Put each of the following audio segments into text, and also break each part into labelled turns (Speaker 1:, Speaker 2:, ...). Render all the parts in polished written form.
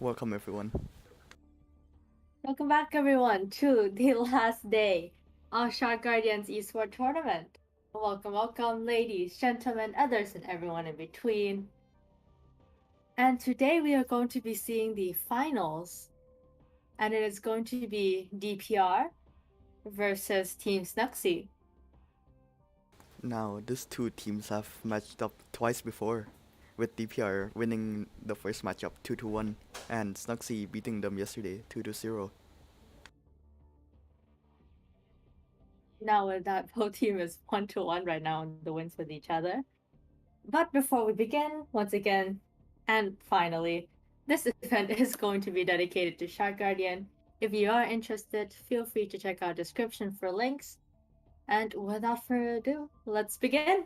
Speaker 1: Welcome everyone.
Speaker 2: Welcome back, everyone, to the last day of Shark Guardians Esports Tournament. Welcome, ladies, gentlemen, others, and everyone in between. And today we are going to be seeing the finals, and it is going to be DPR versus Team SNUXY.
Speaker 1: Now, these two teams have matched up twice before, with DPR winning the first matchup 2-1 and SNUXY beating them yesterday 2-0.
Speaker 2: Now, with that, both team is 1-1 right now in the wins with each other. But before we begin, once again, and finally, this event is going to be dedicated to Shark Guardian. If you are interested, feel free to check out description for links. And without further ado, let's begin.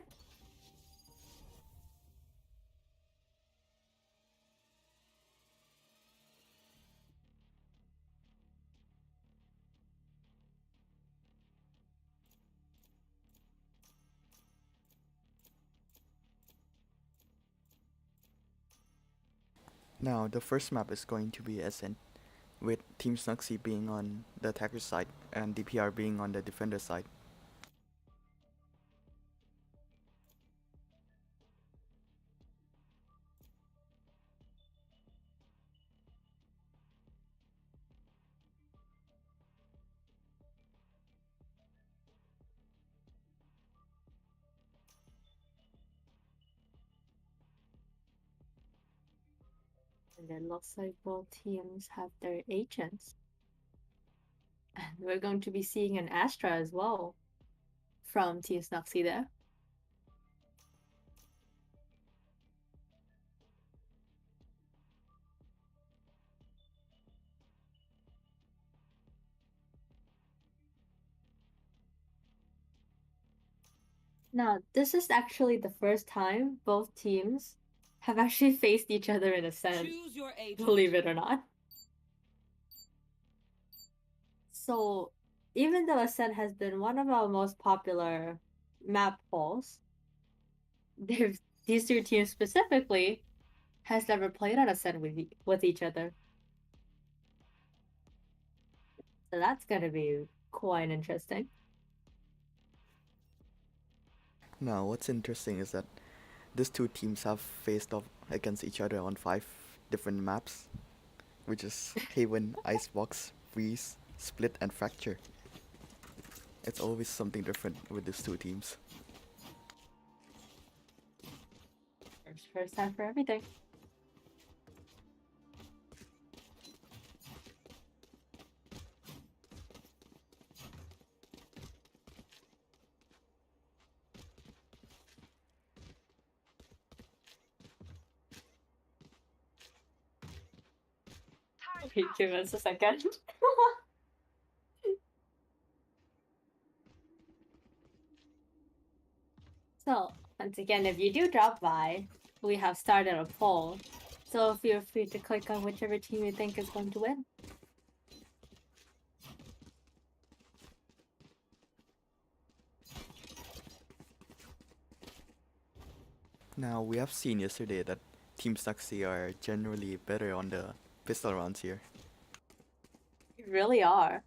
Speaker 1: Now, the first map is going to be Ascent, with Team SNUXY being on the attacker side and DPR being on the defender side.
Speaker 2: And it looks like both teams have their agents. And we're going to be seeing an Astra as well from Team SNUXY there. Now, this is actually the first time both teams have actually faced each other in a sense, believe it or not. So, even though Ascent has been one of our most popular map polls, these two teams specifically has never played on Ascent with each other. So that's gonna be quite interesting.
Speaker 1: Now, what's interesting is that these two teams have faced off against each other on 5 different maps, which is Haven, Icebox, Freeze, Split, and Fracture. It's always something different with these two teams.
Speaker 2: First time for everything. Wait, give us a second. So, once again, if you do drop by, we have started a poll. So feel free to click on whichever team you think is going to win.
Speaker 1: Now, we have seen yesterday that Team SNUXY are generally better on the pistol rounds here.
Speaker 2: You really are.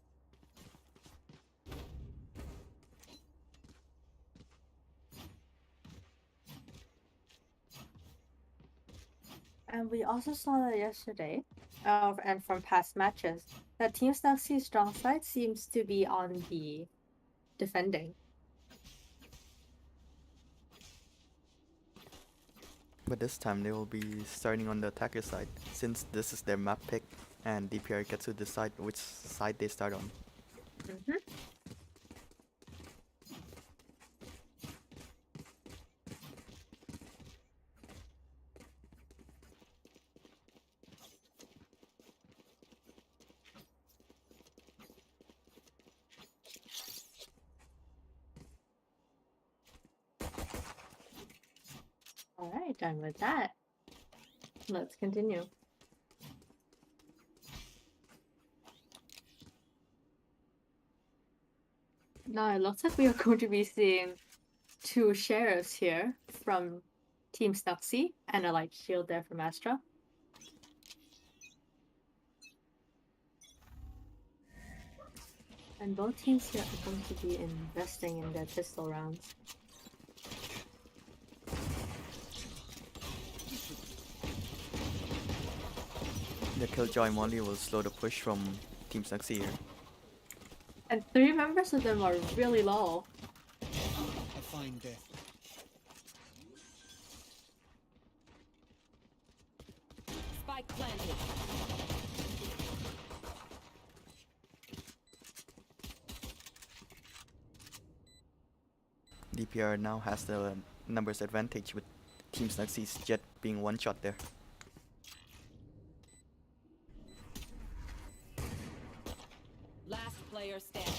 Speaker 2: And we also saw that yesterday, and from past matches, that Team SNUXY's strong side seems to be on the defending.
Speaker 1: But this time they will be starting on the attacker side, since this is their map pick and DPR gets to decide which side they start on.
Speaker 2: Mm-hmm. All right, done with that. Let's continue. Now it looks like we are going to be seeing two sheriffs here from Team SNUXY and a light shield there from Astra. And both teams here are going to be investing in their pistol rounds.
Speaker 1: The Killjoy Molly will slow the push from Team SNUXY here.
Speaker 2: And 3 members of them are really low.
Speaker 3: A fine death.
Speaker 4: Spike planted.
Speaker 1: DPR now has the numbers advantage with Team SNUXY's Jet being one shot there.
Speaker 4: Last player standing.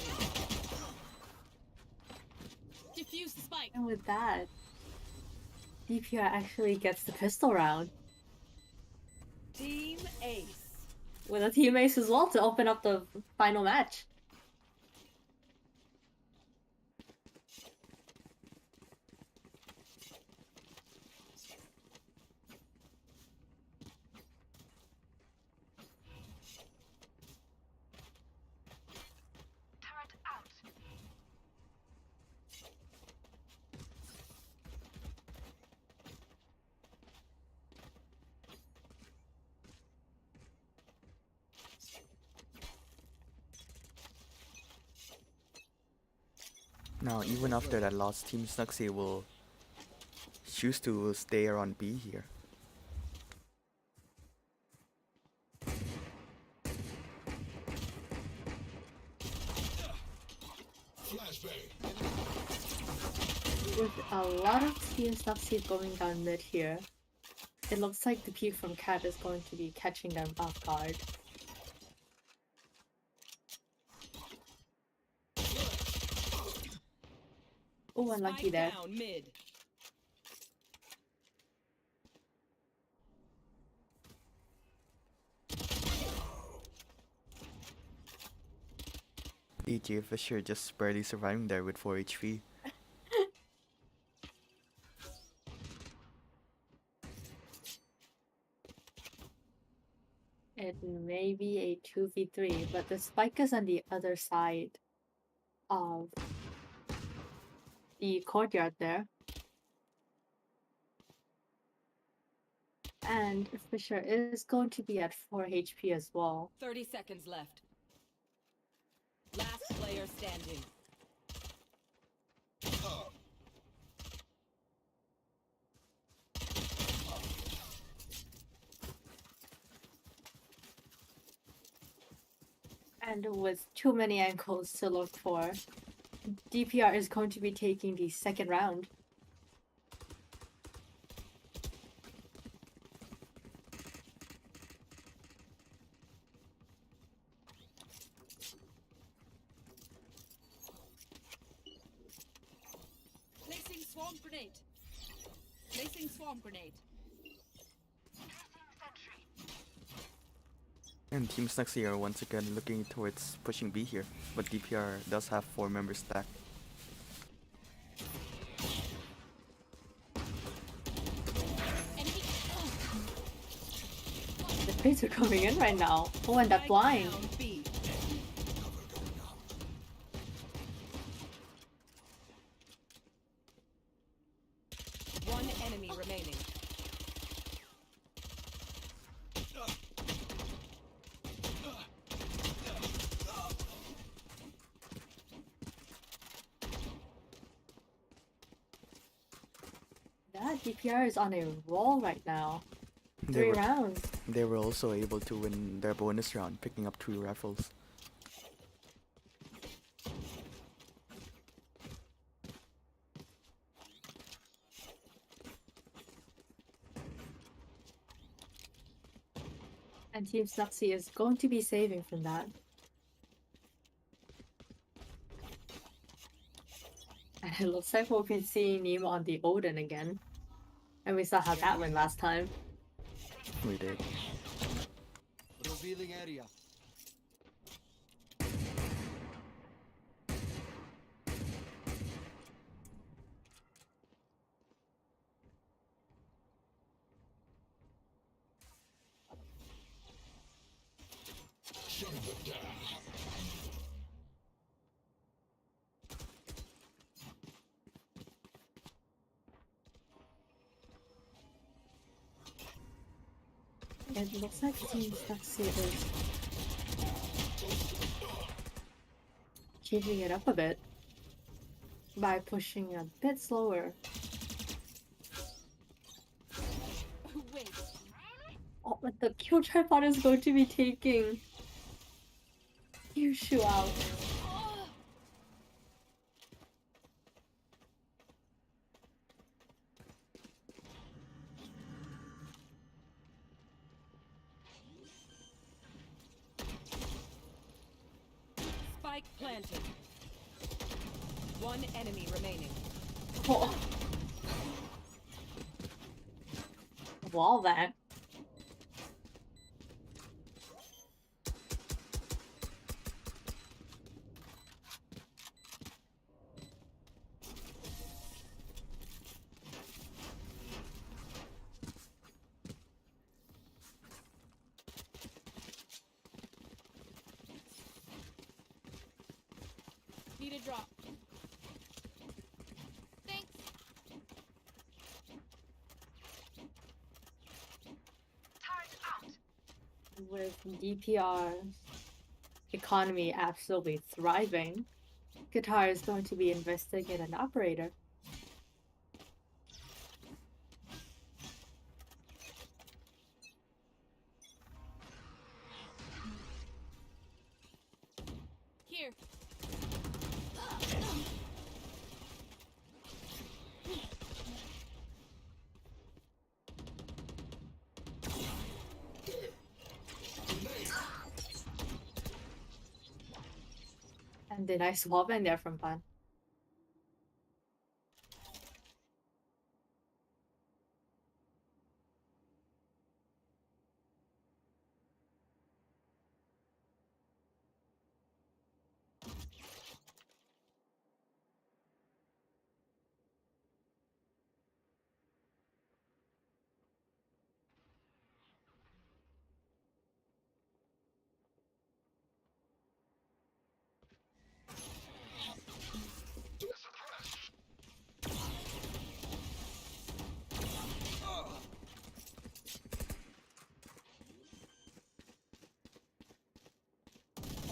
Speaker 4: Diffuse the spike.
Speaker 2: And with that, DPR actually gets the pistol round.
Speaker 4: Team Ace.
Speaker 2: With a team ace as well to open up the final match.
Speaker 1: Now, even after that loss, Team SNUXY will choose to stay around B here.
Speaker 2: With a lot of Team SNUXY going down mid here, it looks like the peek from Cat is going to be catching them off guard. Oh, unlucky
Speaker 4: Spike
Speaker 2: there.
Speaker 4: down mid.
Speaker 1: AJ Fisher just barely surviving there with 4 HP.
Speaker 2: It may be a 2v3, but the spike is on the other side of the courtyard there. And Fisher is going to be at 4 HP as well.
Speaker 4: 30 seconds left. Last player standing.
Speaker 2: And with too many ankles to look for, DPR is going to be taking the second round.
Speaker 4: Placing swarm grenade. Placing swarm grenade.
Speaker 1: And Team SNUXY are once again looking towards pushing B here, but DPR does have 4 members stacked.
Speaker 4: Enemy.
Speaker 2: The trades are coming in right now. Oh, and that
Speaker 4: Spike
Speaker 2: blind.
Speaker 4: down B. One enemy remaining.
Speaker 2: That DPR is on a roll right now.
Speaker 1: They
Speaker 2: 3
Speaker 1: were,
Speaker 2: rounds.
Speaker 1: they were also able to win their bonus round, picking up 2 rifles.
Speaker 2: And Team SNUXY is going to be saving from that. And it looks like we'll be seeing Nemo on the Odin again. And we saw how that went last time.
Speaker 1: We did.
Speaker 3: Revealing area.
Speaker 2: It looks like Team SNUXY is changing it up a bit by pushing a bit slower.
Speaker 4: Wait.
Speaker 2: Oh, but the kill tripod is going to be taking Kyushu out.
Speaker 4: Spike planted. One enemy remaining.
Speaker 2: Oh. Wall that.
Speaker 4: Need a drop. Thanks.
Speaker 2: With DPR economy absolutely thriving, Qatar is going to be investing in an operator.
Speaker 4: Here.
Speaker 2: And the nice wall bang there from Pan.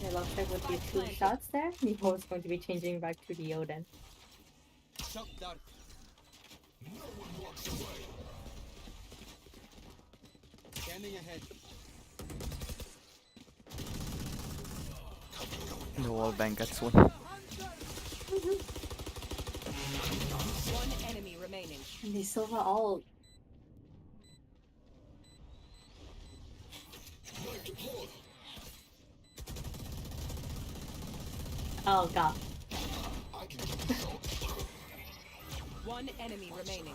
Speaker 2: It looks like with the two shots there, Niho is going to be changing back to the Odin.
Speaker 3: Shock dart. Scanning ahead.
Speaker 1: The wall bang gets one.
Speaker 4: One enemy remaining.
Speaker 2: And the Silva ult. Oh god.
Speaker 4: One enemy remaining.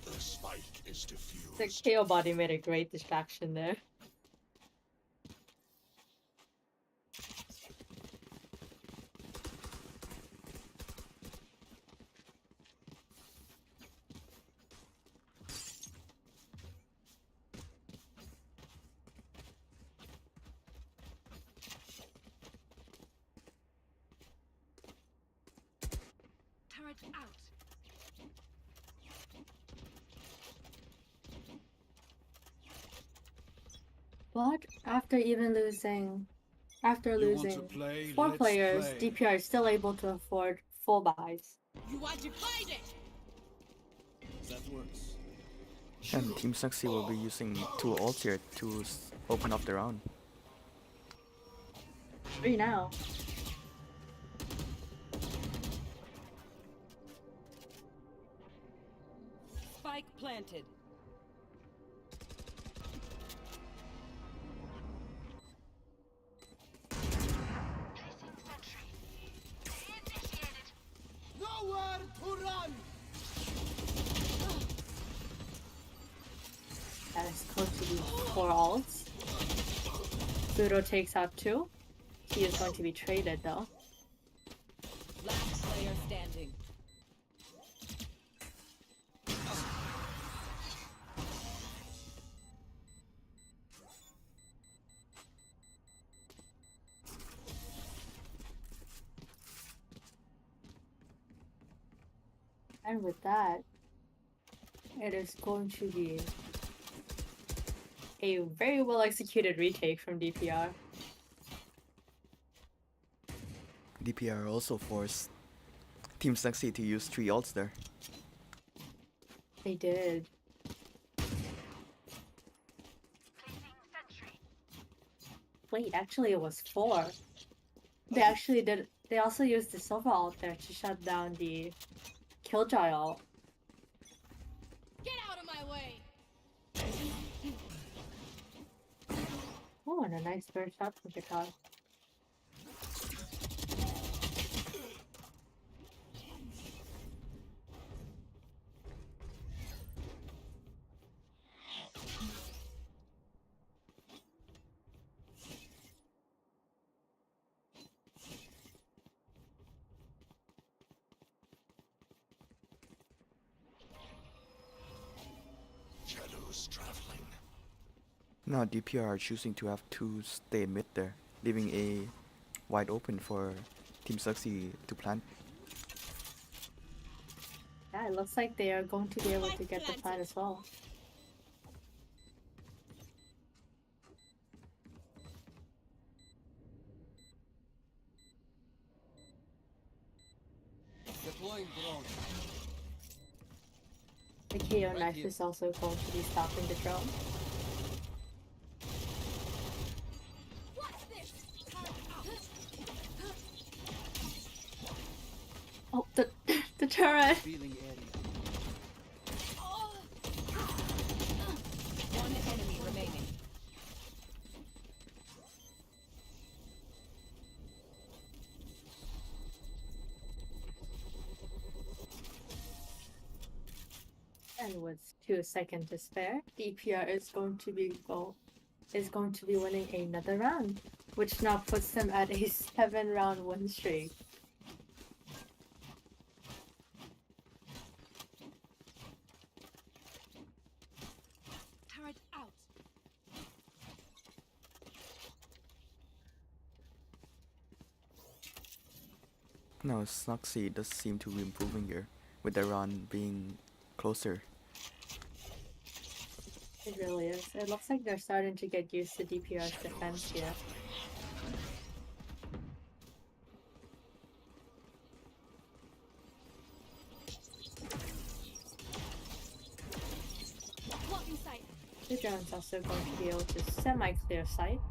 Speaker 5: The spike is diffused.
Speaker 2: The KO body made a great distraction there.
Speaker 4: Turret out.
Speaker 2: But after losing
Speaker 3: You want to play?
Speaker 2: four
Speaker 3: Let's
Speaker 2: players,
Speaker 3: play.
Speaker 2: DPR is still able to afford full buys.
Speaker 4: You want to fight it?
Speaker 3: That works.
Speaker 1: And Team SNUXY will be using two ults here to open up the round.
Speaker 2: 3 now.
Speaker 4: Spike planted.
Speaker 3: Nowhere to run.
Speaker 2: That is going to be 4 ults. Fudo takes out 2. He is going to be traded though.
Speaker 4: Last player standing.
Speaker 2: I And with that, it is going to be a very well executed retake from DPR.
Speaker 1: DPR also forced Team SNUXY to use 3 ults there.
Speaker 2: They did. Wait, actually it was 4. They actually did. They also used the Silva ult there to shut down the Killjoy ult.
Speaker 4: Get out of my way!
Speaker 2: Oh, and a nice first shot from Chicago.
Speaker 5: Shadows traveling.
Speaker 1: Now DPR are choosing to have 2 stay mid there, leaving A wide open for Team SNUXY to plant.
Speaker 2: Yeah, it looks like they are going to be able to get the plant as well.
Speaker 3: Deploying drone.
Speaker 2: The KO
Speaker 3: Right
Speaker 2: knife
Speaker 3: here.
Speaker 2: is also going to be stopping the drone.
Speaker 4: What's this?
Speaker 2: Oh, the turret!
Speaker 3: Feeling area.
Speaker 4: One enemy remaining.
Speaker 2: And with 2 seconds to spare, DPR is going to be winning another round, which now puts them at a 7-round win streak.
Speaker 4: Turret out.
Speaker 1: Now SNUXY does seem to be improving here, with their run being closer.
Speaker 2: It really is. It looks like they're starting to get used to DPR's defense here.
Speaker 4: Blocking sight.
Speaker 2: The drone's also going to be able to semi-clear sight.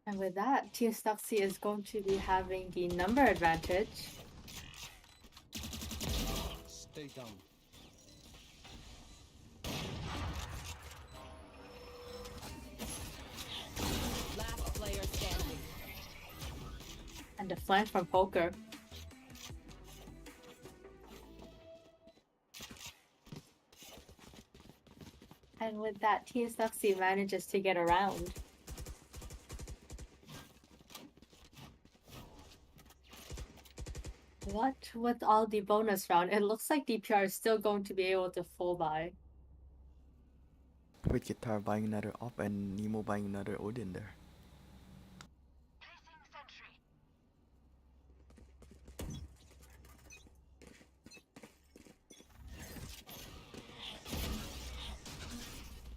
Speaker 2: And with that, Team SNUXY is going to be having the number advantage.
Speaker 3: Stay down.
Speaker 4: Last player standing.
Speaker 2: And the flank from Poker. And with that, Team SNUXY manages to get around. What with all the bonus round, it looks like DPR is still going to be able to full buy.
Speaker 1: With Guitar buying another op and Nemo buying another Odin there.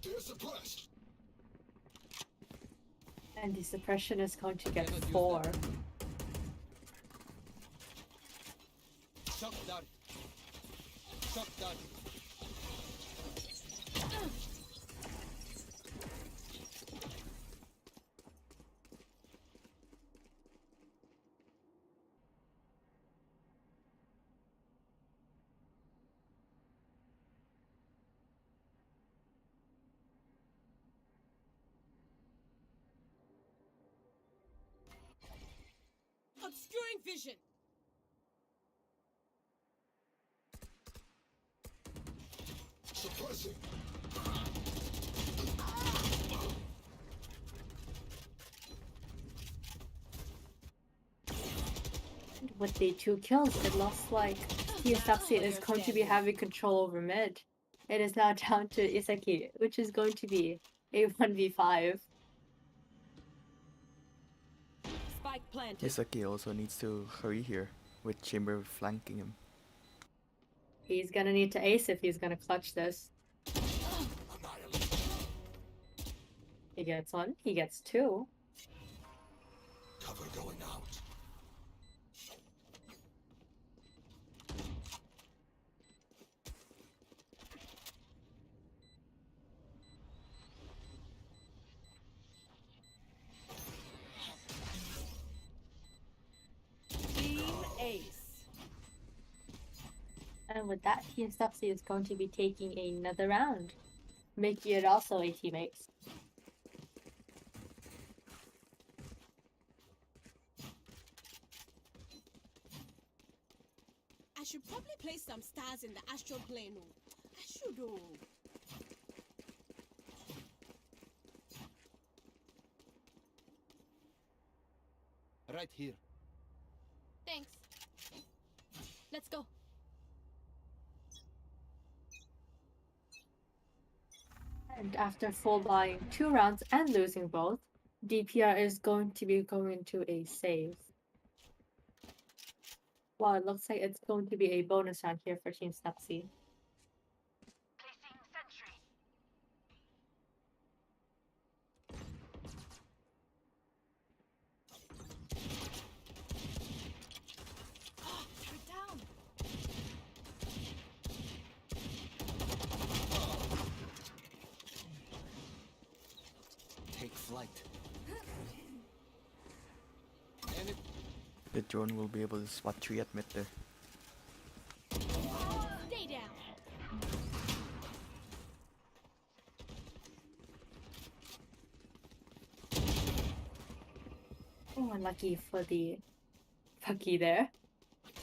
Speaker 5: They're suppressed.
Speaker 2: And the suppression is going to get
Speaker 3: Cannot use
Speaker 2: 4.
Speaker 3: that. Shock dart. Shock dart.
Speaker 4: Obscuring vision.
Speaker 5: Suppressing.
Speaker 2: With the 2 kills, it looks like Team SNUXY is going to be having control over mid. It is now down to Isaki, which is going to be a 1v5.
Speaker 4: Spike planted.
Speaker 1: Misaki also needs to hurry here, with Chamber flanking him.
Speaker 2: He's gonna need to ace if he's gonna clutch this.
Speaker 5: Annihilate.
Speaker 2: He gets one, he gets two.
Speaker 5: Cover going out.
Speaker 4: Team Ace.
Speaker 2: And with that, Team SNUXY is going to be taking another round, making it also a team ace.
Speaker 4: I should probably place some stars in the astral plane. I should.
Speaker 3: Right here.
Speaker 4: Thanks. Let's go.
Speaker 2: And after full buying 2 rounds and losing both, DPR is going to be going to a save. Well, it looks like it's going to be a bonus round here for Team SNUXY.
Speaker 4: Get down.
Speaker 3: Take flight. And it
Speaker 1: The drone will be able to spot 3 at mid there.
Speaker 4: Stay down.
Speaker 2: Oh, unlucky for the Pucky there.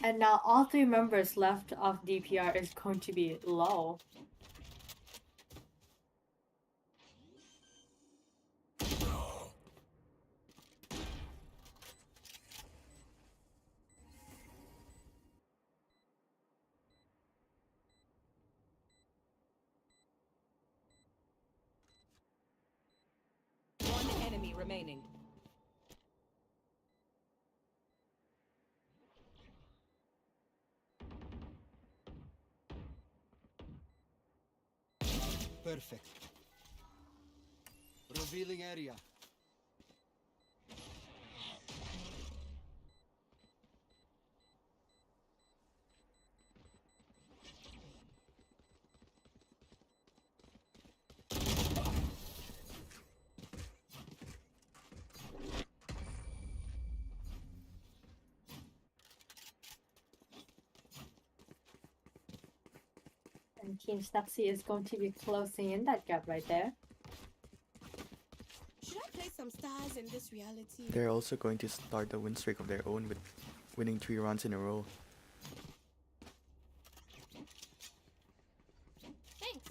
Speaker 2: And now all 3 members left of DPR is going to be low.
Speaker 4: One enemy remaining.
Speaker 3: perfect. Revealing area.
Speaker 2: And Team SNUXY is going to be closing in that gap right there.
Speaker 4: Should I place some stars in this reality?
Speaker 1: They're also going to start a win streak of their own with winning 3 rounds in a row.
Speaker 4: Thanks.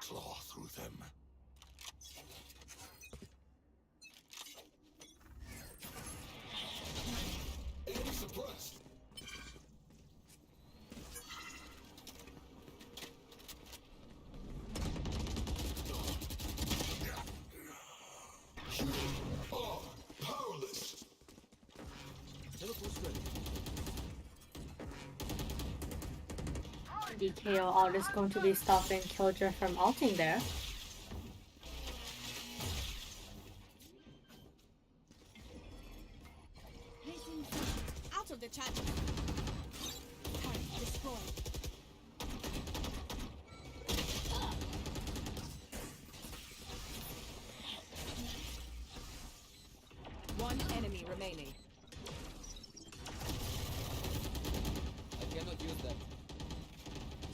Speaker 5: Claw through them. Enemy suppressed. You are powerless.
Speaker 3: Teleport's ready.
Speaker 2: The KO alt is going to be stopping Killjoy from ulting there.
Speaker 4: Placing out of the chat. Turret destroyed. One enemy remaining.
Speaker 3: I cannot use that.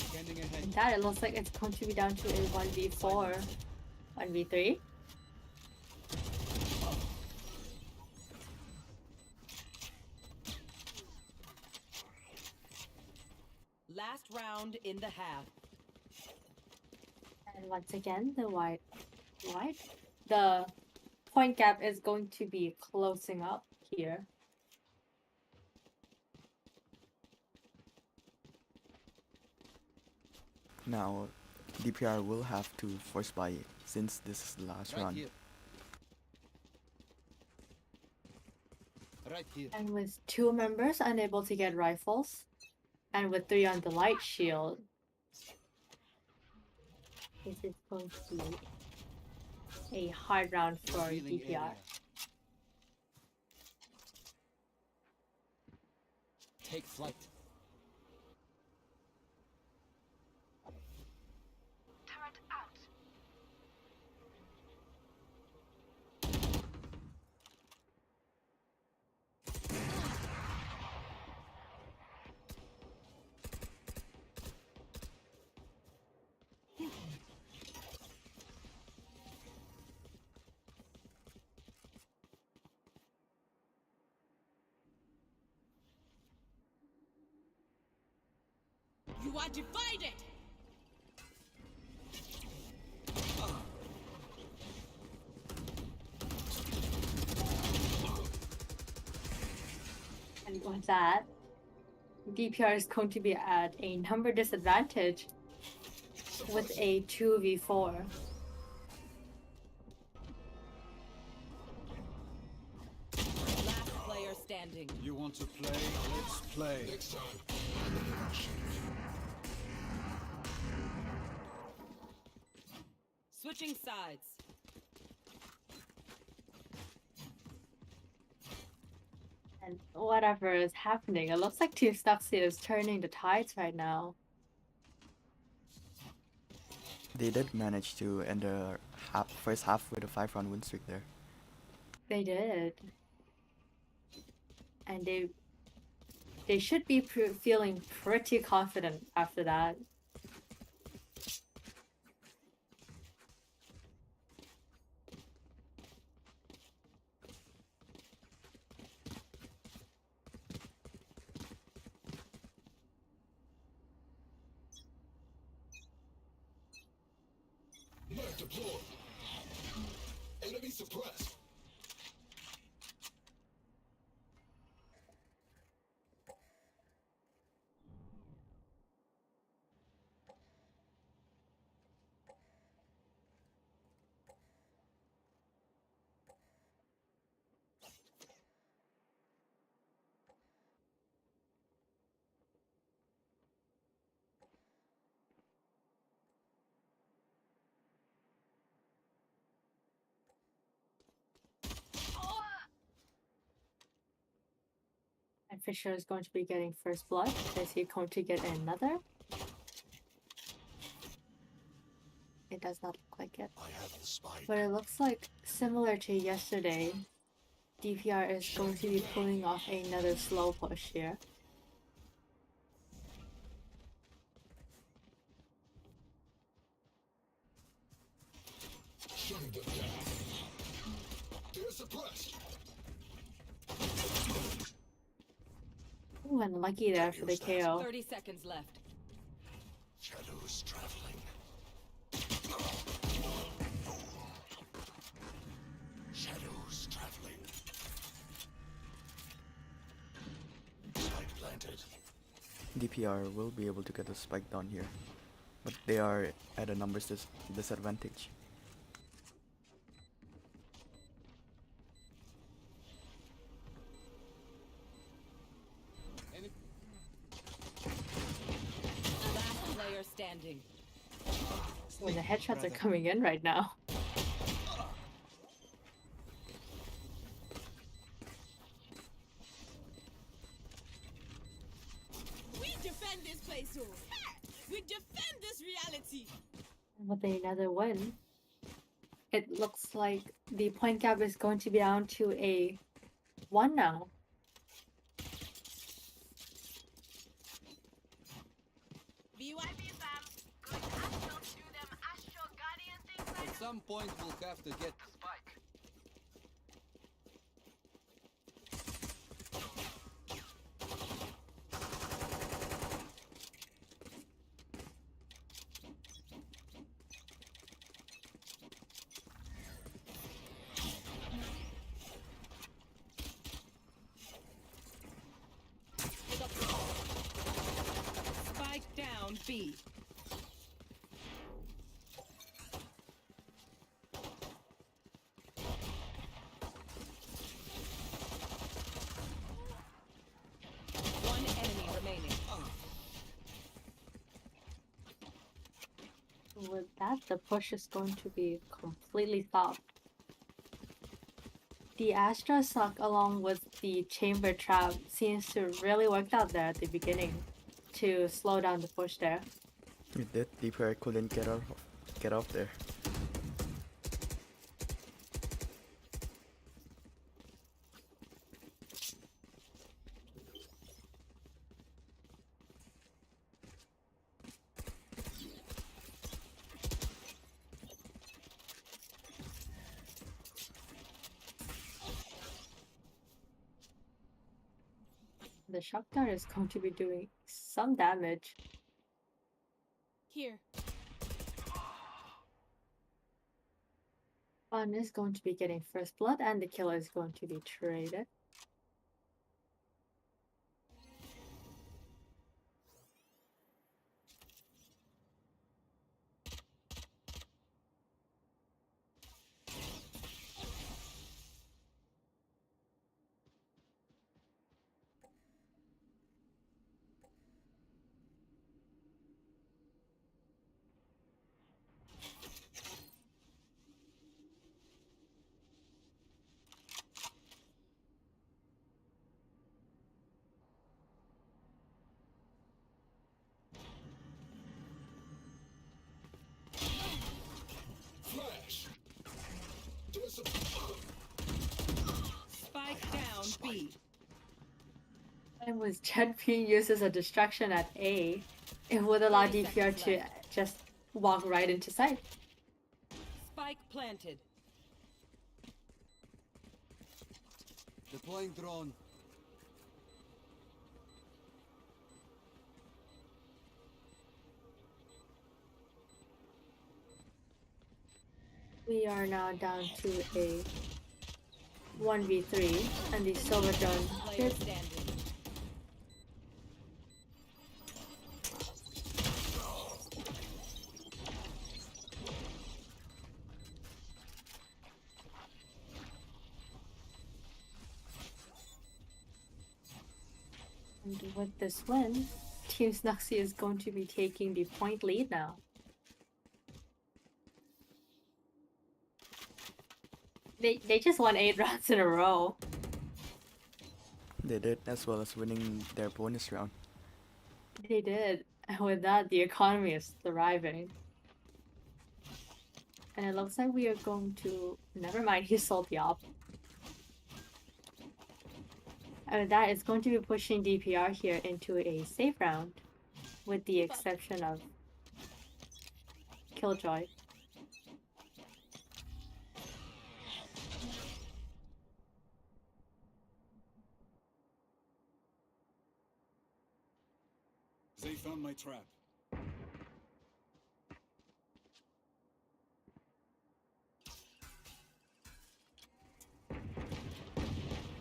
Speaker 3: Scanning ahead.
Speaker 2: And that, it looks like it's going to be down to a 1v4. 1v3.
Speaker 4: Last round in the half.
Speaker 2: And once again, the the point gap is going to be closing up here.
Speaker 1: Now, DPR will have to force buy since this is the last
Speaker 3: Right
Speaker 1: run.
Speaker 3: here. Right here.
Speaker 2: And with 2 members unable to get rifles, and with 3 on the light shield, this is going to be a hard round for
Speaker 3: Revealing
Speaker 2: DPR.
Speaker 3: area. Take flight.
Speaker 6: Turret out.
Speaker 4: You are divided!
Speaker 2: And with that, DPR is going to be at a number disadvantage with a 2v4.
Speaker 4: Last player standing.
Speaker 3: You want to play? Let's play.
Speaker 5: Next time.
Speaker 4: Switching sides.
Speaker 2: And whatever is happening, it looks like Team SNUXY is turning the tides right now.
Speaker 1: They did manage to end the first half with a 5-round win streak there.
Speaker 2: They did. And they should be feeling pretty confident after that.
Speaker 5: Knife deployed. Enemy suppressed.
Speaker 2: And Fisher is going to be getting first blood. Is he going to get another? It does not look like it.
Speaker 5: I have the spike.
Speaker 2: But it looks like, similar to yesterday, DPR is going to be pulling off another slow push here.
Speaker 5: Shutting them down. They're suppressed.
Speaker 2: Ooh, and lucky there for the KO.
Speaker 4: 30 seconds left.
Speaker 5: Shadows traveling. Shadows traveling. Spike planted.
Speaker 1: DPR will be able to get the spike down here, but they are at a numbers disadvantage.
Speaker 3: Any
Speaker 4: Last player standing.
Speaker 2: When the headshots are coming in right now.
Speaker 4: We defend this place, so we defend this reality.
Speaker 2: And with another win, it looks like the point gap is going to be down to a 1 now.
Speaker 4: BYB fam.
Speaker 6: Good astral to them astral guardian things like
Speaker 3: At some point we'll have to get
Speaker 6: the spike.
Speaker 4: Spike down B.
Speaker 2: With that, the push is going to be completely stopped. The Astra suck along with the chamber trap seems to really work out there at the beginning to slow down the push there.
Speaker 1: It did. DPR couldn't get off there.
Speaker 2: The shock dart is going to be doing some damage.
Speaker 4: Here.
Speaker 2: Fun is going to be getting first blood and the killer is going to be traded.
Speaker 5: Flash.
Speaker 4: Spike down B.
Speaker 2: And with Jet being used as a distraction at A, it would allow
Speaker 4: 30
Speaker 2: DPR
Speaker 4: seconds
Speaker 2: to
Speaker 4: left.
Speaker 2: just walk right into sight.
Speaker 4: Spike planted.
Speaker 3: Deploying drone.
Speaker 2: We are now down to a 1v3 and the silver drone
Speaker 4: Player
Speaker 2: is
Speaker 4: standing.
Speaker 2: and with this win, Team SNUXY is going to be taking the point lead now. They just won 8 rounds in a row.
Speaker 1: They did, as well as winning their bonus round.
Speaker 2: They did. And with that, the economy is thriving. And it looks like we are going to... Never mind, he sold the op. And with that, it's going to be pushing DPR here into a safe round. With the exception of Killjoy.
Speaker 3: They found my trap.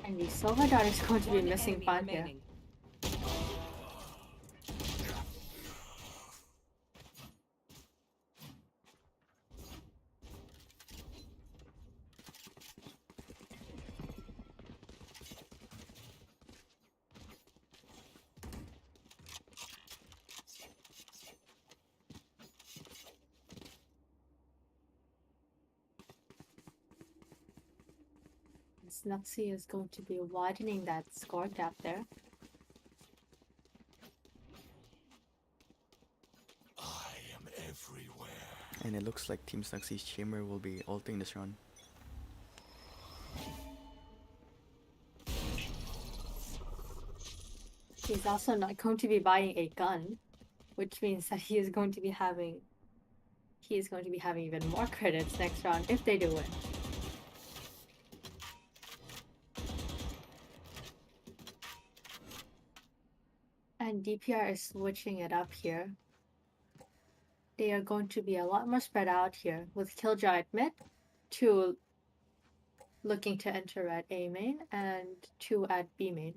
Speaker 2: And the silver dart is going to be
Speaker 4: One
Speaker 2: missing
Speaker 4: enemy
Speaker 2: fun here.
Speaker 4: remaining.
Speaker 2: SNUXY is going to be widening that score gap there.
Speaker 5: I am everywhere.
Speaker 1: And it looks like Team SNUXY's chamber will be ulting this round.
Speaker 2: He's also not going to be buying a gun, which means that he is going to be having even more credits next round if they do win. And DPR is switching it up here. They are going to be a lot more spread out here, with Killjoy at mid, 2 looking to enter at A main, and 2 at B main.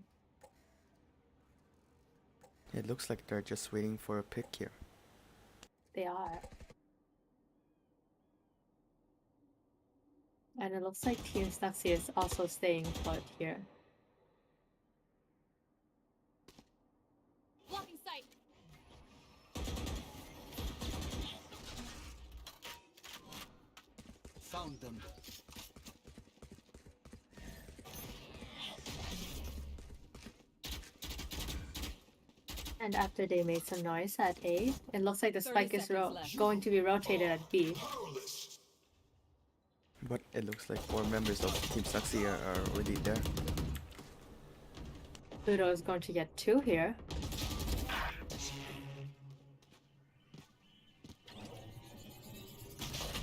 Speaker 1: It looks like they're just waiting for a pick here.
Speaker 2: They are. And it looks like Team SNUXY is also staying put here.
Speaker 4: Blocking sight.
Speaker 3: Found them.
Speaker 2: And after they made some noise at A, it looks like the
Speaker 4: 30
Speaker 2: spike is
Speaker 4: seconds left.
Speaker 2: going to be rotated at B.
Speaker 5: Powerless.
Speaker 1: But it looks like 4 members of Team SNUXY are already there.
Speaker 2: Pluto is going to get 2 here.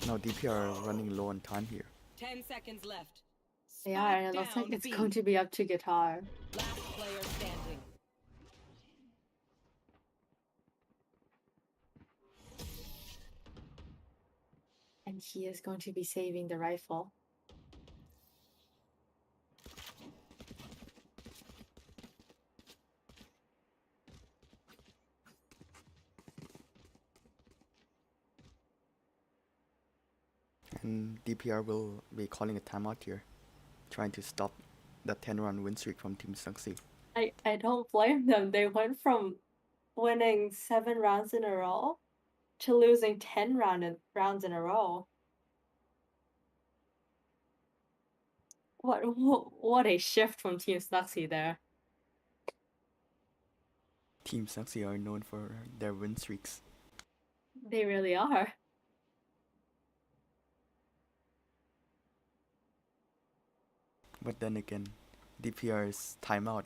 Speaker 1: Now DP are running low on time here.
Speaker 4: 10 seconds left.
Speaker 2: They are, and it looks like
Speaker 4: Down
Speaker 2: it's
Speaker 4: B.
Speaker 2: going to be up to Guitar.
Speaker 4: Last player standing.
Speaker 2: And he is going to be saving the rifle.
Speaker 1: And DPR will be calling a timeout here, trying to stop that 10-run win streak from Team SNUXY.
Speaker 2: I don't blame them. They went from winning 7 rounds in a row to losing 10 rounds in a row. What a shift from Team SNUXY there.
Speaker 1: Team SNUXY are known for their win streaks.
Speaker 2: They really are.
Speaker 1: But then again, DPR's timeout.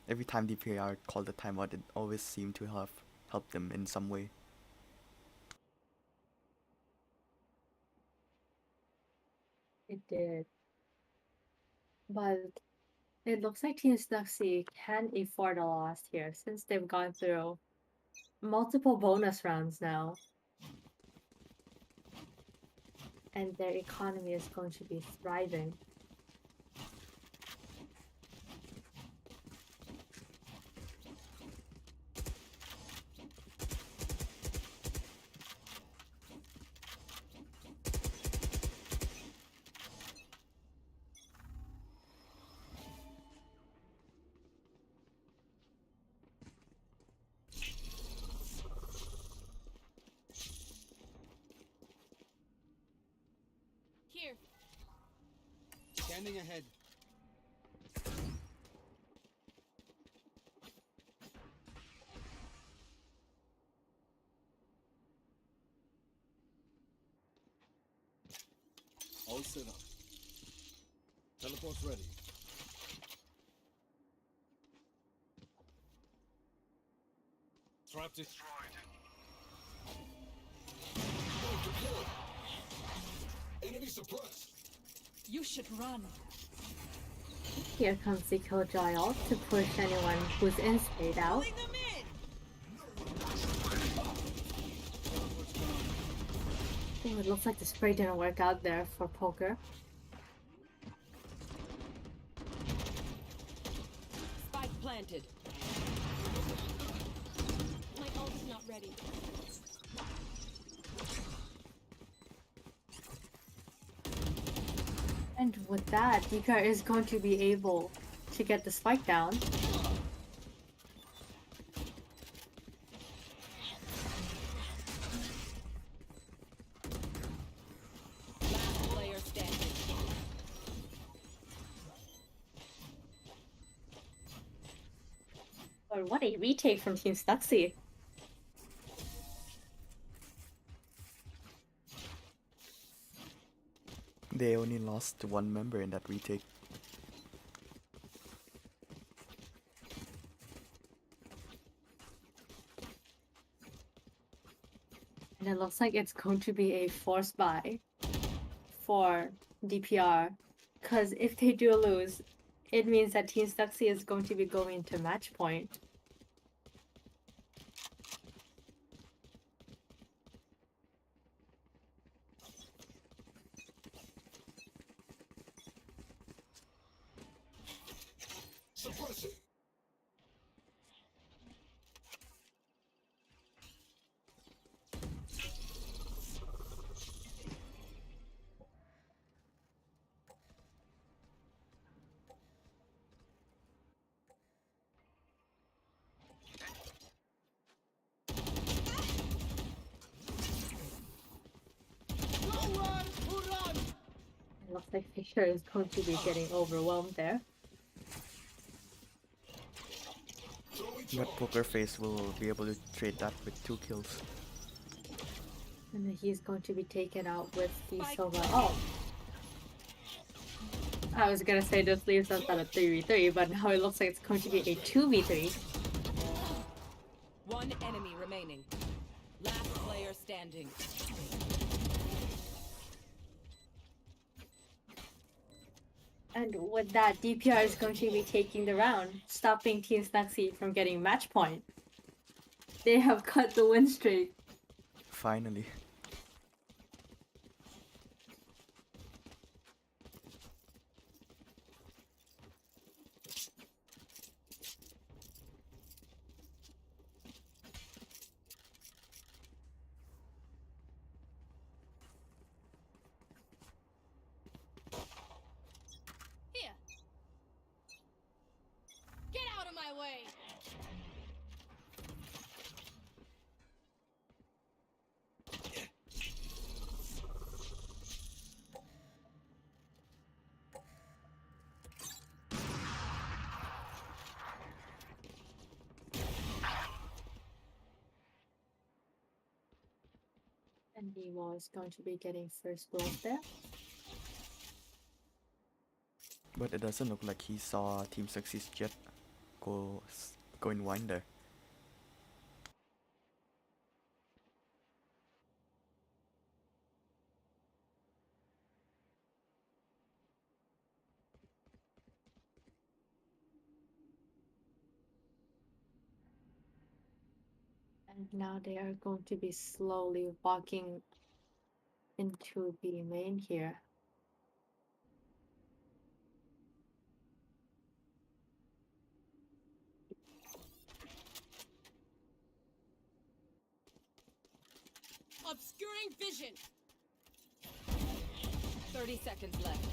Speaker 1: Every time DPR called a timeout, it always seemed to have helped them in some way.
Speaker 2: It did. But it looks like Team SNUXY can afford a loss here since they've gone through multiple bonus rounds now. And their economy is going to be thriving.
Speaker 4: Here.
Speaker 3: Scanning ahead. All set up. Teleport's ready. Trap destroyed.
Speaker 5: Bomb deployed. Enemy suppressed.
Speaker 4: You should run.
Speaker 2: Here comes the Killjoy ult to push anyone who's in spade out.
Speaker 4: Pulling them in.
Speaker 2: Oh, it looks like the spray didn't work out there for Poker.
Speaker 4: Spike planted. My ult's not ready.
Speaker 2: And with that, Dika is going to be able to get the spike down.
Speaker 4: Last player standing.
Speaker 2: But what a retake from Team SNUXY.
Speaker 1: They only lost 1 member in that retake.
Speaker 2: And it looks like it's going to be a force buy for DPR. Because if they do lose, it means that Team SNUXY is going to be going to match point.
Speaker 5: Suppressing.
Speaker 3: Don't run!
Speaker 2: like Fisher is going to be getting overwhelmed there.
Speaker 1: But Poker Face will be able to trade that with 2 kills.
Speaker 2: And then he's going to be taken out with the
Speaker 4: Spike
Speaker 2: Silva.
Speaker 4: planted.
Speaker 2: Oh! I was gonna say this leaves us at a 3v3, but now it looks like it's going to be a 2v3.
Speaker 4: One enemy remaining. Last player standing.
Speaker 2: And with that, DPR is going to be taking the round, stopping Team SNUXY from getting match point. They have cut the win streak.
Speaker 1: Finally.
Speaker 6: Here. Get out of my way.
Speaker 2: And Nemo is going to be getting first blood there.
Speaker 1: But it doesn't look like he saw Team SNUXY's jet go in wine there.
Speaker 2: And now they are going to be slowly walking into the main here.
Speaker 4: Obscuring vision. 30 seconds left.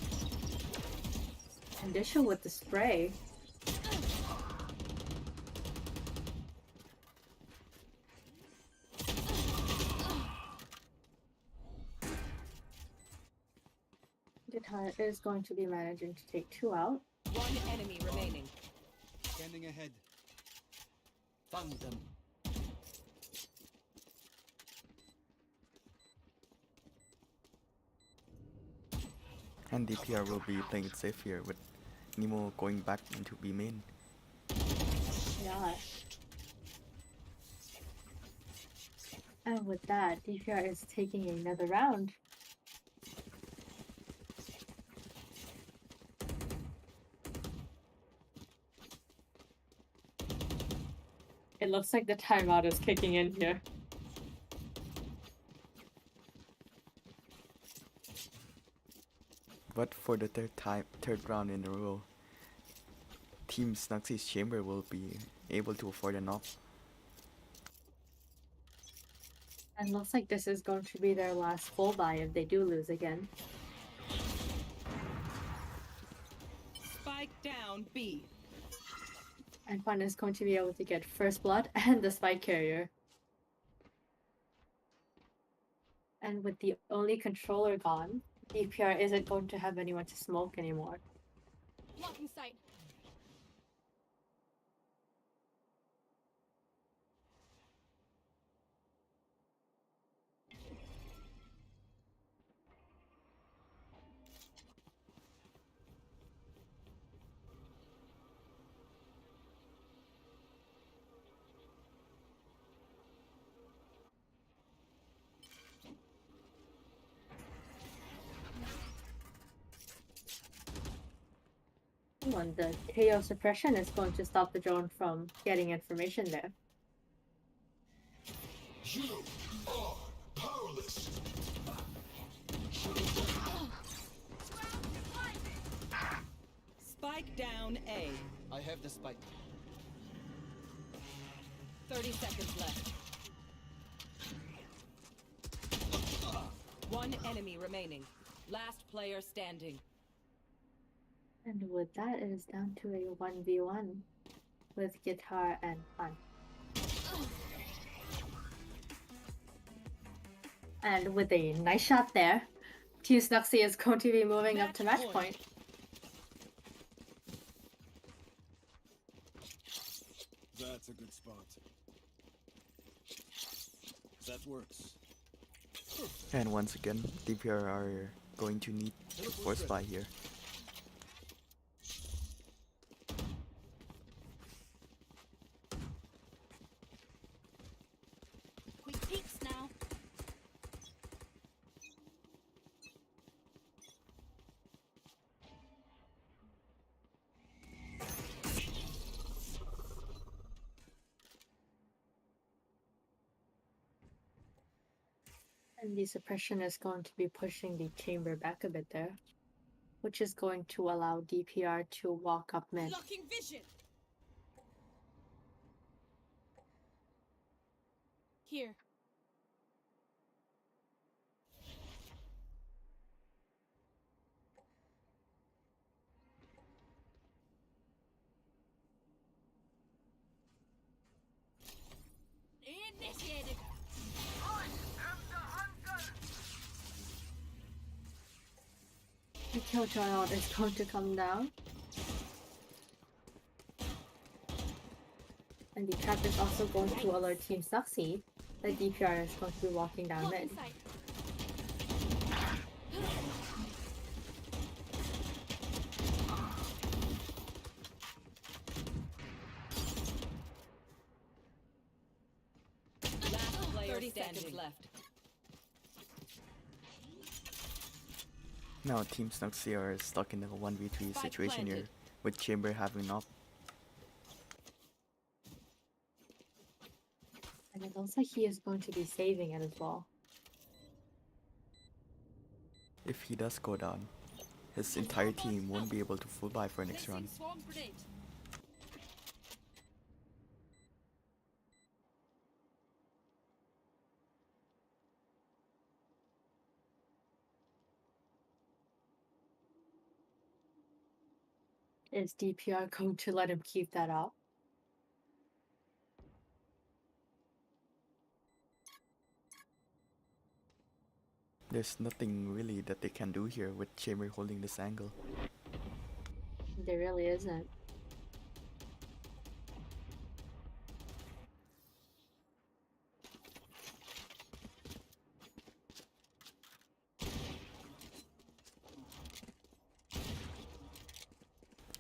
Speaker 2: Condition with the spray. Guitar is going to be managing to take 2 out.
Speaker 4: One enemy remaining.
Speaker 3: Scanning ahead. Found them.
Speaker 1: And DPR will be playing it safe here with Nemo going back into B main.
Speaker 2: Yeah. And with that, DPR is taking another round. It looks like the timeout is kicking in here.
Speaker 1: But for the third round in a row, Team SNUXY's chamber will be able to afford a knock.
Speaker 2: And looks like this is going to be their last full buy if they do lose again.
Speaker 4: Spike down B.
Speaker 2: And Fun is going to be able to get first blood and the spike carrier. And with the only controller gone, DPR isn't going to have anyone to smoke anymore.
Speaker 6: Blocking sight.
Speaker 2: And the KO suppression is going to stop the drone from getting information there.
Speaker 5: You are powerless.
Speaker 4: Spike down A.
Speaker 3: I have the spike.
Speaker 4: 30 seconds left. One enemy remaining. Last player standing.
Speaker 2: And with that, it is down to a 1v1 with Guitar and Fun. And with a nice shot there, Team SNUXY is going to be moving up to match point.
Speaker 3: That's a good spot. That works.
Speaker 1: And once again, DPR are going to need to force buy here.
Speaker 4: Quick peeks now.
Speaker 2: And the suppression is going to be pushing the chamber back a bit there, which is going to allow DPR to walk up mid.
Speaker 4: Blocking vision. Here. Initiated.
Speaker 2: The kill turnout is going to come down. And the trap is also going to alert Team SNUXY that DPR is going to be walking down mid.
Speaker 4: Blocking sight.
Speaker 7: Last player
Speaker 4: 30
Speaker 7: standing
Speaker 4: seconds.
Speaker 7: left.
Speaker 1: Now Team SNUXY are stuck in a 1v3
Speaker 7: Spike
Speaker 1: situation here,
Speaker 7: planted.
Speaker 1: with Chamber having up.
Speaker 2: And it looks like he is going to be saving it as well.
Speaker 1: If he does go down, his entire team won't be able to full buy for next round.
Speaker 4: Placing swarm grenade.
Speaker 2: Is DPR going to let him keep that up?
Speaker 1: There's nothing really that they can do here with Chamber holding this angle.
Speaker 2: There really isn't.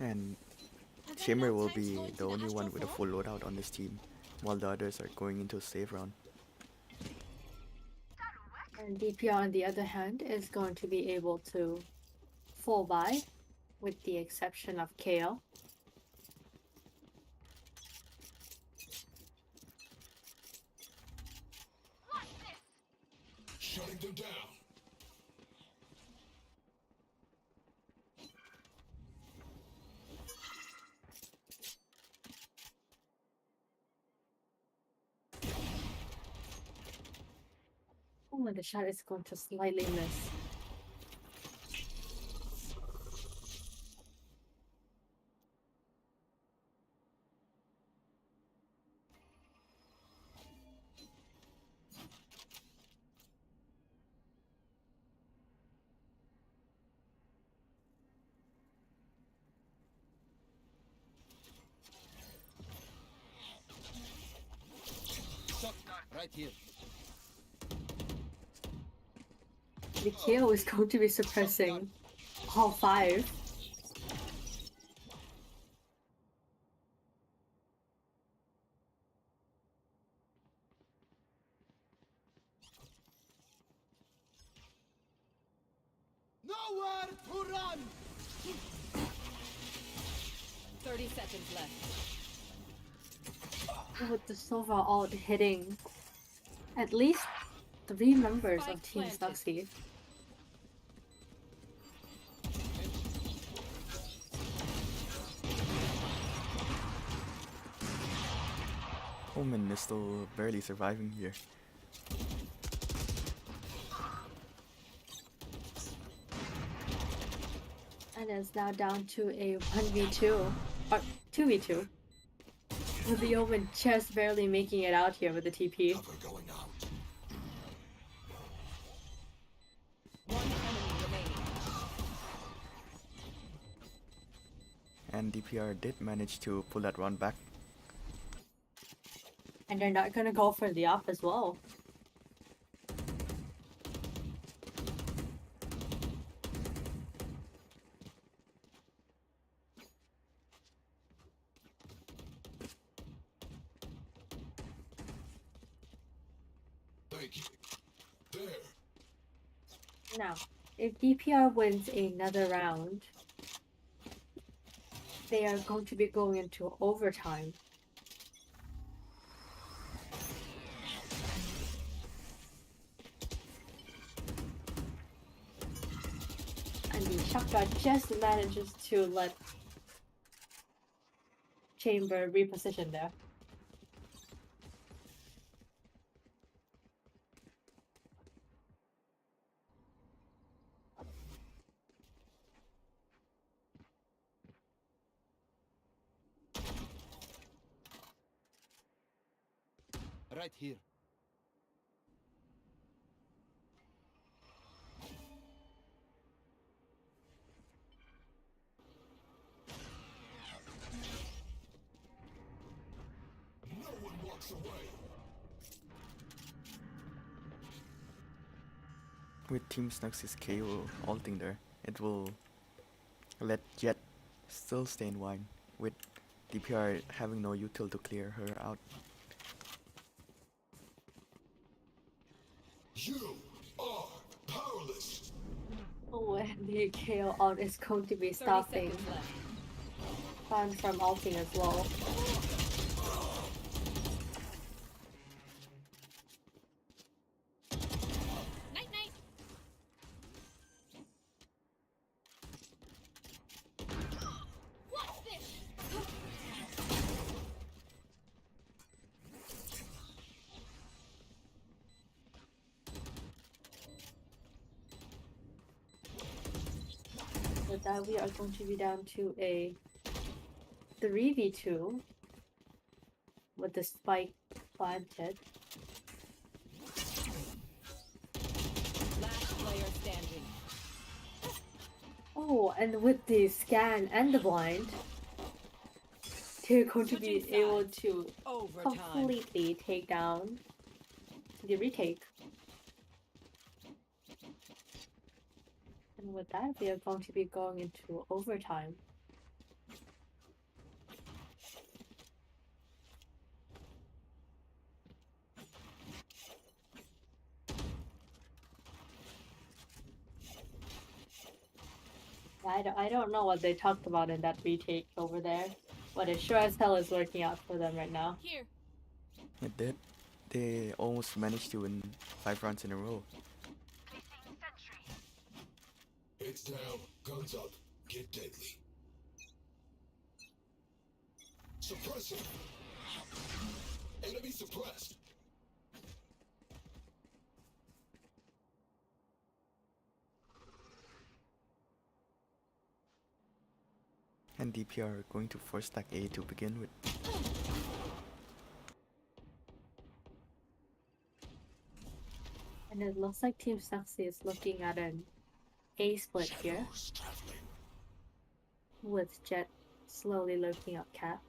Speaker 1: And Chamber will be the only one with a full loadout on this team, while the others are going into a save round.
Speaker 2: And DPR on the other hand is going to be able to full buy, with the exception of KO.
Speaker 5: Shutting them down.
Speaker 2: Oh, and the shot is going to slightly miss.
Speaker 3: Shot right here.
Speaker 2: The KO is going to be suppressing all 5.
Speaker 3: Nowhere to run.
Speaker 7: 30 seconds left.
Speaker 2: With the Sova ult hitting at least 3 members of
Speaker 7: Spike
Speaker 2: Team
Speaker 7: planted.
Speaker 2: SNUXY.
Speaker 1: Omen is still barely surviving here.
Speaker 2: And is now down to a 1v2, or 2v2. With the Omen just barely making it out here with the TP.
Speaker 5: Cover going out.
Speaker 7: One enemy
Speaker 1: And DPR did manage to pull that round back.
Speaker 2: And they're not gonna go for the off as well.
Speaker 5: Thank you. There.
Speaker 2: Now, if DPR wins another round, they are going to be going into overtime. And the shotgun just manages to let Chamber reposition there.
Speaker 3: Right here.
Speaker 5: No one walks away.
Speaker 1: With Team SNUXY's KO ulting there, it will let Jet still stay in wine, with DPR having no util to clear her out.
Speaker 5: You are powerless.
Speaker 2: When the KO out is going to be
Speaker 7: 30
Speaker 2: stopping
Speaker 7: seconds left.
Speaker 2: Fun from ulting as well.
Speaker 4: Night night. What's this?
Speaker 2: With that, we are going to be down to a 3v2 with the spike planted.
Speaker 7: Last player standing.
Speaker 2: Oh, and with the scan and the blind, they're going to be
Speaker 7: Switching
Speaker 2: able
Speaker 7: sides.
Speaker 2: to
Speaker 7: Overtime.
Speaker 2: completely take down the retake. And with that, we are going to be going into overtime. I don't know what they talked about in that retake over there, but it sure as hell is working out for them right now.
Speaker 4: Here.
Speaker 1: It did. They almost managed to win 5 rounds in a row.
Speaker 6: Placing sentry.
Speaker 5: Heads down, guns up, get deadly. Suppressing. Enemy suppressed.
Speaker 1: And DPR are going to force stack A to begin with.
Speaker 2: And it looks like Team SNUXY is looking at an A split here,
Speaker 5: Shadows traveling.
Speaker 2: with Jet slowly looking up Cat.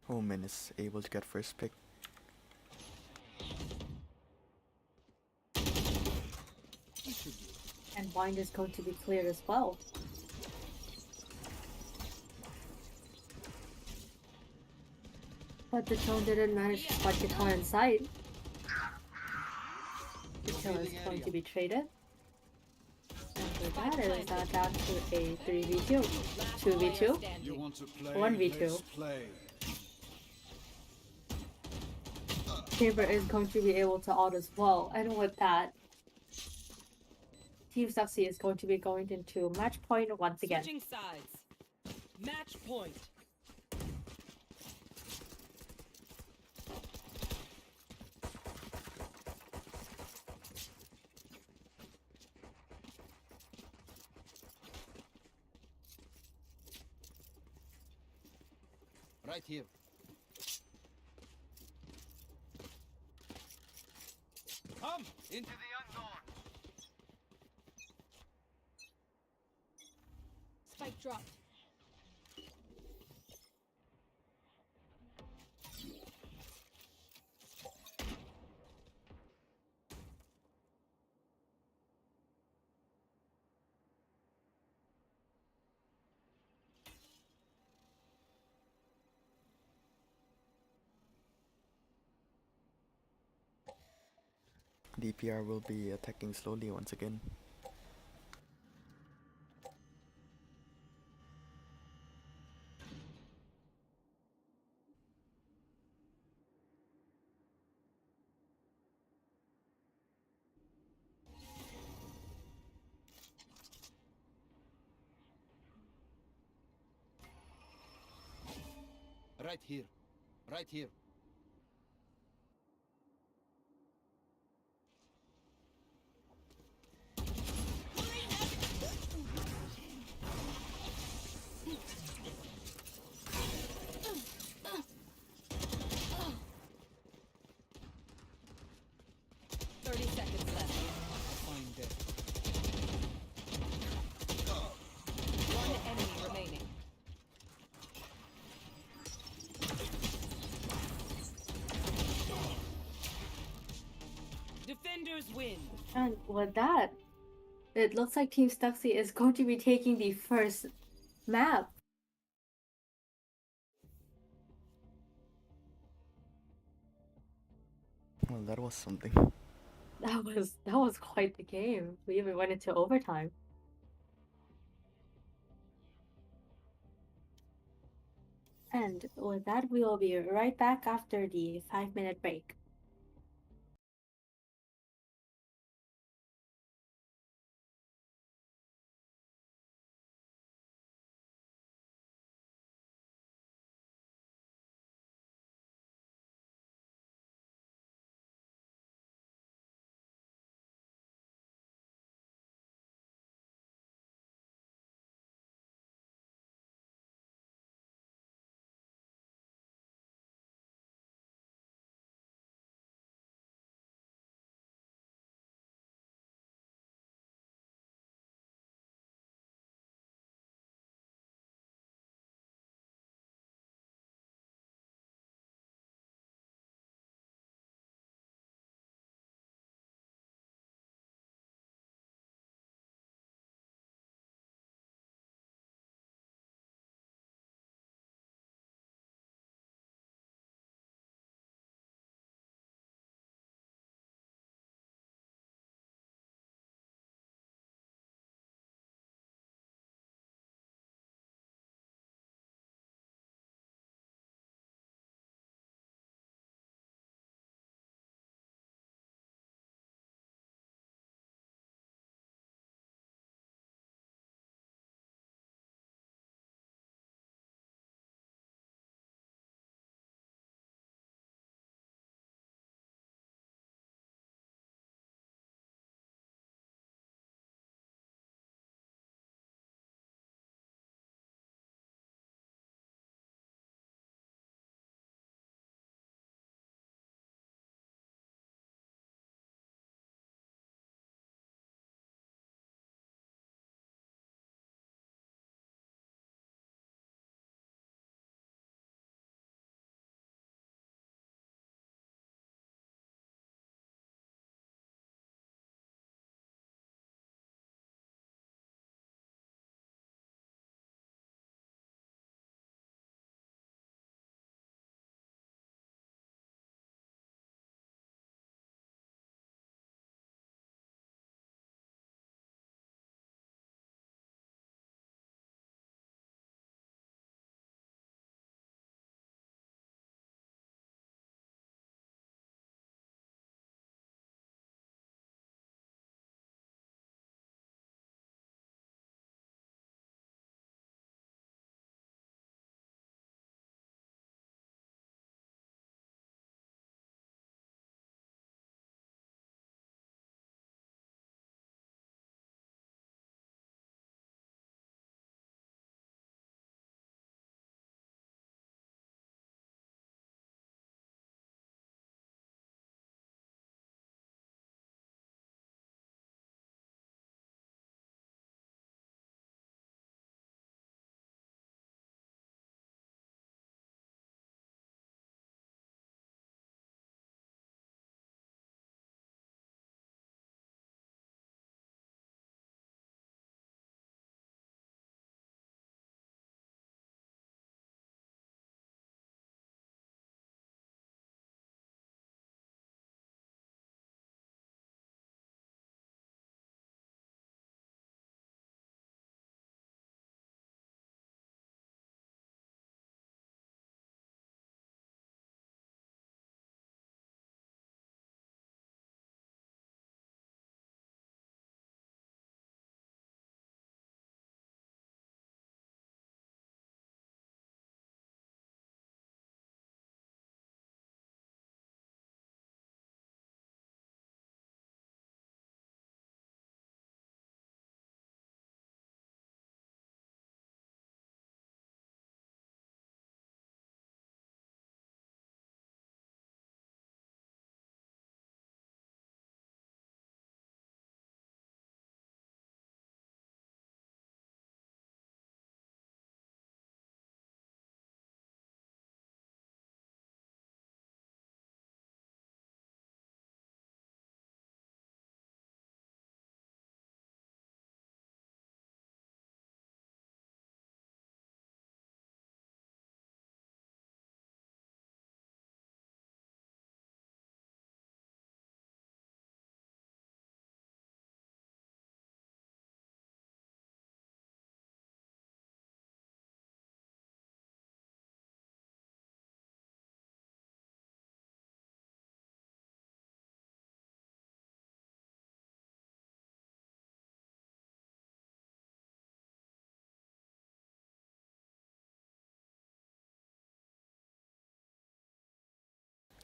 Speaker 1: Omen is able to get first pick.
Speaker 2: And Bind is going to be cleared as well. But the Tone didn't manage to spot the car in sight. The kill is going to be traded. And with that, it is now down to a 3v2.
Speaker 7: Last
Speaker 2: 2v2.
Speaker 7: player
Speaker 3: You
Speaker 7: standing.
Speaker 3: want to play?
Speaker 2: 1v2.
Speaker 3: Let's play.
Speaker 2: Chamber is going to be able to ult as well. And with that, Team SNUXY is going to be going into match point once again.
Speaker 7: Switching sides. Match point.
Speaker 3: Right here. Come into the unknown.
Speaker 7: Spike dropped.
Speaker 1: DPR will be attacking slowly once again.
Speaker 3: Right here. Right here.
Speaker 7: Thirty seconds left.
Speaker 3: Find them.
Speaker 7: One enemy remaining. Defenders win.
Speaker 2: And with that, it looks like Team SNUXY is going to be taking the first map.
Speaker 1: Well, that was something.
Speaker 2: That was quite the game. We even went into overtime. And with that, we will be right back after the 5-minute break.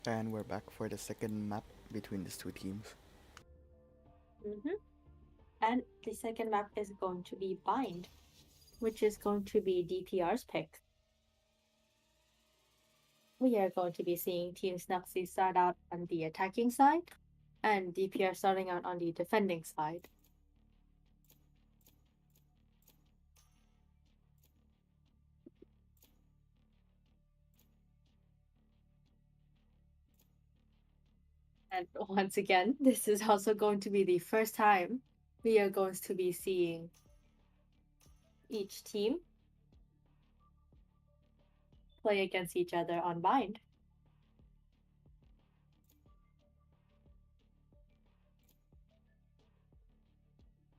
Speaker 1: And we're back for the second map between these two teams.
Speaker 2: And the second map is going to be Bind, which is going to be DPR's pick. We are going to be seeing Team SNUXY start out on the attacking side, and DPR starting out on the defending side. And once again, this is also going to be the first time we are going to be seeing each team play against each other on Bind.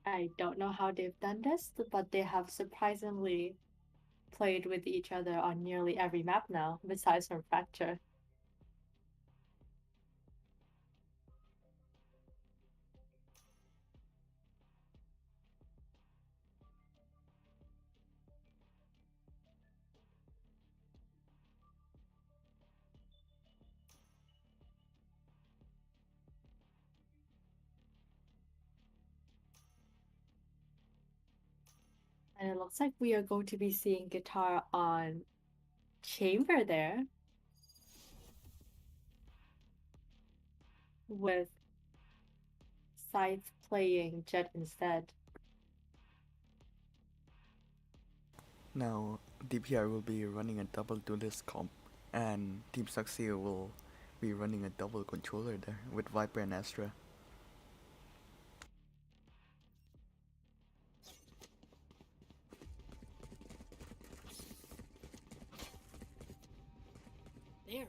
Speaker 2: I don't know how they've done this, but they have surprisingly played with each other on nearly every map now, besides from Fracture. And it looks like we are going to be seeing guitar on Chamber there, with Scythe playing Jet instead.
Speaker 1: Now, DPR will be running a double duelist comp, and Team SNUXY will be running a double controller there with Viper and Astra.
Speaker 4: There.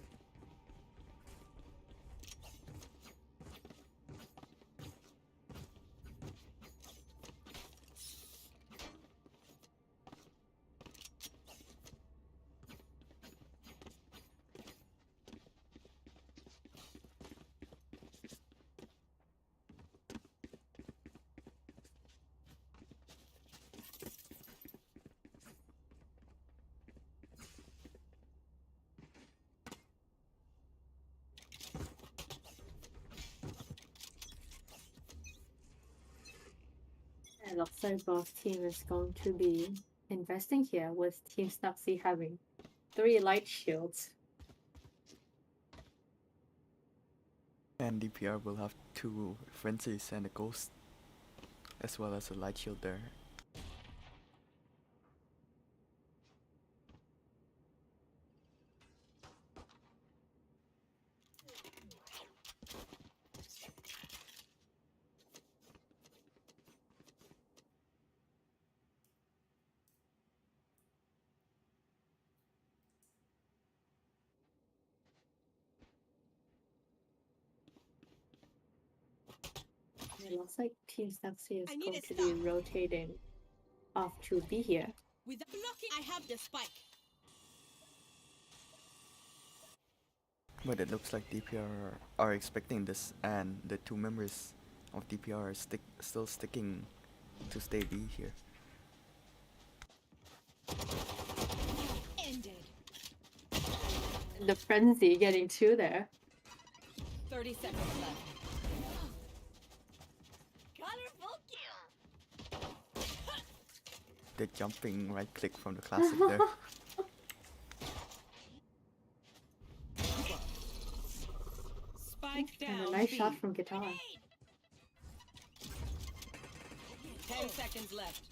Speaker 2: It looks like both teams is going to be investing here, with Team SNUXY having 3 light shields.
Speaker 1: And DPR will have 2 frenzies and a ghost, as well as a light shield there.
Speaker 2: It looks like Team SNUXY is
Speaker 4: I need
Speaker 2: going
Speaker 4: a
Speaker 2: to be
Speaker 4: stop.
Speaker 2: rotating off to B here.
Speaker 4: With blocking, I have the spike.
Speaker 1: But it looks like DPR are expecting this, and the 2 members of DPR are still sticking to stay B here.
Speaker 4: Ended.
Speaker 2: The frenzy getting 2 there.
Speaker 7: 30 seconds left.
Speaker 4: Colorful kill.
Speaker 1: The jumping right click from the classic there.
Speaker 7: Spike
Speaker 2: And
Speaker 7: down.
Speaker 2: a nice
Speaker 7: B.
Speaker 2: shot from guitar.
Speaker 7: 10 seconds left.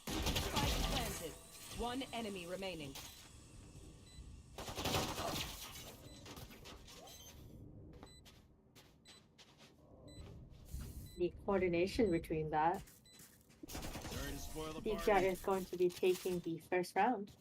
Speaker 7: Spike planted. 1 enemy remaining.
Speaker 2: The coordination between that.
Speaker 3: Sorry to spoil the
Speaker 2: DPR
Speaker 3: party.
Speaker 2: is going to be taking the first round.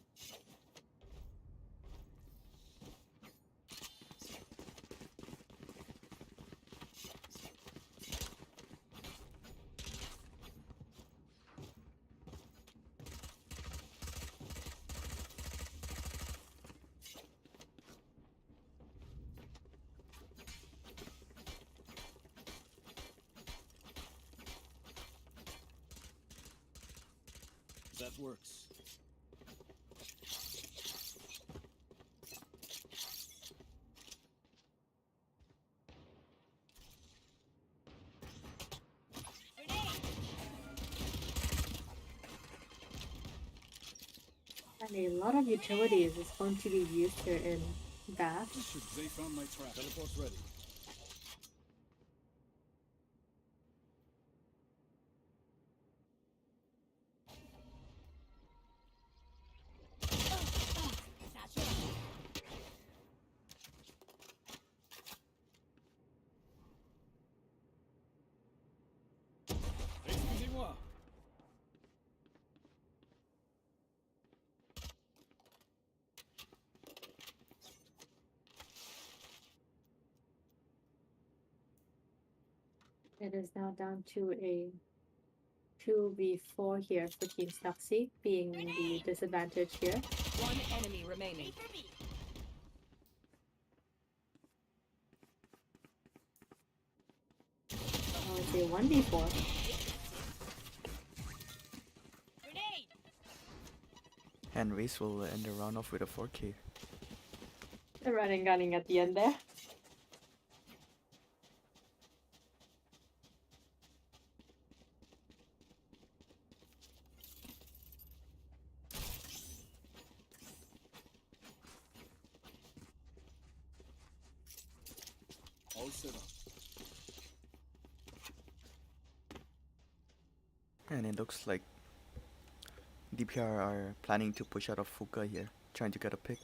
Speaker 3: That works.
Speaker 2: And a lot of utilities is going to be used here in Bath.
Speaker 3: They found my trap. Teleport's ready. Excusez-moi.
Speaker 2: It is now down to a 2v4 here for Team SNUXY, being the disadvantage here.
Speaker 7: One enemy remaining.
Speaker 2: Oh, it's a 1v4.
Speaker 4: Grenade!
Speaker 1: And Race will end the round off with a 4K.
Speaker 2: The running gunning at the end there.
Speaker 3: All set up.
Speaker 1: And it looks like DPR are planning to push out of Fuka here, trying to get a pick.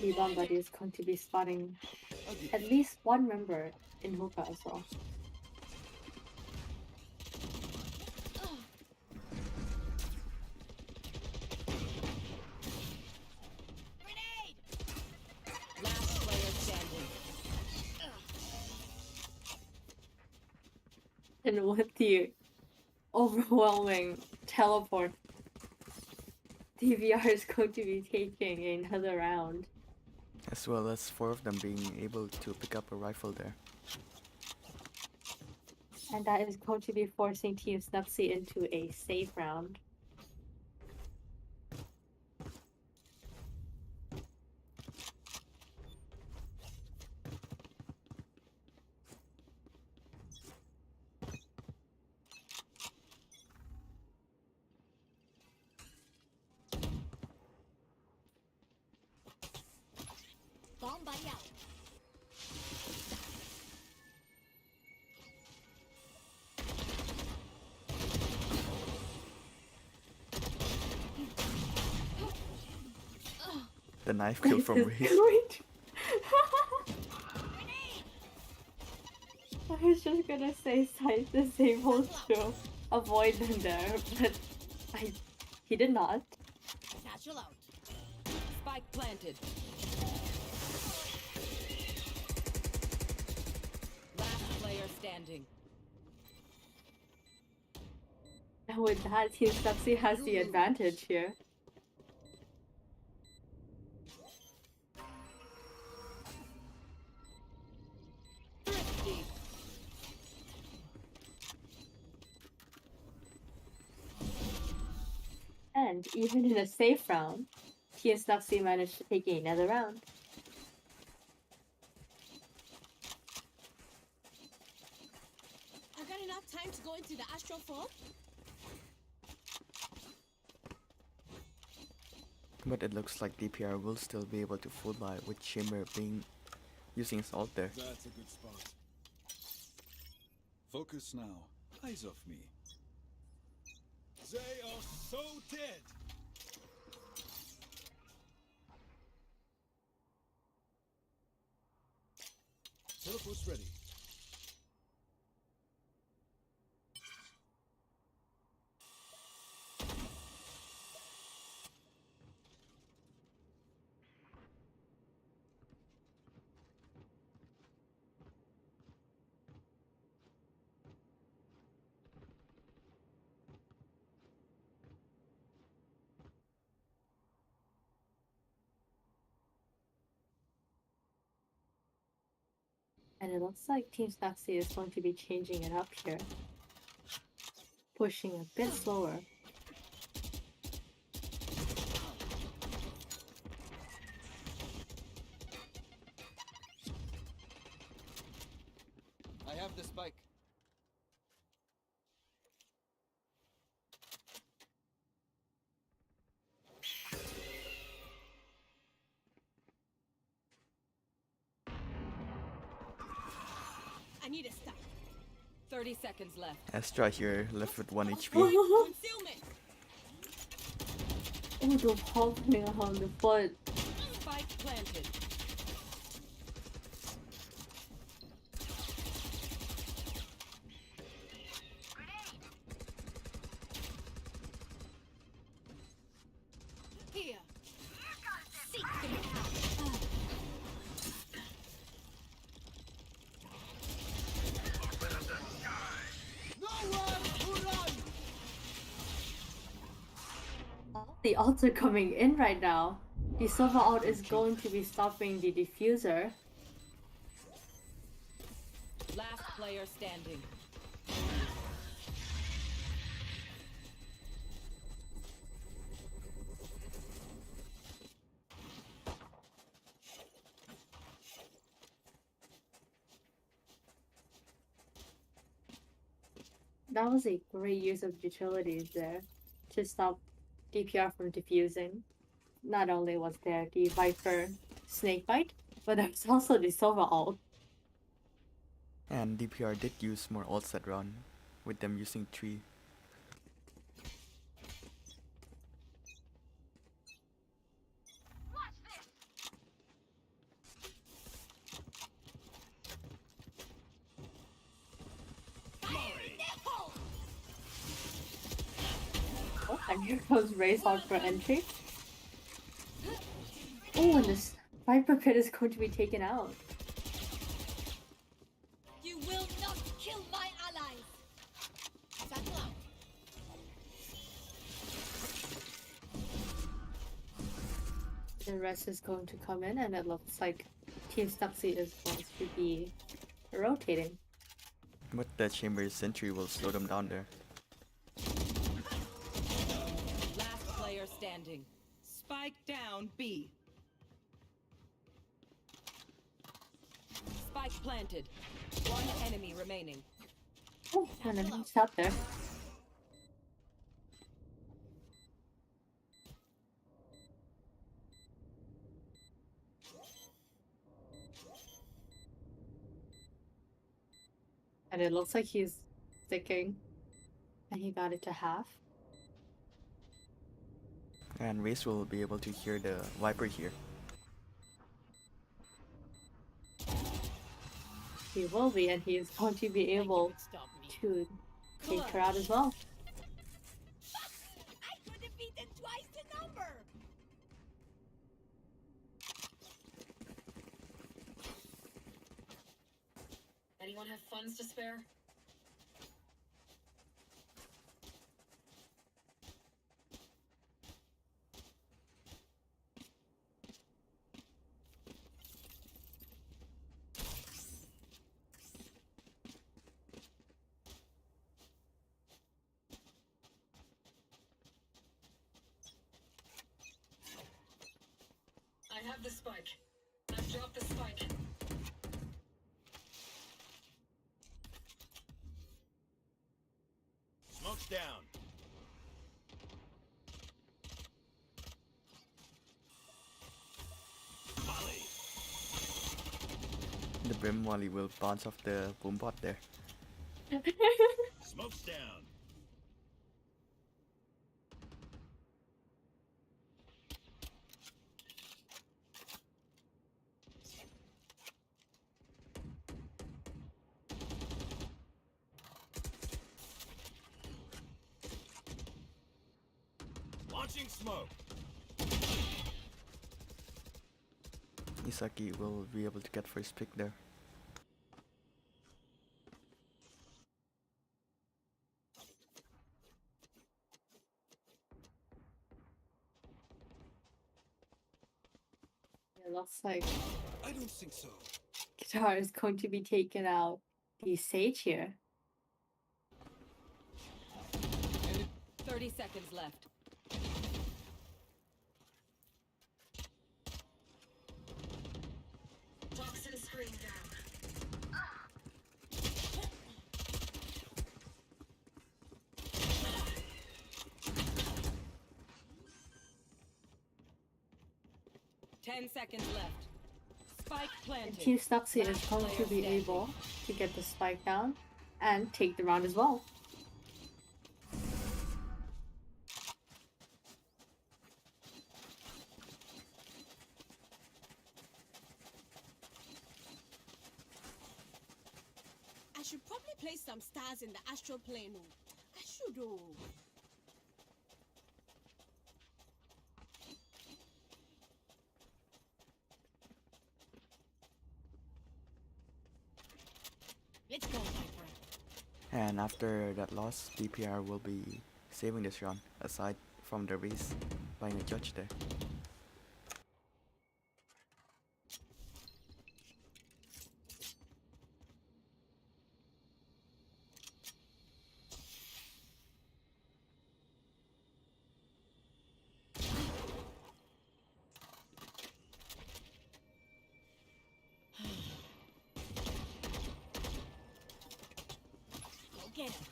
Speaker 2: Rebound Buddy is going to be spotting at least one member in Hookah as well.
Speaker 4: Grenade!
Speaker 7: Last player standing.
Speaker 2: And with the overwhelming teleport, DVR is going to be taking another round.
Speaker 1: As well as 4 of them being able to pick up a rifle there.
Speaker 2: And that is going to be forcing Team SNUXY into a safe round.
Speaker 4: Bomb buddy out.
Speaker 1: The knife kill from
Speaker 2: This is
Speaker 1: Race.
Speaker 2: great. I was just gonna say side disabled to avoid them there, but he did not.
Speaker 4: Satchel out.
Speaker 7: Spike planted. Last player standing.
Speaker 2: And with that, Team SNUXY has the advantage here.
Speaker 7: Thrifty.
Speaker 2: And even in a safe round, Team SNUXY managed to take another round.
Speaker 4: I got enough time to go into the astral form?
Speaker 1: But it looks like DPR will still be able to full buy with Chamber being using his ult there.
Speaker 3: That's a good spot. Focus now. Eyes off me. They are so dead. Teleport's ready.
Speaker 2: And it looks like Team SNUXY is going to be changing it up here. Pushing a bit slower.
Speaker 3: I have
Speaker 8: have the spike.
Speaker 4: I need a stop.
Speaker 7: 30 seconds left.
Speaker 1: Astra here left with 1 HP.
Speaker 4: Concealment.
Speaker 2: Oh, the pumping on the foot.
Speaker 7: Spike planted.
Speaker 4: Here. Seek them out.
Speaker 2: The ults are coming in right now. The silver ult is going to be stopping the diffuser.
Speaker 7: Last player standing.
Speaker 2: That was a great use of utilities there to stop DPR from diffusing. Not only was there the Viper snakebite, but there was also the silver ult.
Speaker 1: And DPR did use more ults that round, with them using 3.
Speaker 6: Watch this.
Speaker 2: Oh, and here goes Race out for entry. Oh, and this Viper pit is going to be taken out.
Speaker 4: You will not kill my allies. Settle out.
Speaker 2: The rest is going to come in, and it looks like Team SNUXY is going to be rotating.
Speaker 1: But the Chamber's sentry will slow them down there.
Speaker 7: Last player standing. Spike down B. Spike planted. One enemy remaining.
Speaker 2: Oh, and then he's out there. And it looks like he's sticking. And he got it to half.
Speaker 1: And Race will be able to hear the Viper here.
Speaker 2: He will be, and he is going to be able
Speaker 4: Stop me.
Speaker 2: to take her out as well.
Speaker 4: I could have beaten twice the number.
Speaker 7: Anyone have funds to spare? I have the spike. I've dropped the spike.
Speaker 3: Smoke's down. Molly.
Speaker 1: The Brim Wally will bounce off the boom bot there.
Speaker 3: Smoke's down. Launching smoke.
Speaker 1: Isaki will be able to get first pick there.
Speaker 2: It looks like
Speaker 3: I don't think so.
Speaker 2: Guitar is going to be taken out. The Sage here.
Speaker 7: 30 seconds left. Toxin screen down. 10 seconds left. Spike
Speaker 2: And
Speaker 7: planted.
Speaker 2: Team SNUXY is
Speaker 7: Last
Speaker 2: going to
Speaker 7: player
Speaker 2: be
Speaker 7: standing.
Speaker 2: able to get the spike down and take the round as well.
Speaker 4: I should probably place some stars in the astral plane. Oh. I should. Oh. Let's go, my friend.
Speaker 1: And after that loss, DPR will be saving this round, aside from the race, buying a judge there.
Speaker 4: Go get him.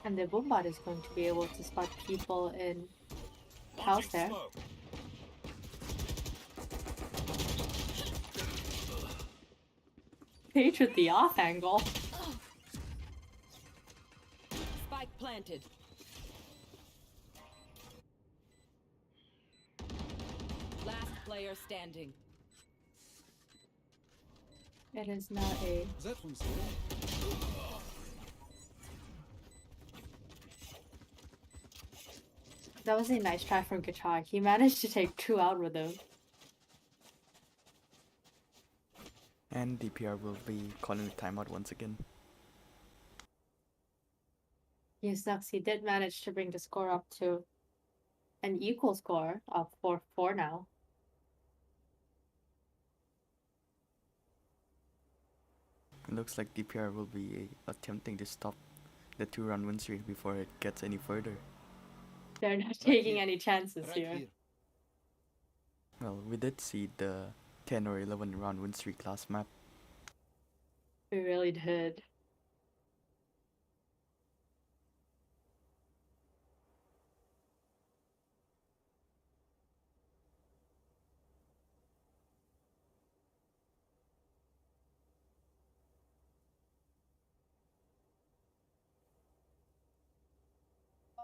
Speaker 2: And the Boombot is going to be able to spot people in house there.
Speaker 3: Smoke.
Speaker 2: Page with the off angle.
Speaker 7: Spike planted. Last player standing.
Speaker 2: It is now a
Speaker 3: That one's there.
Speaker 2: That was a nice try from Kachak. He managed to take 2 out with him.
Speaker 1: And DPR will be calling the timeout once again.
Speaker 2: Team SNUXY did manage to bring the score up to an equal score of 4-4 now.
Speaker 1: It looks like DPR will be attempting to stop the 2-round win streak before it gets any further.
Speaker 2: They're not taking any chances
Speaker 3: Right
Speaker 2: here.
Speaker 3: here.
Speaker 1: Well, we did see the 10 or 11 round win streak last map.
Speaker 2: We really did.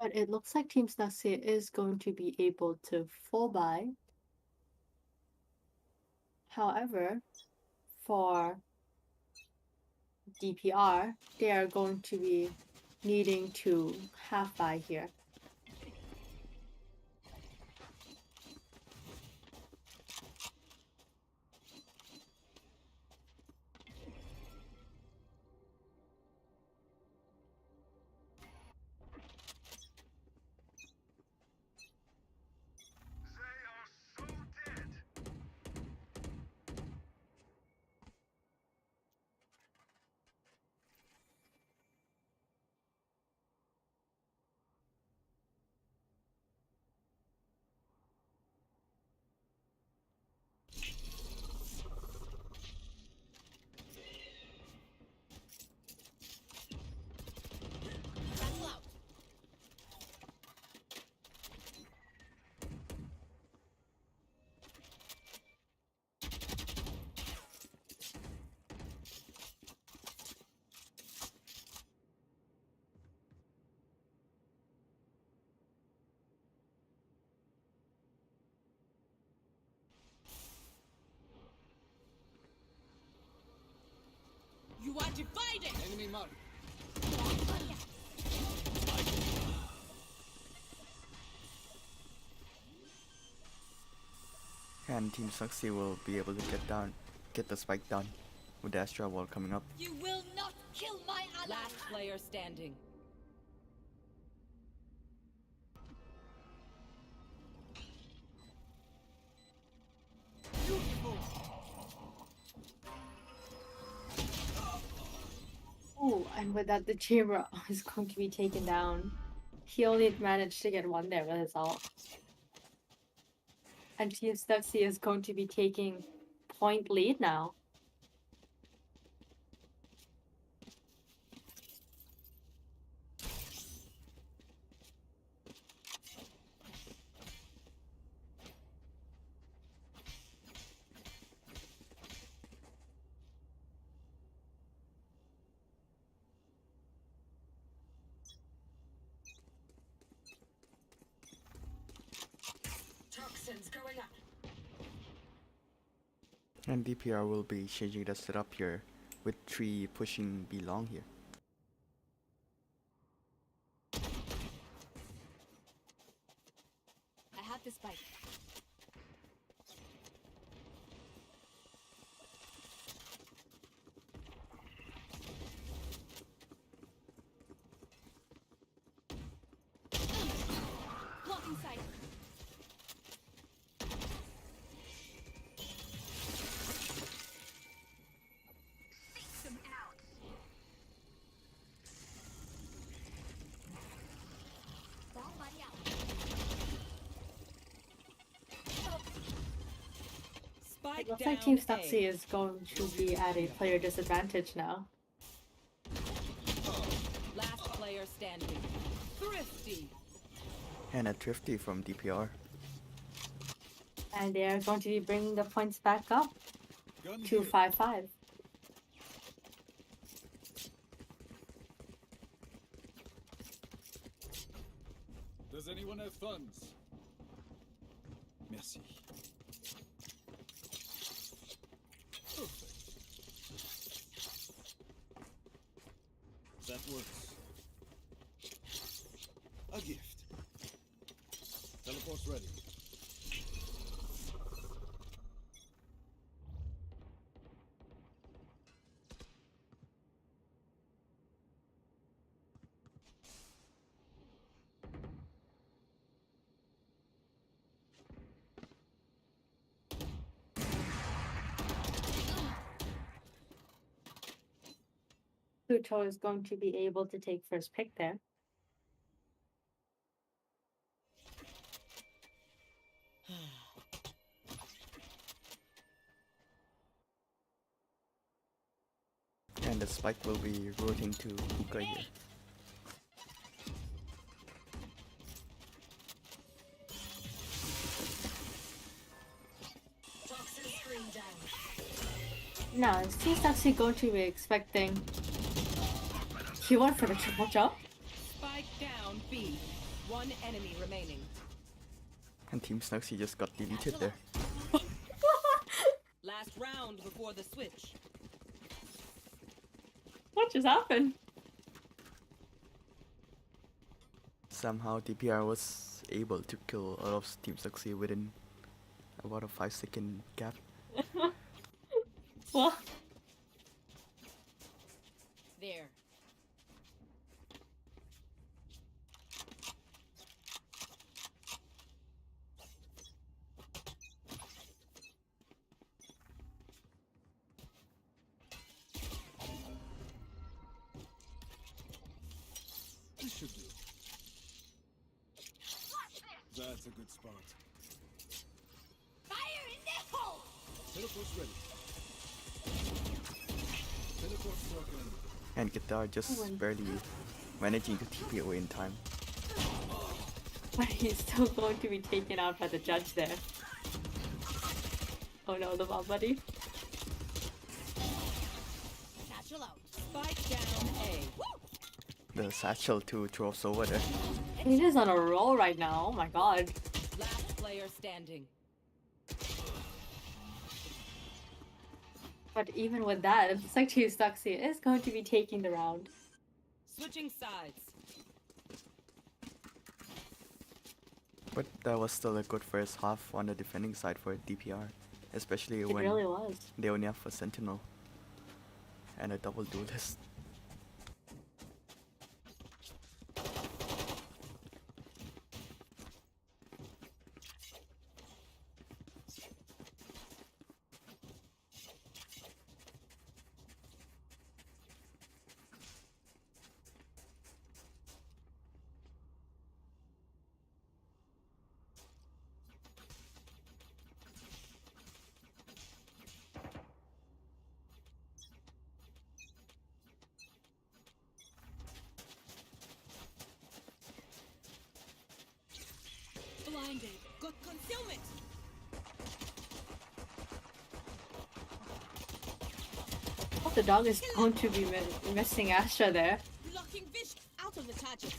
Speaker 2: But it looks like Team SNUXY is going to be able to full buy. However, for DPR, they are going to be needing to half buy here.
Speaker 4: Battle out. You are divided.
Speaker 3: Enemy mark.
Speaker 1: And Team SNUXY will be able to get the spike down with the Astra wall coming up.
Speaker 4: You will not kill my ally.
Speaker 7: Last player standing.
Speaker 2: Oh, and with that, the chamber is going to be taken down. He only managed to get 1 there with his ult. And Team SNUXY is going to be taking point lead now.
Speaker 5: going up.
Speaker 1: And DPR will be changing the setup here with 3 pushing B long here.
Speaker 7: I have the spike. Blocking sight.
Speaker 6: Them out.
Speaker 7: Bomb buddy out.
Speaker 2: It
Speaker 7: Spike
Speaker 2: looks
Speaker 7: down
Speaker 2: like Team
Speaker 7: A.
Speaker 2: SNUXY is going to be at a player disadvantage now.
Speaker 7: Last player standing. Thrifty.
Speaker 1: And a thrifty from DPR.
Speaker 2: And they are going to be bringing the points back up
Speaker 3: Gun
Speaker 2: to
Speaker 3: here.
Speaker 2: 5-5.
Speaker 3: Does anyone have funds? Merci. Perfect. That works. A gift. Teleport's ready.
Speaker 2: Pluto is going to be able to take first pick there.
Speaker 1: And the spike will be routing to Hookah here.
Speaker 5: Toxin screen down.
Speaker 2: Now, is Team SNUXY going to be expecting Q1 for the triple jump?
Speaker 7: Spike down B. One enemy remaining.
Speaker 1: And Team SNUXY just got deleted there.
Speaker 7: Last round before the switch.
Speaker 2: What just happened?
Speaker 1: Somehow DPR was able to kill all of Team SNUXY within about a 5-second gap.
Speaker 2: Well,
Speaker 7: There.
Speaker 3: This should do. That's a good spot.
Speaker 6: Fire in the hole!
Speaker 3: Teleport's ready. Teleport broken.
Speaker 1: And Guitar just
Speaker 2: Owen.
Speaker 1: barely managing to TP away in time.
Speaker 2: but he's still going to be taken out by the judge there. Oh no, the bomb buddy.
Speaker 7: Satchel out. Spike down A.
Speaker 1: The satchel to throws over there.
Speaker 2: He's just on a roll right now. Oh my god.
Speaker 7: Last player standing.
Speaker 2: But even with that, it looks like Team SNUXY is going to be taking the round.
Speaker 7: Switching sides.
Speaker 1: But that was still a good first half on the defending side for DPR. Especially
Speaker 2: It
Speaker 1: when
Speaker 2: really was.
Speaker 1: they only have a sentinel and a double duelist.
Speaker 4: Blinded. Got concealment.
Speaker 2: Oh, the dog is going to be missing Astra there.
Speaker 4: Blocking fish out of the target.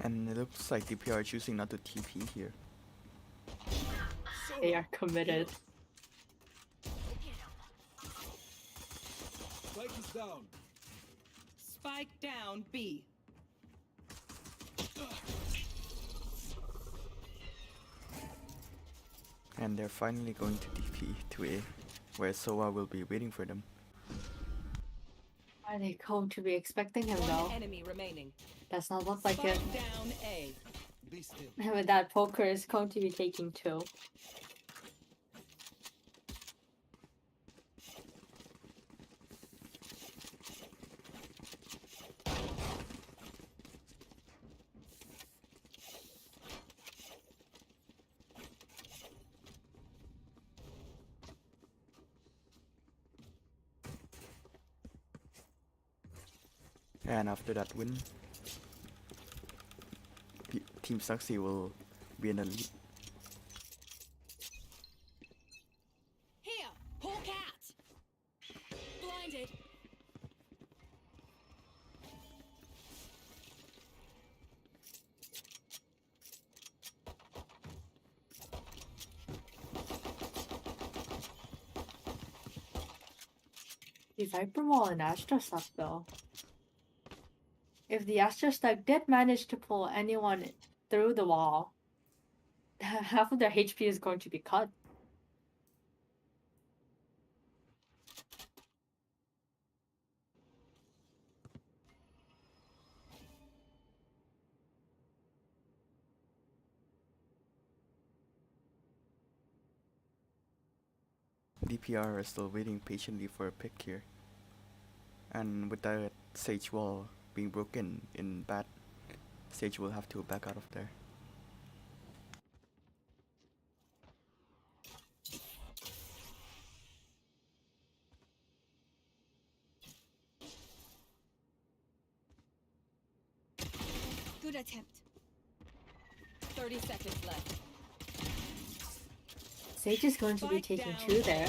Speaker 1: And it looks like DPR are choosing not to TP here.
Speaker 2: They are committed.
Speaker 3: Spike is down.
Speaker 7: Spike down B.
Speaker 1: And they're finally going to DP to A, where Soa will be waiting for them.
Speaker 2: Are they going to be expecting him
Speaker 7: One
Speaker 2: though?
Speaker 7: enemy remaining.
Speaker 2: Does not look like
Speaker 7: Spike
Speaker 2: it.
Speaker 7: down A.
Speaker 3: Be still.
Speaker 2: And with that, Poker is going to be taking 2.
Speaker 1: And after that win, Team SNUXY will be in the lead.
Speaker 4: Here, Hawk out. Blinded.
Speaker 2: The Viper Wall and Astra suck though. If the Astra Stack did manage to pull anyone through the wall, half of their HP is going to be cut.
Speaker 1: DPR are still waiting patiently for a pick here. And with that Sage wall being broken in bat, Sage will have to back out of there.
Speaker 4: Good attempt.
Speaker 7: 30 seconds left.
Speaker 2: Sage is going to be
Speaker 7: Spike
Speaker 2: taking
Speaker 7: down
Speaker 2: 2 there.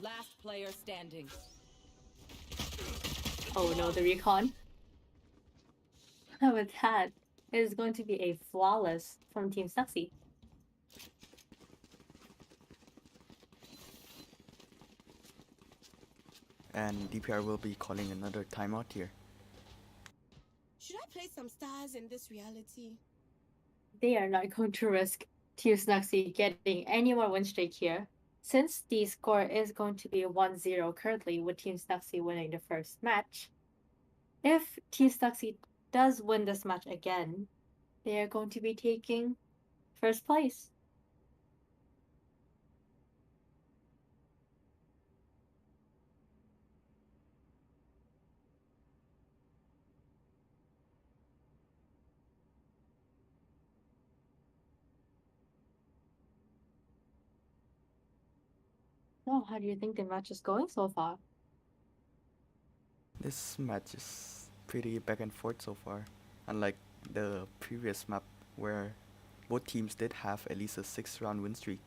Speaker 7: Last player standing.
Speaker 2: Oh no, the recon. With that, it is going to be a flawless from Team SNUXY.
Speaker 1: And DPR will be calling another timeout here.
Speaker 4: Should I play some stars in this reality?
Speaker 2: They are not going to risk Team SNUXY getting any more win streak here. Since the score is going to be 1-0 currently, with Team SNUXY winning the first match, if Team SNUXY does win this match again, they are going to be taking first place. So, how do you think the match is going so far?
Speaker 1: This match is pretty back and forth so far, unlike the previous map where both teams did have at least a 6-round win streak.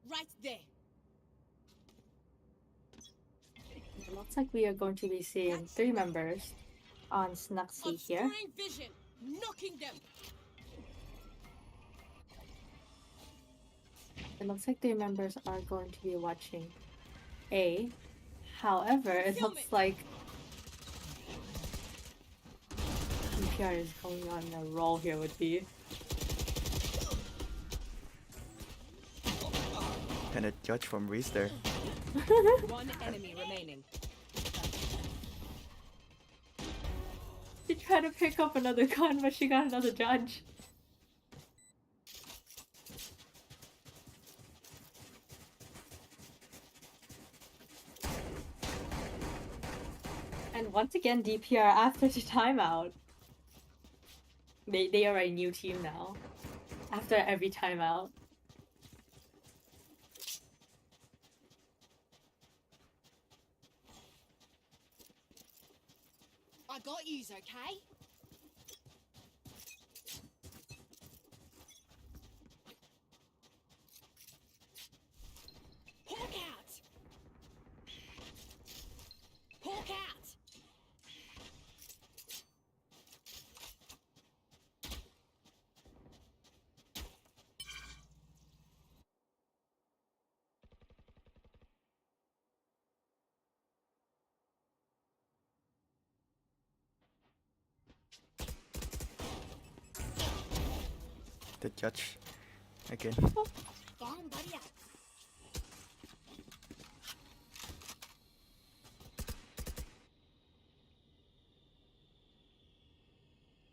Speaker 4: Right there.
Speaker 2: It looks like we are going to be seeing 3 members on SNUXY here.
Speaker 4: Obscuring vision. Knocking them.
Speaker 2: It looks like 3 members are going to be watching A. However, it looks like DPR is going on a roll here with B.
Speaker 1: And a judge from Race there.
Speaker 7: One enemy remaining.
Speaker 2: She tried to pick up another gun, but she got another judge. And once again, DPR after the timeout. They are a new team now. After every timeout.
Speaker 4: I got yous, okay? Hawk out! Hawk out!
Speaker 1: The judge again.
Speaker 4: Go on, buddy up.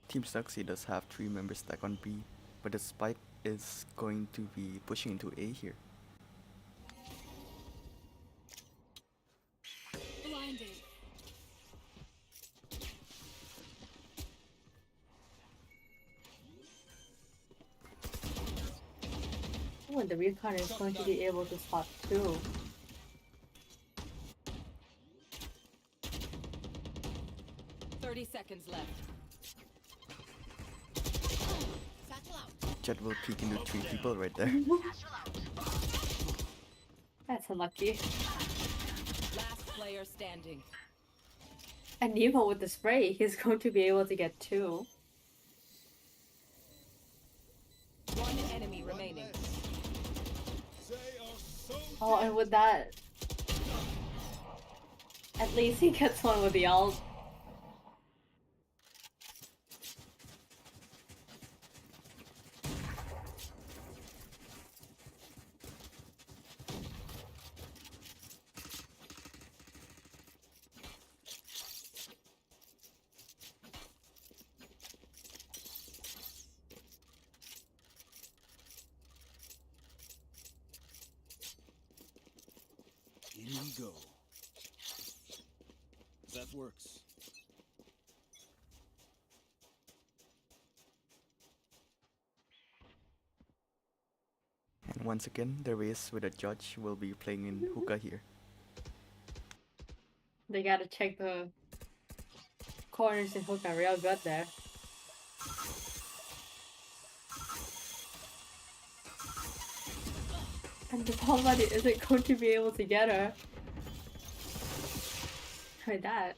Speaker 1: Team SNUXY does have 3 members stacked on B, but the spike is going to be pushing into A here.
Speaker 4: Blinded.
Speaker 2: Oh, and the recon is going to be able to spot too.
Speaker 7: Seconds left.
Speaker 4: Satchel out.
Speaker 1: Jet will peek into 3 people right there.
Speaker 2: That's unlucky.
Speaker 7: Last player standing.
Speaker 2: And Nemo with the spray, he's going to be able to get 2.
Speaker 7: One enemy remaining.
Speaker 3: They are so
Speaker 2: Oh, and with that, at least he gets one with the ult.
Speaker 3: In we go. That works.
Speaker 1: And once again, the race with a judge will be playing in hookah here.
Speaker 2: They gotta check the corners and hook are real good there. And the somebody isn't going to be able to get her. Like that.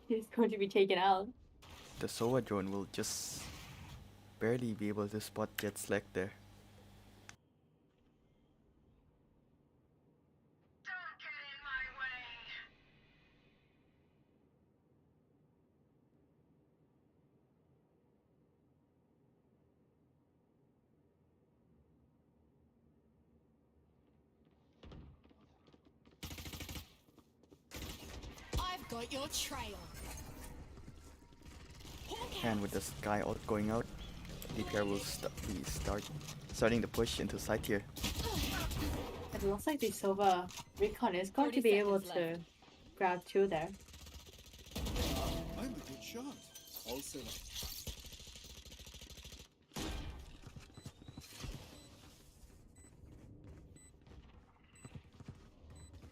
Speaker 2: He's going to be taken out.
Speaker 1: The Sova drone will just barely be able to spot Jet's leg there.
Speaker 6: Don't get in my way.
Speaker 4: I've got your trail. Hawk
Speaker 1: And
Speaker 4: out.
Speaker 1: with the Sky ult going out, DPR will be starting the push into side tier.
Speaker 2: It looks like the Sova Recon is going to
Speaker 7: 30
Speaker 2: be able
Speaker 7: seconds
Speaker 2: to
Speaker 7: left.
Speaker 2: grab 2 there.
Speaker 3: I'm the good shot. All set up.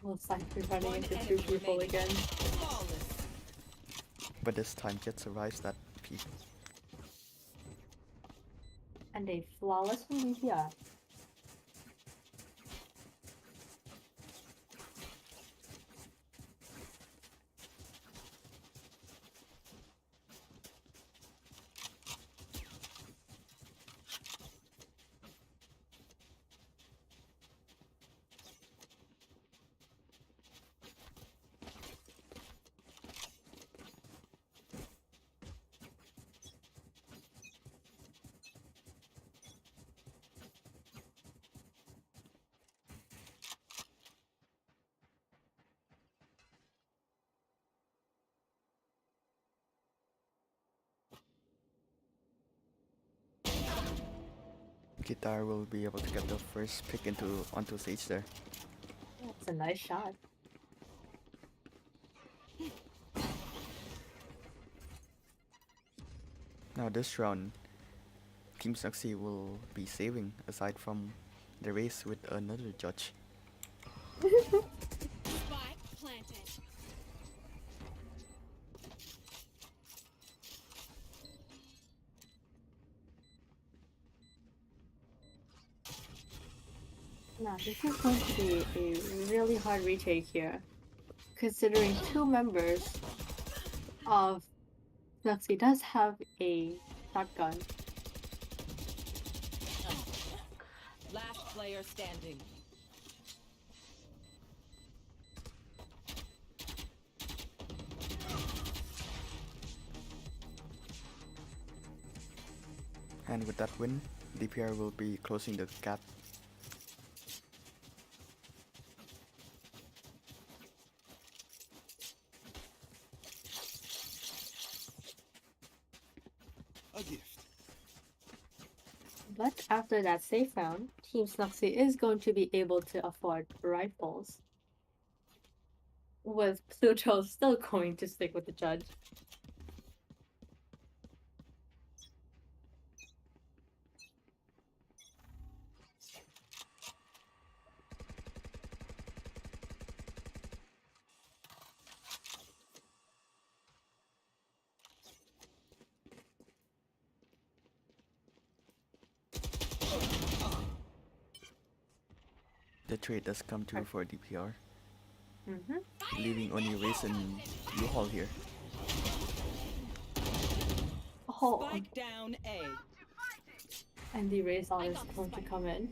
Speaker 2: Looks like we're running
Speaker 7: One
Speaker 2: into 2
Speaker 7: enemy
Speaker 2: people
Speaker 7: remaining.
Speaker 2: again.
Speaker 7: Flawless.
Speaker 1: But this time Jet survives that peak.
Speaker 2: And a flawless Olivia.
Speaker 1: Guitar will be able to get the first pick onto Sage there.
Speaker 2: That's a nice shot.
Speaker 1: Now this round, Team SNUXY will be saving aside from the race with another judge.
Speaker 4: Spike planted.
Speaker 2: Now, this is going to be a really hard retake here, considering two members of SNUXY does have a shotgun.
Speaker 7: Last player standing.
Speaker 1: And with that win, DPR will be closing the gap.
Speaker 3: A gift.
Speaker 2: But after that safe round, Team SNUXY is going to be able to afford rifles, with Pluto still going to stick with the judge.
Speaker 1: The trade does come through for DPR,
Speaker 2: Mm-hmm.
Speaker 1: leaving only Race and U-Haul here.
Speaker 2: Oh,
Speaker 7: Spike down A.
Speaker 2: and the Raison is going to come in.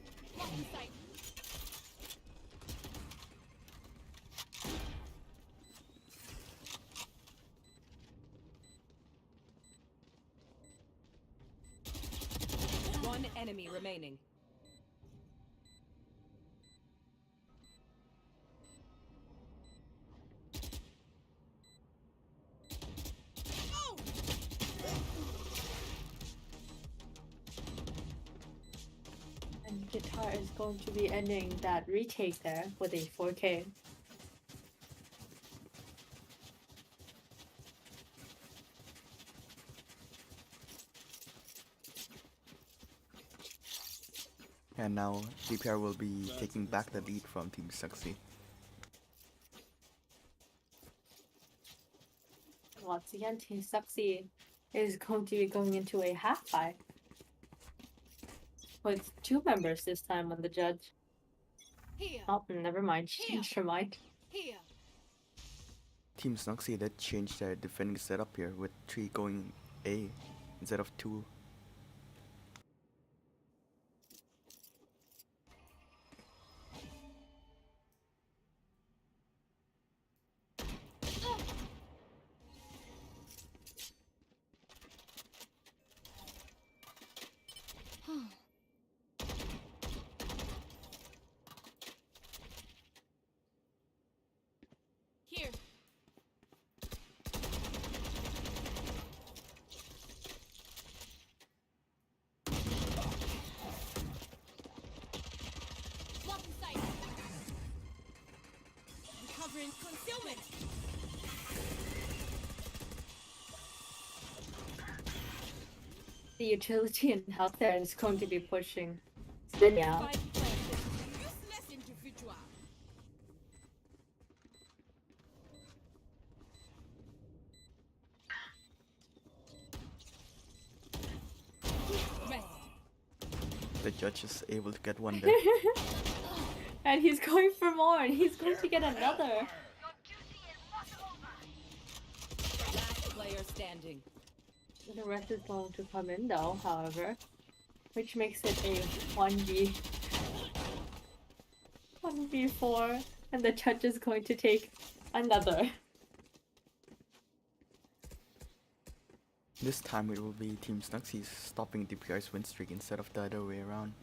Speaker 7: One enemy remaining.
Speaker 2: And Guitar is going to be ending that retake there with a 4K.
Speaker 1: And now DPR will be taking back the lead from Team SNUXY.
Speaker 2: Once again, Team SNUXY is going to be going into a half fight with two members this time on the judge.
Speaker 4: Here,
Speaker 2: Oh, never mind. She changed her mind.
Speaker 4: here.
Speaker 1: Team SNUXY did change their defending setup here with 3 going A instead of 2.
Speaker 4: Here. Blocking sight. Recovering concealment.
Speaker 2: The utility and health there is going to be pushing Sydney out.
Speaker 7: Spike planted.
Speaker 4: Useless individual. Rest.
Speaker 1: The judge is able to get one there.
Speaker 2: And he's going for more, and he's going to get another.
Speaker 6: Your duty is not over.
Speaker 7: Last player standing.
Speaker 2: The rest is going to come in though, however, which makes it a 1v4, and the judge is going to take another.
Speaker 1: This time it will be Team SNUXY stopping DPR's win streak instead of the other way around.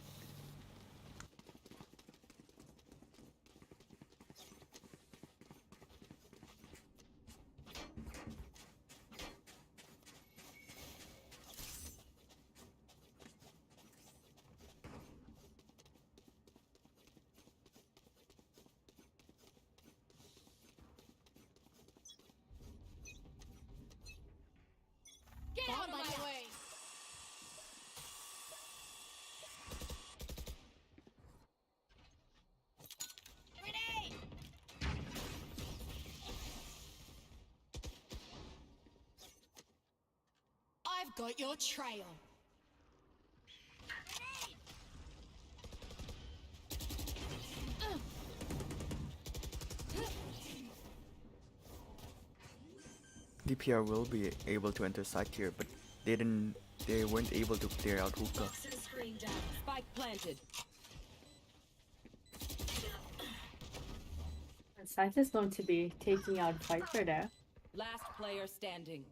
Speaker 4: Get out of my way. Grenade. I've got your trail. Grenade.
Speaker 1: DPR will be able to enter side tier, but they weren't able to clear out hookah.
Speaker 7: Toxin screen down. Spike planted.
Speaker 2: And Scythe is going to be taking out Viper there.
Speaker 7: Last player standing.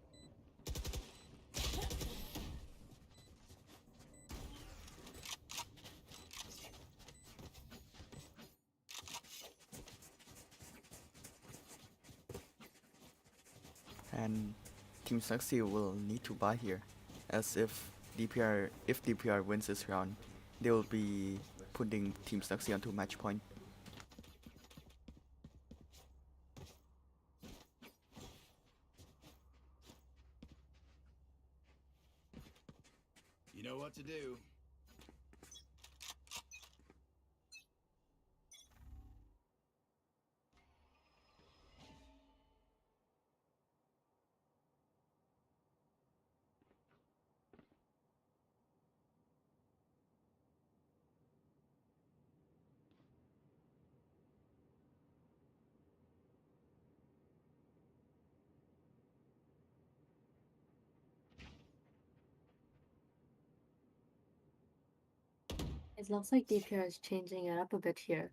Speaker 1: And Team SNUXY will need to buy here, as if DPR wins this round, they will be putting Team SNUXY onto match point.
Speaker 3: You know what to do.
Speaker 2: It looks like DPR is changing it up a bit here,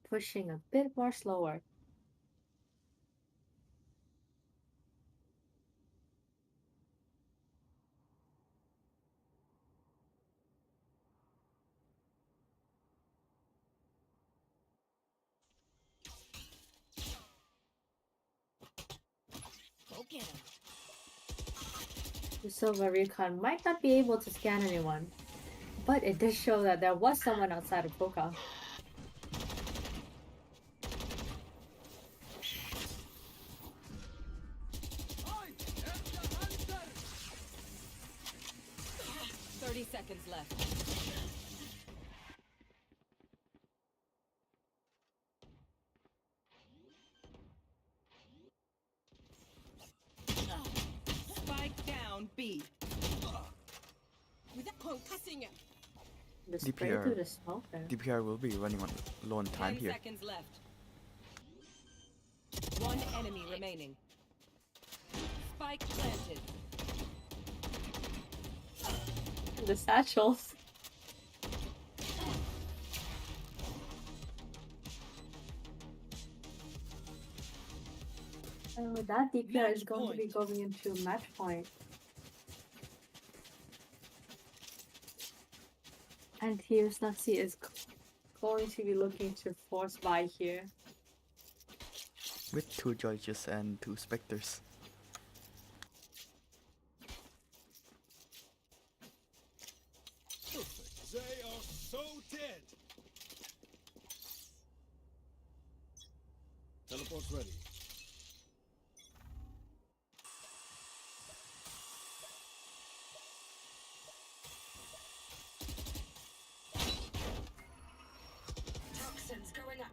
Speaker 2: pushing a bit more slower.
Speaker 7: Go get him.
Speaker 2: The Silver Recon might not be able to scan anyone, but it did show that there was someone outside of Poca.
Speaker 3: I am the hunter!
Speaker 7: 30 seconds left. Spike down B.
Speaker 4: Without concussing him.
Speaker 2: The spray
Speaker 1: DPR.
Speaker 2: through the smoke there.
Speaker 1: DPR will be running on low on time
Speaker 7: 10
Speaker 1: here.
Speaker 7: seconds left. One enemy remaining. Spike planted.
Speaker 2: The satchels. And with that, DPR is
Speaker 4: Match
Speaker 2: going to be
Speaker 4: point.
Speaker 2: going into match point. And Team SNUXY is going to be looking to force buy here.
Speaker 1: With 2 judges and 2 specters.
Speaker 3: Perfect. They are so dead. Teleport's ready.
Speaker 7: Toxins going up.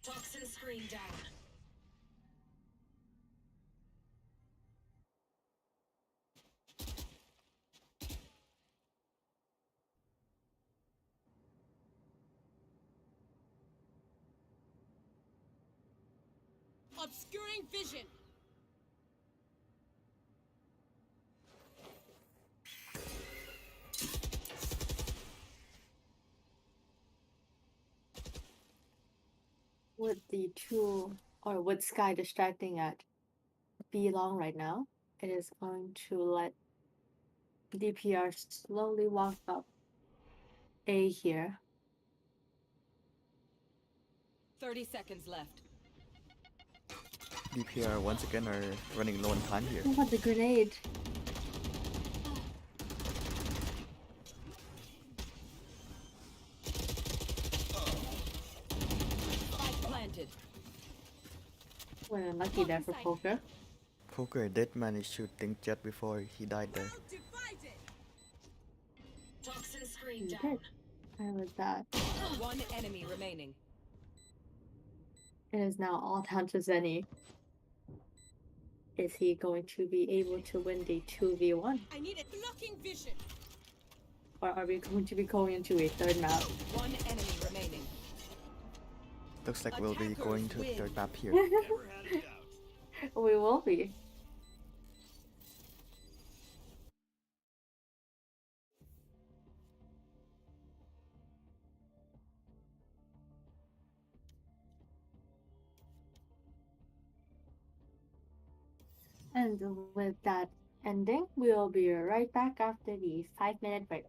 Speaker 7: Toxin screen down.
Speaker 4: Obscuring vision.
Speaker 2: With the two, or with Sky distracting at B long right now, it is going to let DPR slowly walk up A here.
Speaker 7: 30 seconds left.
Speaker 1: DPR once again are running low on time here.
Speaker 2: Oh, what the grenade!
Speaker 7: Spike planted.
Speaker 2: We're unlucky there for Poker.
Speaker 1: Poker did manage to think jet before he died there.
Speaker 4: Divided.
Speaker 7: Toxin screen
Speaker 2: He
Speaker 7: down.
Speaker 2: did. And with that,
Speaker 7: One enemy remaining.
Speaker 2: it is now all down to Zenny. Is he going to be able to win the 2v1?
Speaker 4: I need a blocking vision.
Speaker 2: Or are we going to be going into a third map?
Speaker 7: One enemy remaining.
Speaker 1: Looks like we'll be going to the third map here.
Speaker 3: Never had a doubt.
Speaker 2: We will be. And with that ending, we will be right back after the 5-minute break.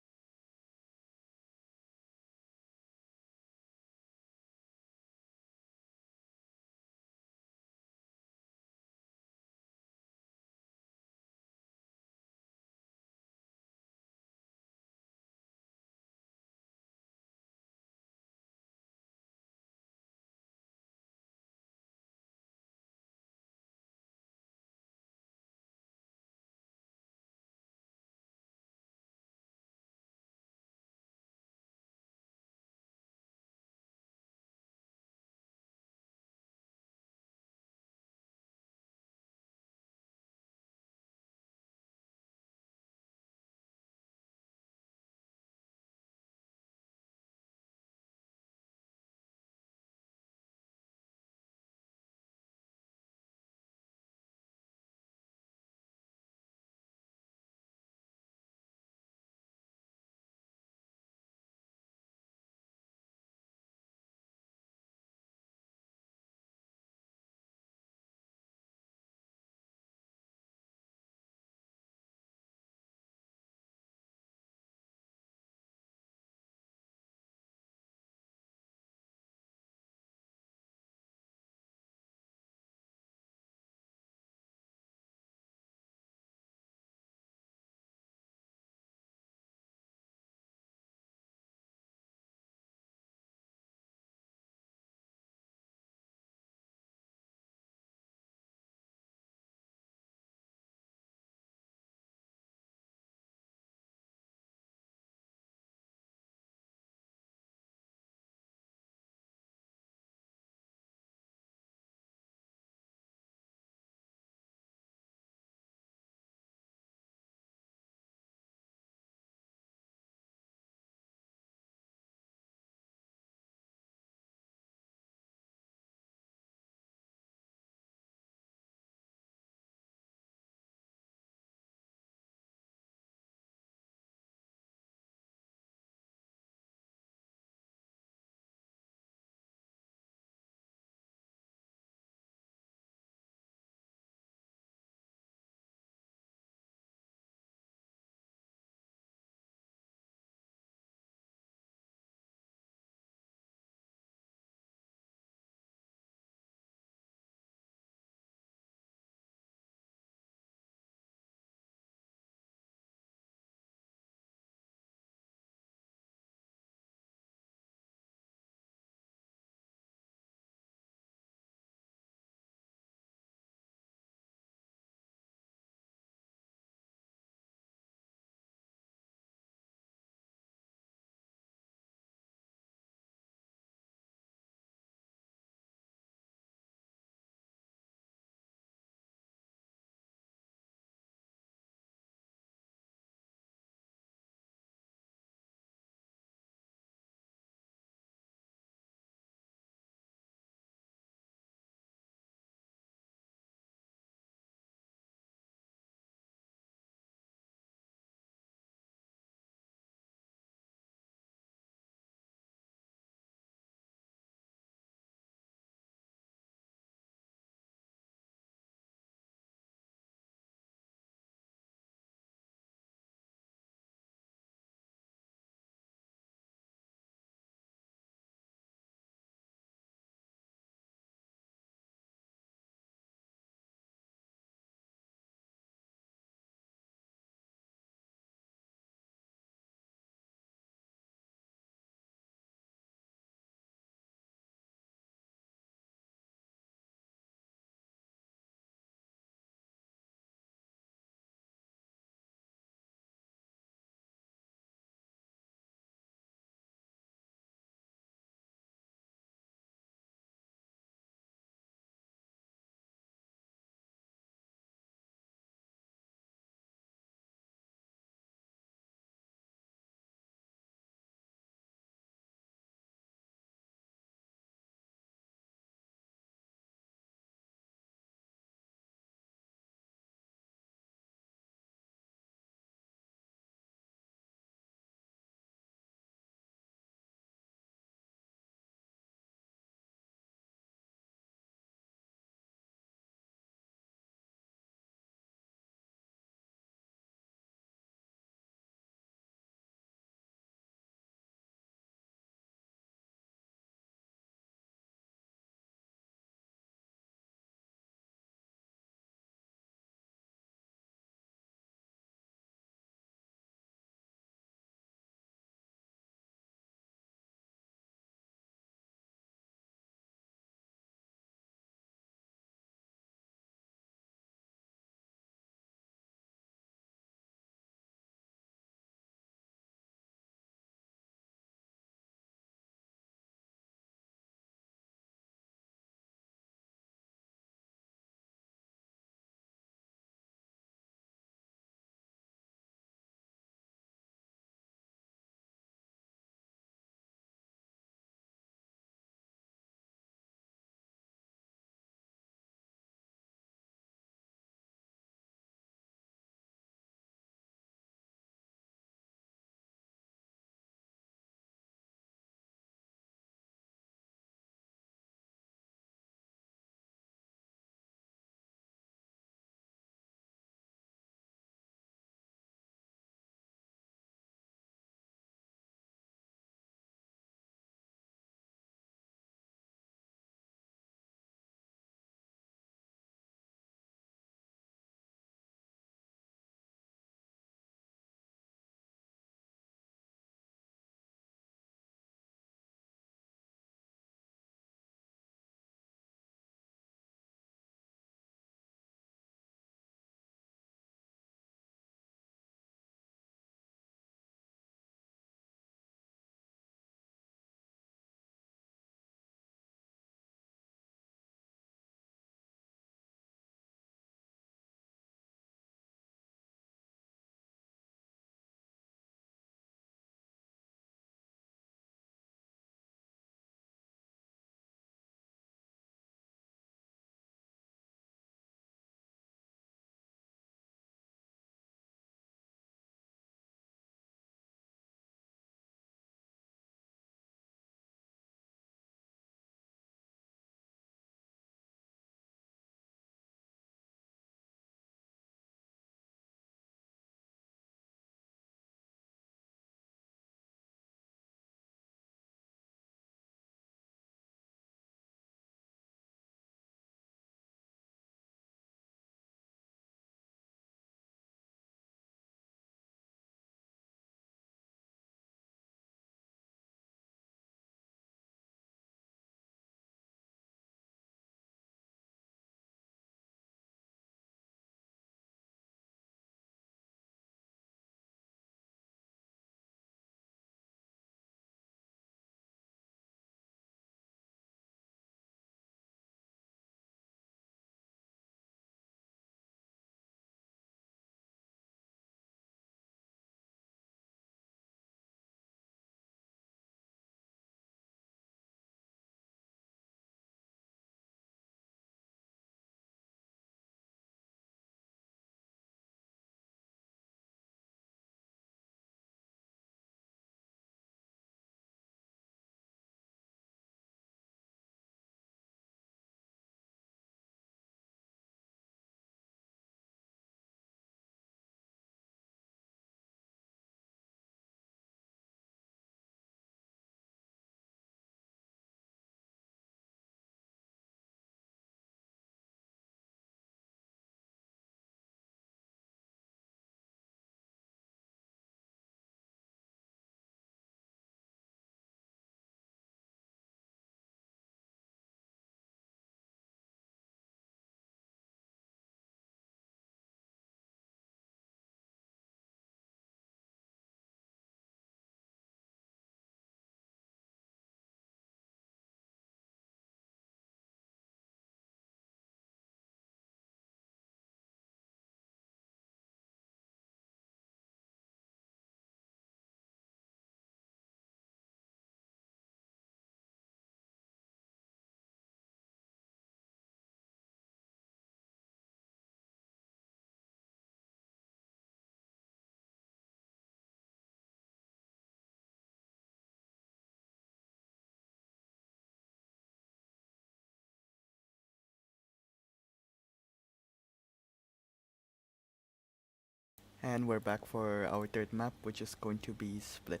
Speaker 1: And we're back for our third map, which is going to be Split.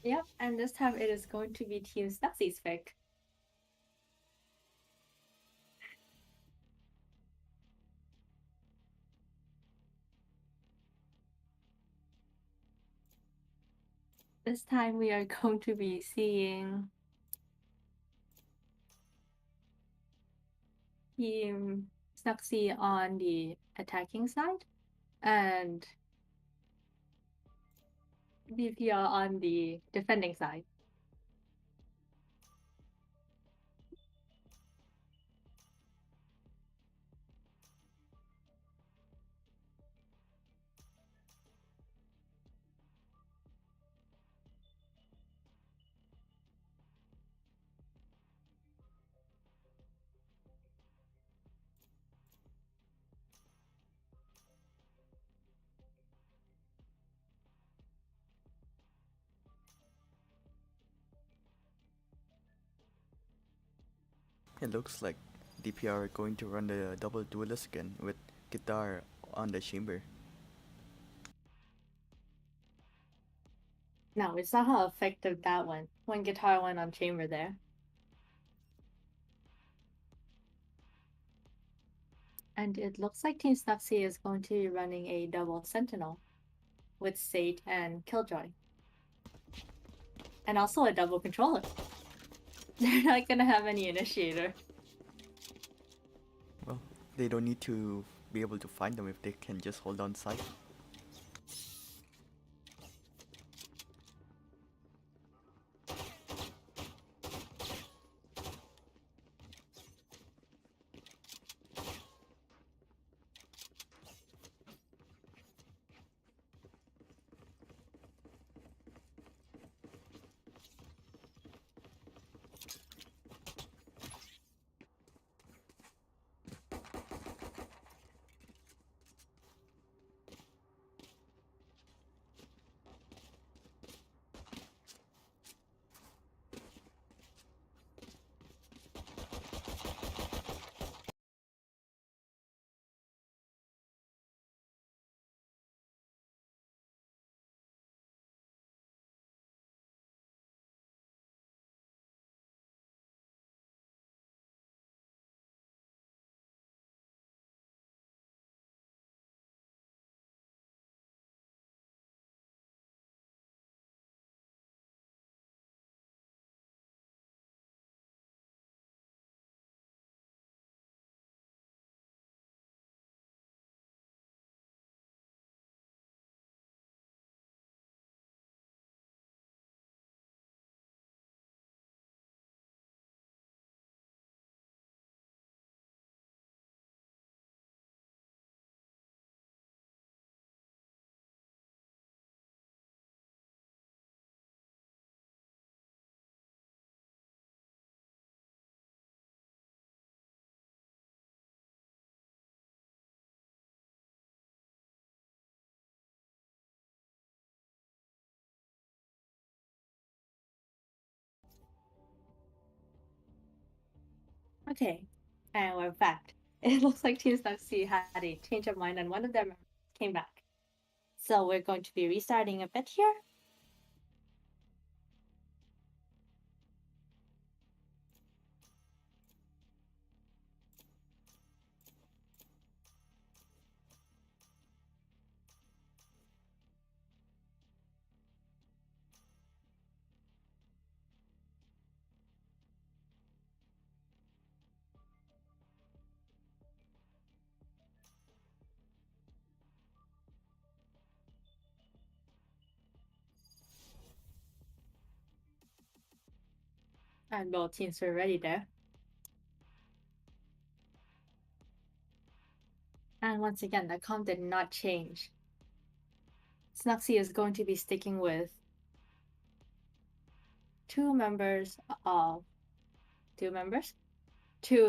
Speaker 2: Yep, and this time it is going to be Team SNUXY's pick. This time we are going to be seeing Team SNUXY on the attacking side and BPR on the defending side.
Speaker 1: It looks like DPR are going to run the double duelist again with guitar on the chamber.
Speaker 2: Now we saw how effective that went when guitar went on chamber there. And it looks like Team SNUXY is going to be running a double sentinel with Sate and Killjoy. And also a double controller. They're not gonna have any initiator.
Speaker 1: Well, they don't need to be able to find them if they can just hold on site.
Speaker 2: Okay, and we're back. It looks like Team SNUXY had a change of mind and one of them came back. So we're going to be restarting a bit here. And both teams were ready there. And once again, the comp did not change. SNUXY is going to be sticking with two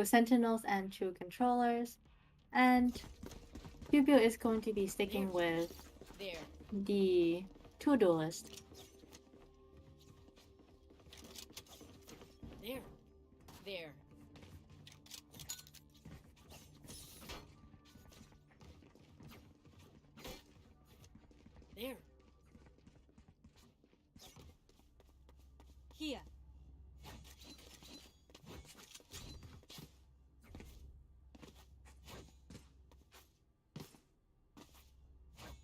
Speaker 2: sentinels and two controllers, and Piu is going to be sticking with
Speaker 7: There.
Speaker 2: the two duelists.
Speaker 7: There. There.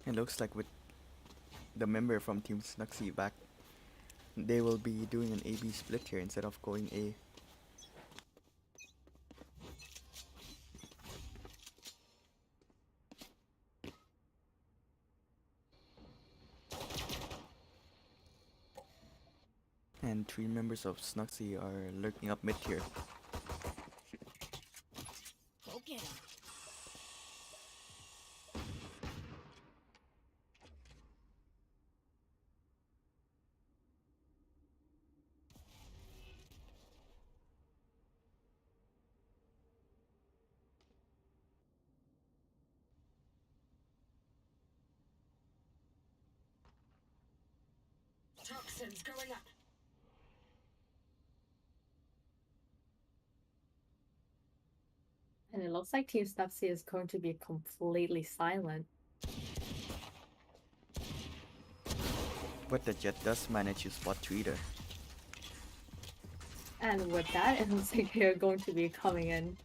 Speaker 1: It looks like with the member from Team SNUXY back, they will be doing an A-B split here instead of going A. And 3 members of SNUXY are lurking up mid here.
Speaker 4: Go get him.
Speaker 7: Toxins going up.
Speaker 2: And it looks like Team SNUXY is going to be completely silent.
Speaker 1: But the Jet does manage to spot Tweeter.
Speaker 2: And with that, it looks like they're going to be coming in.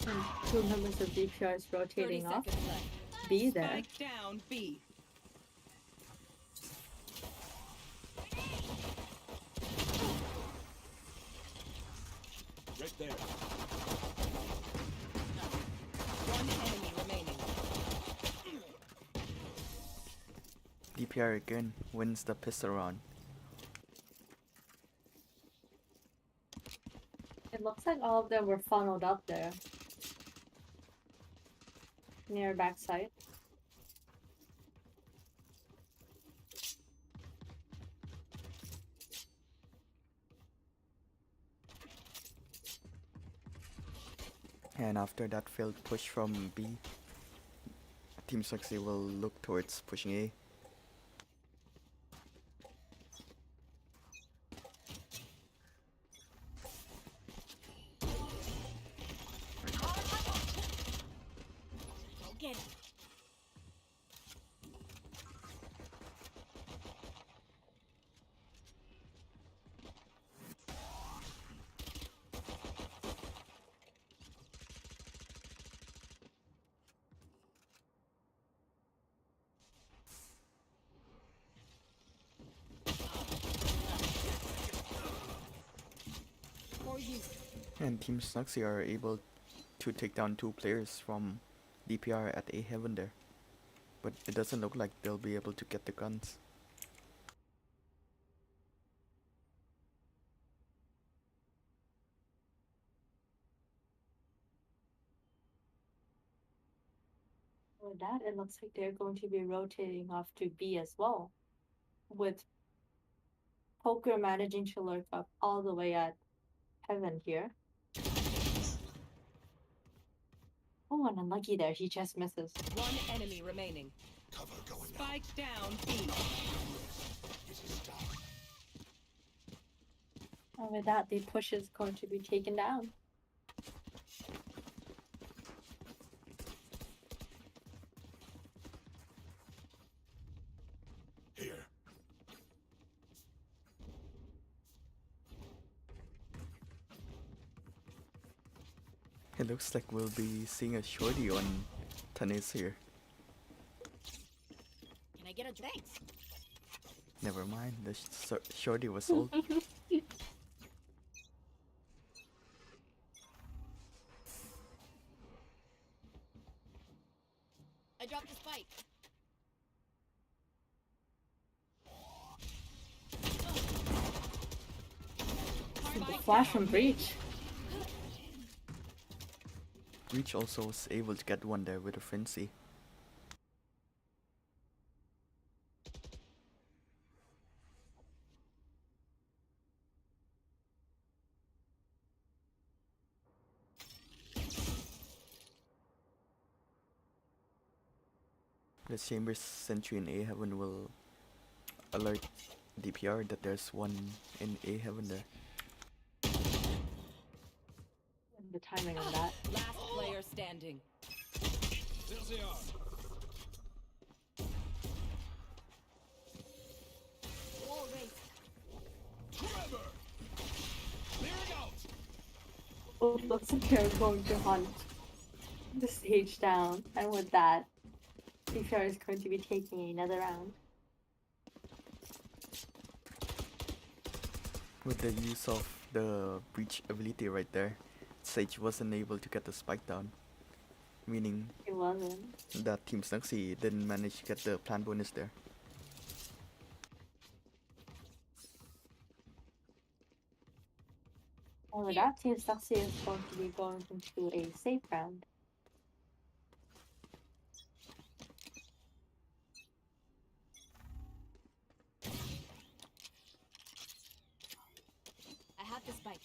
Speaker 2: And 2 members of DPR is
Speaker 7: 30
Speaker 2: rotating off.
Speaker 7: seconds left.
Speaker 2: B there.
Speaker 7: Spike down B.
Speaker 3: Right there.
Speaker 7: One enemy remaining.
Speaker 1: DPR again wins the pistol round.
Speaker 2: It looks like all of them were funneled up there. Near backside.
Speaker 1: And after that failed push from B, Team SNUXY will look towards pushing A.
Speaker 4: Go get him. For you.
Speaker 1: And Team SNUXY are able to take down 2 players from DPR at A Heaven there. But it doesn't look like they'll be able to get the guns.
Speaker 2: With that, it looks like they're going to be rotating off to B as well. With Poker managing to lurk up all the way at Heaven here. Oh, and unlucky there, he just misses.
Speaker 7: One enemy remaining.
Speaker 5: Cover going out.
Speaker 7: Spike down B.
Speaker 5: It is done.
Speaker 2: And with that, the push is going to be taken down.
Speaker 5: Here.
Speaker 1: It looks like we'll be seeing a shorty on Tanis here.
Speaker 4: Can I get a thanks?
Speaker 1: Never mind, the shorty was sold.
Speaker 4: I dropped the spike.
Speaker 7: Spike
Speaker 2: Flash
Speaker 7: down
Speaker 2: from
Speaker 7: B.
Speaker 2: Breach.
Speaker 1: Reach also was able to get one there with a frenzy. The Chamber's sentry in A Heaven will alert DPR that there's one in A Heaven there.
Speaker 2: And the timing on that.
Speaker 7: Last player standing.
Speaker 3: There they are.
Speaker 4: Wall race.
Speaker 3: Trevor!
Speaker 2: looks like they're going to hunt the stage down, and with that, DPR is going to be taking another round.
Speaker 1: With the use of the breach ability right there, Sage wasn't able to get the spike down, meaning
Speaker 2: It wasn't.
Speaker 1: that Team SNUXY didn't manage to get the plant bonus there.
Speaker 2: And with that, Team SNUXY is going to be going into a safe round.
Speaker 4: I have the spike.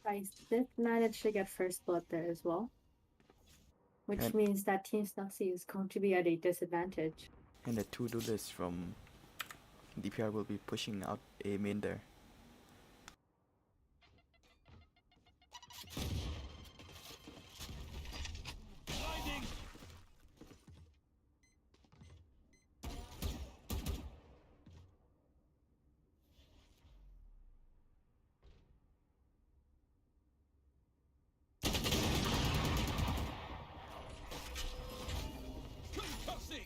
Speaker 2: Rice did manage to get first blood there as well, which
Speaker 1: And-
Speaker 2: means that Team SNUXY is going to be at a disadvantage.
Speaker 1: And the two duelists from DPR will be pushing out a main there.
Speaker 3: Blinding! Concussing!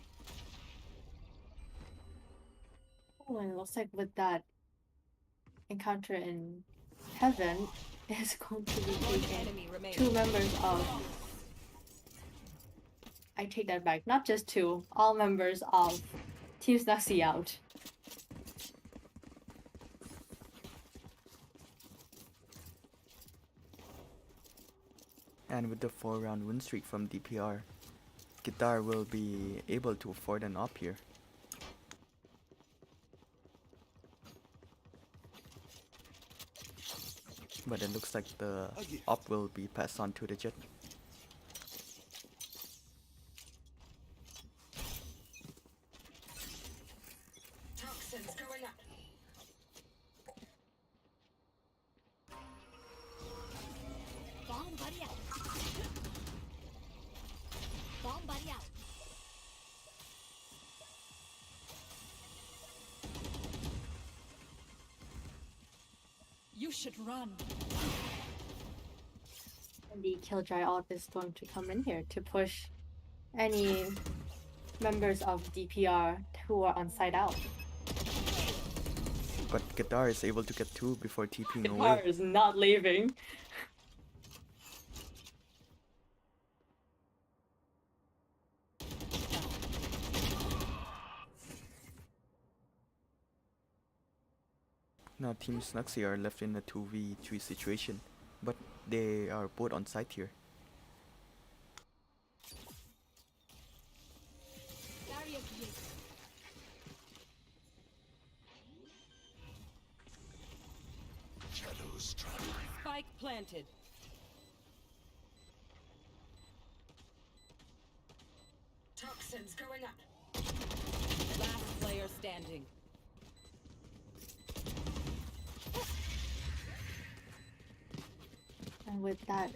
Speaker 2: Oh, and it looks like with that encounter in heaven is going to be
Speaker 7: One
Speaker 2: taking
Speaker 7: enemy remaining.
Speaker 2: two members of. I take that back. Not just two, all members of Team SNUXY out.
Speaker 1: And with the 4-round win streak from DPR, Guitar will be able to afford an op here. But it looks like the op will be passed on to the Jet.
Speaker 6: Toxins going up.
Speaker 4: Bomb buddy out. Bomb buddy out.
Speaker 7: You should run.
Speaker 2: And the Killjoy ult is going to come in here to push any members of DPR who are on site out.
Speaker 1: But Guitar is able to get two before TPing
Speaker 2: DPR
Speaker 1: away.
Speaker 2: is not leaving.
Speaker 1: Now Team SNUXY are left in a 2v3 situation, but they are both on site here.
Speaker 4: Barrier created.
Speaker 5: Shadows traveling.
Speaker 7: Spike planted.
Speaker 6: Toxins going up.
Speaker 7: Last player standing.
Speaker 2: And with that,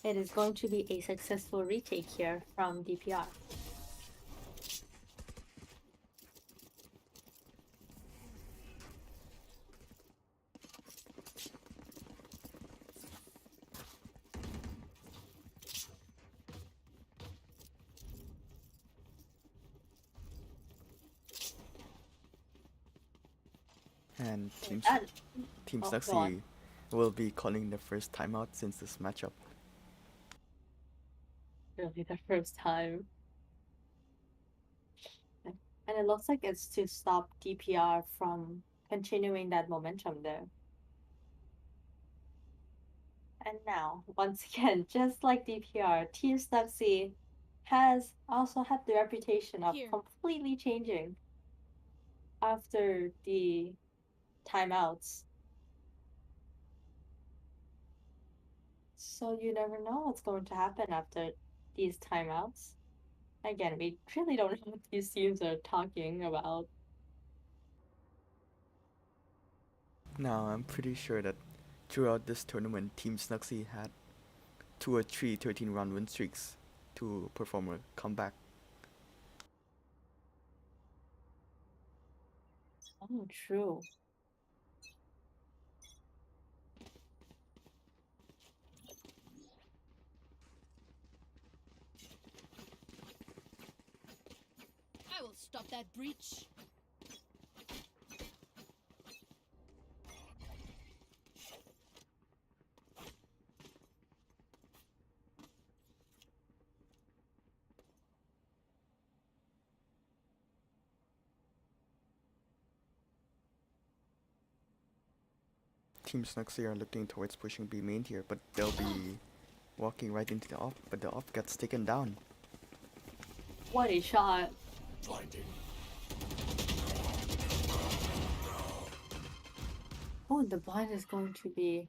Speaker 2: it is going to be a successful retake here from DPR.
Speaker 1: And
Speaker 2: That,
Speaker 1: Team
Speaker 2: Oh, go
Speaker 1: SNUXY
Speaker 2: on.
Speaker 1: will be calling the first timeout since this matchup.
Speaker 2: really the first time. And it looks like it's to stop DPR from continuing that momentum there. And now, once again, just like DPR, Team SNUXY has also had the reputation of
Speaker 4: Here.
Speaker 2: completely changing after the timeouts. So you never know what's going to happen after these timeouts. Again, we really don't know what these teams are talking about.
Speaker 1: Now I'm pretty sure that throughout this tournament, Team SNUXY had 2 or 3 13-round win streaks to perform a comeback.
Speaker 2: Oh, true.
Speaker 4: I will stop that breach.
Speaker 1: Team SNUXY are looking towards pushing B main here, but they'll be walking right into the op, but the op gets taken down.
Speaker 2: What a shot.
Speaker 5: Blinding.
Speaker 2: Oh, the blind is going to be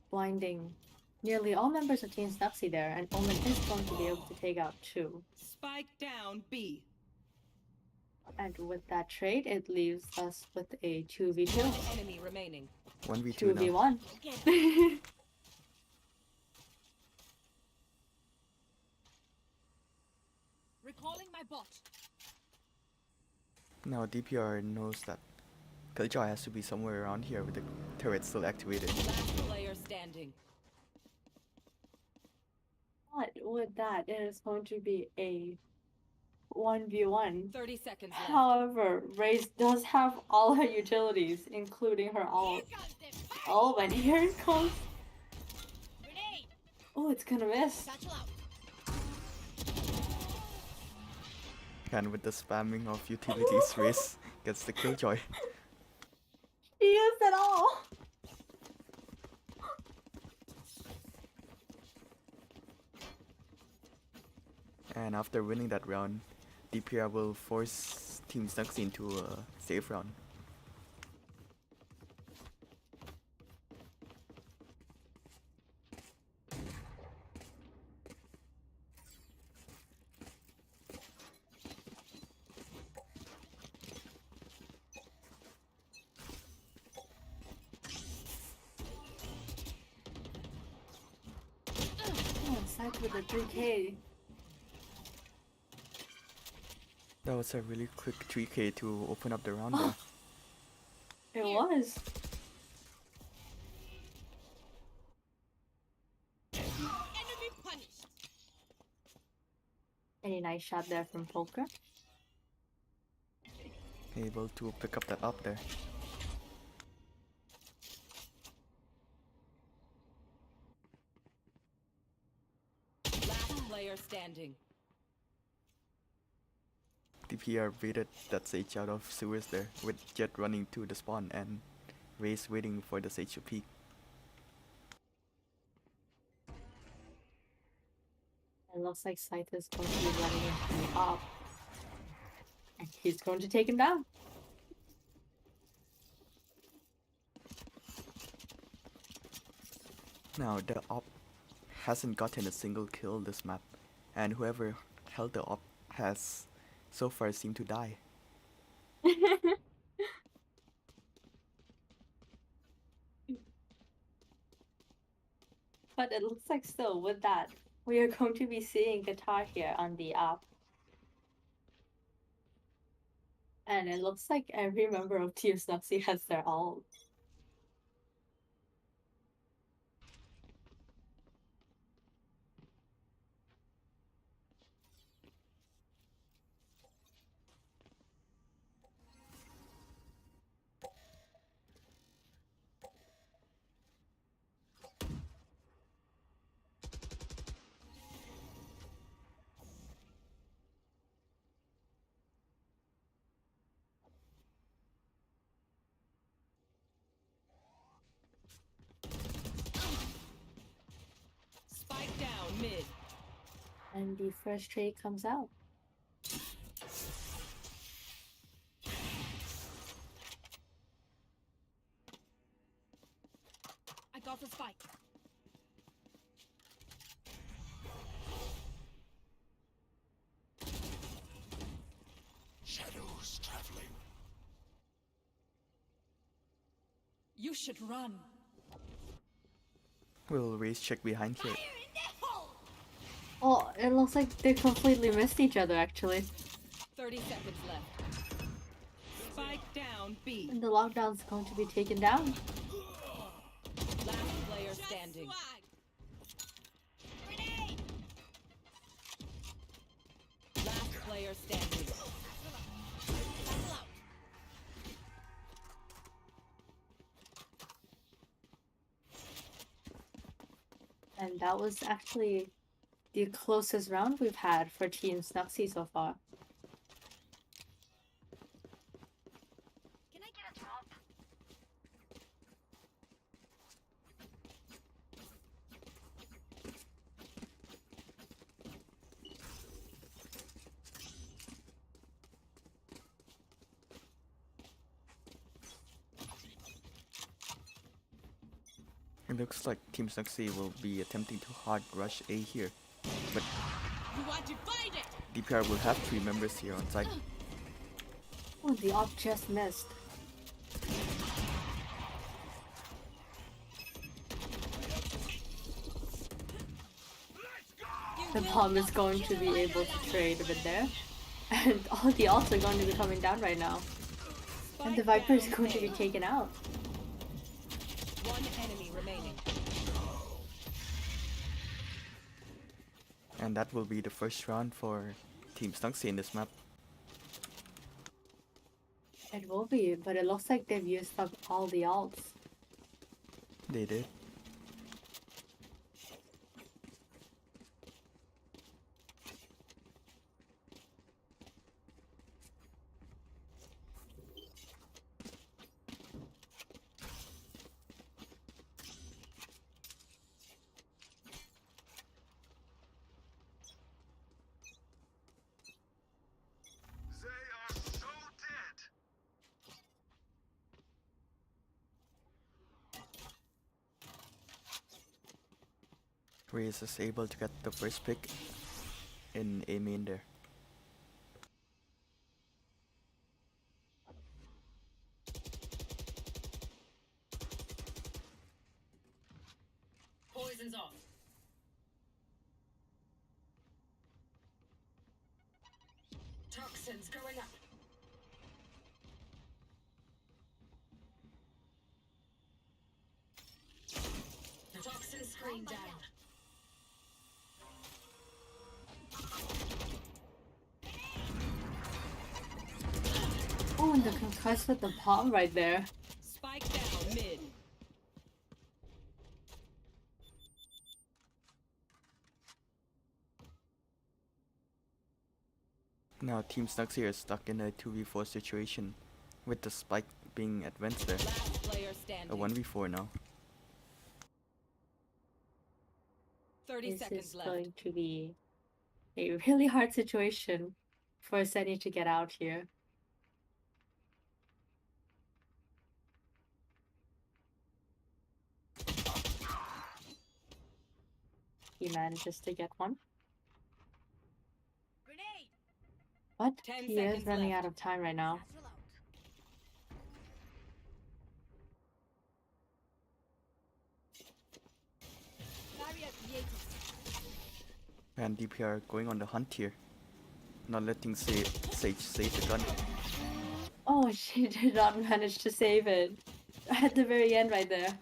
Speaker 2: blinding nearly all members of Team SNUXY there, and Omen is going to be able to take out 2.
Speaker 7: Spike down B.
Speaker 2: And with that trade, it leaves us with a 2v2.
Speaker 7: One enemy remaining.
Speaker 1: 1v2 now.
Speaker 2: 2v1.
Speaker 4: Recalling my bot.
Speaker 1: Now DPR knows that Killjoy has to be somewhere around here with the turret still activated.
Speaker 7: Last player standing.
Speaker 2: But with that, it is going to be a 1v1.
Speaker 7: 30 seconds left.
Speaker 2: However, Raze does have all her utilities, including her ult. Oh, and here it comes.
Speaker 4: Grenade.
Speaker 2: Oh, it's gonna miss.
Speaker 4: Satchel out.
Speaker 1: And with the spamming of utilities, Race gets the Killjoy.
Speaker 2: He used it all.
Speaker 1: And after winning that round, DPR will force Team SNUXY into a safe round.
Speaker 2: Oh, Scythe with a 3k.
Speaker 1: That was a really quick 3k to open up the round there.
Speaker 2: It was.
Speaker 4: Enemy punished.
Speaker 2: Any nice shot there from Poker.
Speaker 1: Able to pick up that up there.
Speaker 7: Last player standing.
Speaker 1: DPR baited that Sage out of sewers there, with Jet running to the spawn and Raze waiting for the Sage to peek.
Speaker 2: It looks like Scythe is going to be running into the op. And he's going to take him down.
Speaker 1: Now the op hasn't gotten a single kill this map, and whoever held the op has so far seemed to die.
Speaker 2: But it looks like still with that, we are going to be seeing Guitar here on the app. And it looks like every member of Team SNUXY has their ult.
Speaker 7: Spike down mid.
Speaker 2: And the first trade comes out.
Speaker 4: I got the spike.
Speaker 5: Shadows traveling.
Speaker 7: You should run.
Speaker 1: Will Raze check behind here?
Speaker 4: Fire in the
Speaker 2: Oh, it looks like they completely missed each other actually.
Speaker 7: 30 seconds left. Spike down B.
Speaker 2: And the lockdown's going to be taken down.
Speaker 7: Last player
Speaker 4: Just
Speaker 7: standing.
Speaker 4: swag. Grenade.
Speaker 7: Last player standing.
Speaker 4: Battle out.
Speaker 2: And that was actually the closest round we've had for Team SNUXY so far.
Speaker 6: Can I get a drop?
Speaker 1: It looks like Team SNUXY will be attempting to hard rush A here, but
Speaker 4: You are divided.
Speaker 1: DPR will have 3 members here on site.
Speaker 2: Oh, the op just missed. The bomb is going to be able to trade a bit there. And all the ults are going to be coming down right now. And the Viper is going to be taken out.
Speaker 7: One enemy remaining.
Speaker 1: And that will be the first round for Team SNUXY in this map.
Speaker 2: It will be, but it looks like they've used up all the ults.
Speaker 1: They did.
Speaker 5: They are so dead.
Speaker 1: Raze is able to get the first pick in A main there.
Speaker 7: Poison's off. Toxins going up. Toxin screen down.
Speaker 2: Oh, and the concuss with the bomb right there.
Speaker 7: Spike down mid.
Speaker 1: Now Team SNUXY are stuck in a 2v4 situation with the spike being advanced there.
Speaker 7: Last player
Speaker 1: A
Speaker 7: standing.
Speaker 1: 1v4 now.
Speaker 7: 30
Speaker 2: This
Speaker 7: seconds
Speaker 2: is
Speaker 7: left.
Speaker 2: going to be a really hard situation for Senny to get out here. He manages to get one.
Speaker 4: Grenade.
Speaker 2: But
Speaker 7: 10
Speaker 2: he is
Speaker 7: seconds
Speaker 2: running
Speaker 7: left.
Speaker 2: out of time right now.
Speaker 4: Satchel out. Barrier created.
Speaker 1: And DPR going on the hunt here. Not letting Sage save the gun.
Speaker 2: Oh, she did not manage to save it. At the very end right there.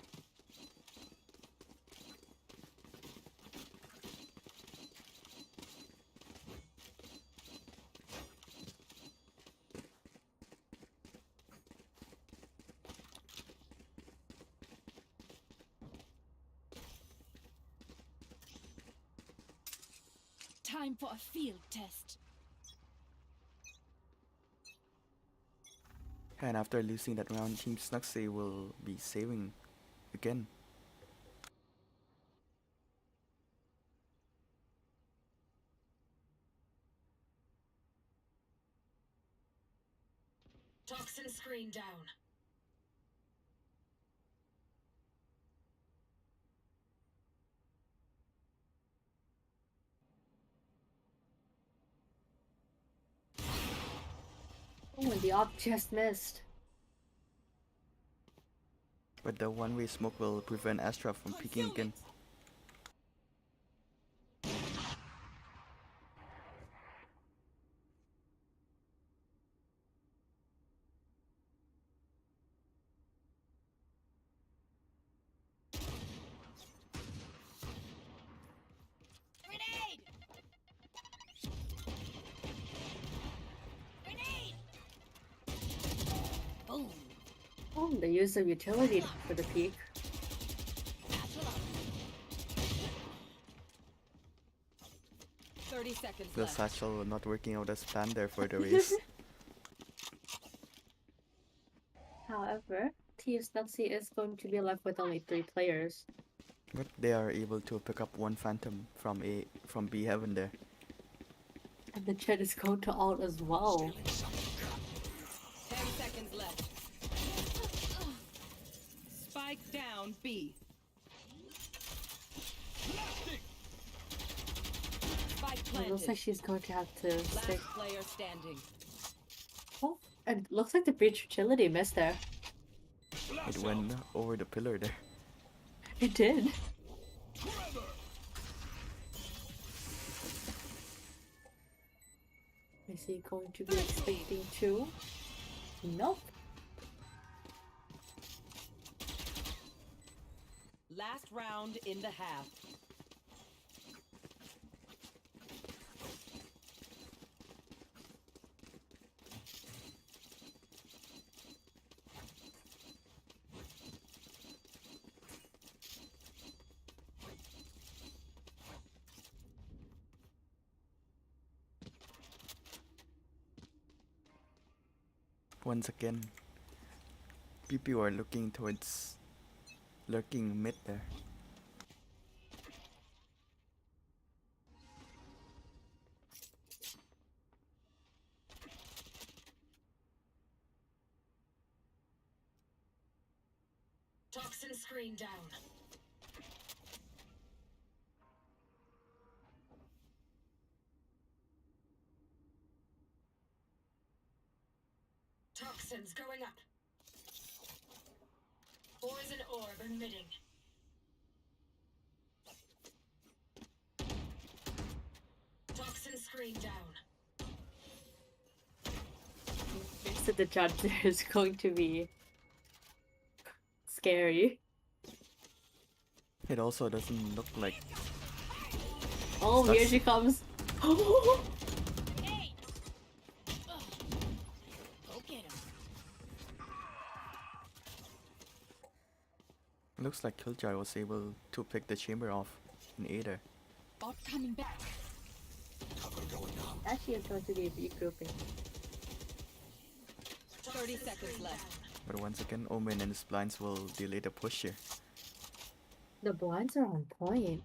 Speaker 4: Time for a field test.
Speaker 1: And after losing that round, Team SNUXY will be saving again.
Speaker 7: Toxin screen down.
Speaker 2: Oh, and the op just missed.
Speaker 1: But the one-way smoke will prevent Astra from peeking again.
Speaker 2: Oh, the use of utility for the peak.
Speaker 7: Satchel out. 30 seconds
Speaker 1: The
Speaker 7: left.
Speaker 1: satchel not working out as planned there for the race.
Speaker 2: However, Team SNUXY is going to be left with only 3 players.
Speaker 1: But they are able to pick up one phantom from B heaven there.
Speaker 2: And the Chet is going to ult as well.
Speaker 7: 10 seconds left. Spike down B. Spike
Speaker 2: It
Speaker 7: planted.
Speaker 2: looks like she's going to have to stick.
Speaker 7: Last player standing.
Speaker 2: Oh, and looks like the breach utility missed there.
Speaker 1: It went over the pillar there.
Speaker 2: It did. Is he going to be expecting 2? Nope.
Speaker 7: Last round in the half.
Speaker 1: Once again, PP are looking towards lurking mid there.
Speaker 6: Toxin screen down. Toxins going up. Poison orb emitting. Toxin screen down.
Speaker 2: So the judge there is going to be scary.
Speaker 1: It also doesn't look like
Speaker 2: Oh, here
Speaker 1: Snux-
Speaker 2: she comes.
Speaker 4: Hey! Ugh. Go get him.
Speaker 1: looks like Killjoy was able to pick the chamber off in A there.
Speaker 4: Bot coming back.
Speaker 5: Cover going up.
Speaker 2: Actually, it's going to be regrouping.
Speaker 7: 30 seconds left.
Speaker 1: But once again, Omen and his blinds will delay the push here.
Speaker 2: The blinds are on point.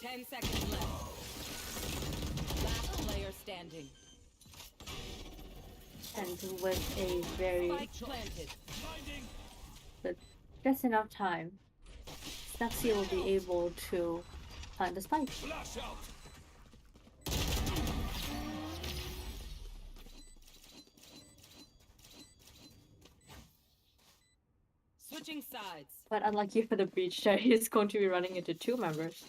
Speaker 7: Ten seconds left. Last player standing.
Speaker 2: And with a very
Speaker 7: Spike planted.
Speaker 2: just enough time, SNUXY will be able to plant the spike.
Speaker 3: Flash out.
Speaker 7: Switching sides.
Speaker 2: But unlucky for the breach there, he's going to be running into 2 members.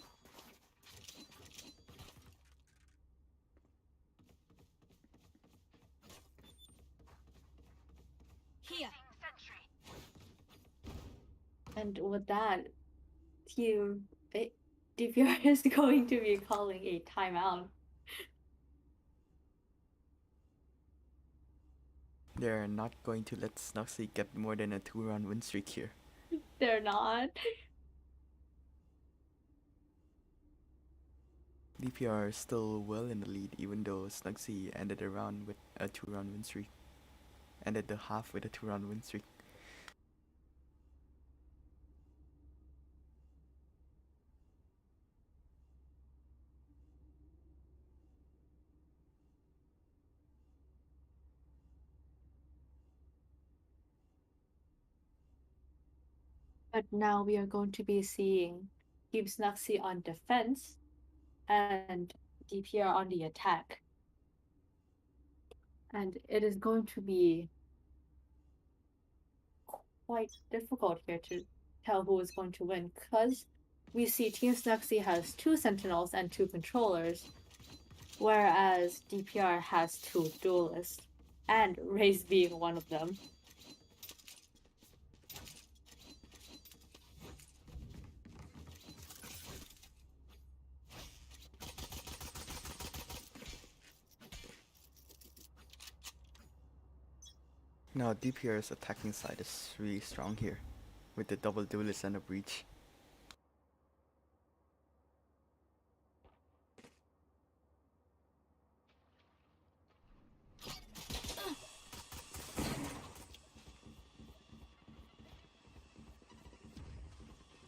Speaker 4: Here.
Speaker 2: And with that, DPR is going to be calling a timeout.
Speaker 1: They're not going to let SNUXY get more than a 2-round win streak here.
Speaker 2: They're not.
Speaker 1: DPR is still well in the lead, even though SNUXY ended the round with a 2-round win streak. Ended the half with a 2-round win streak.
Speaker 2: But now we are going to be seeing Team SNUXY on defense and DPR on the attack. And it is going to be quite difficult here to tell who is going to win, because we see Team SNUXY has 2 sentinels and 2 controllers, whereas DPR has 2 duelists, and Raze being one of them.
Speaker 1: Now DPR's attacking side is really strong here, with the double duelist and a breach.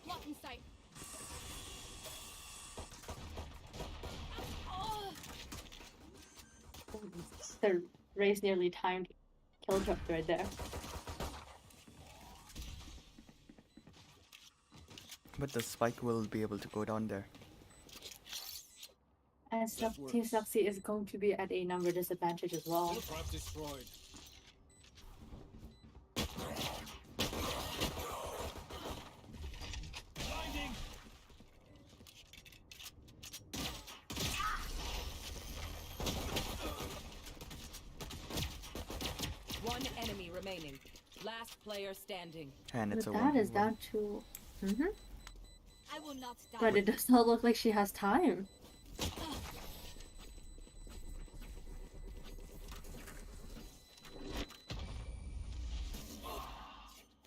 Speaker 4: Blocking sight. Oh,
Speaker 2: The Raze nearly timed kill drop right there.
Speaker 1: But the spike will be able to go down there.
Speaker 2: And Team SNUXY is going to be at a number disadvantage as well.
Speaker 3: Bullcrab destroyed. Blinding.
Speaker 7: One enemy remaining. Last player standing.
Speaker 1: And it's
Speaker 2: But
Speaker 1: a
Speaker 2: that is
Speaker 1: 1v1.
Speaker 2: down to.
Speaker 4: I will not die.
Speaker 2: But it does not look like she has time.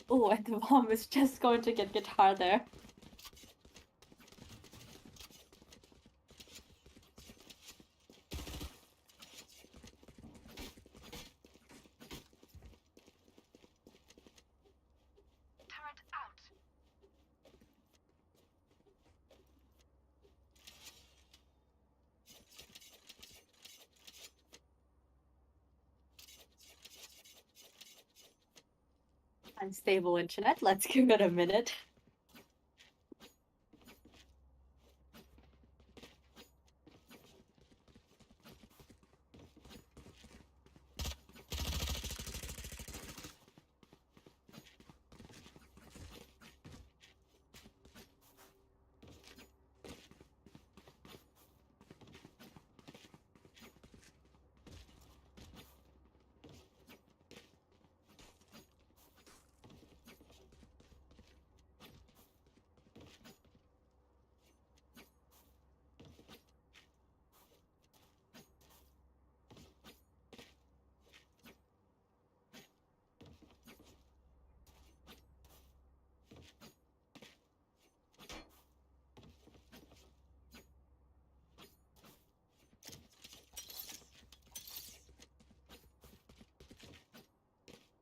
Speaker 2: Oh, and the bomb is just going to get guitar there.
Speaker 6: Turret out.
Speaker 2: Unstable internet. Let's give it a minute.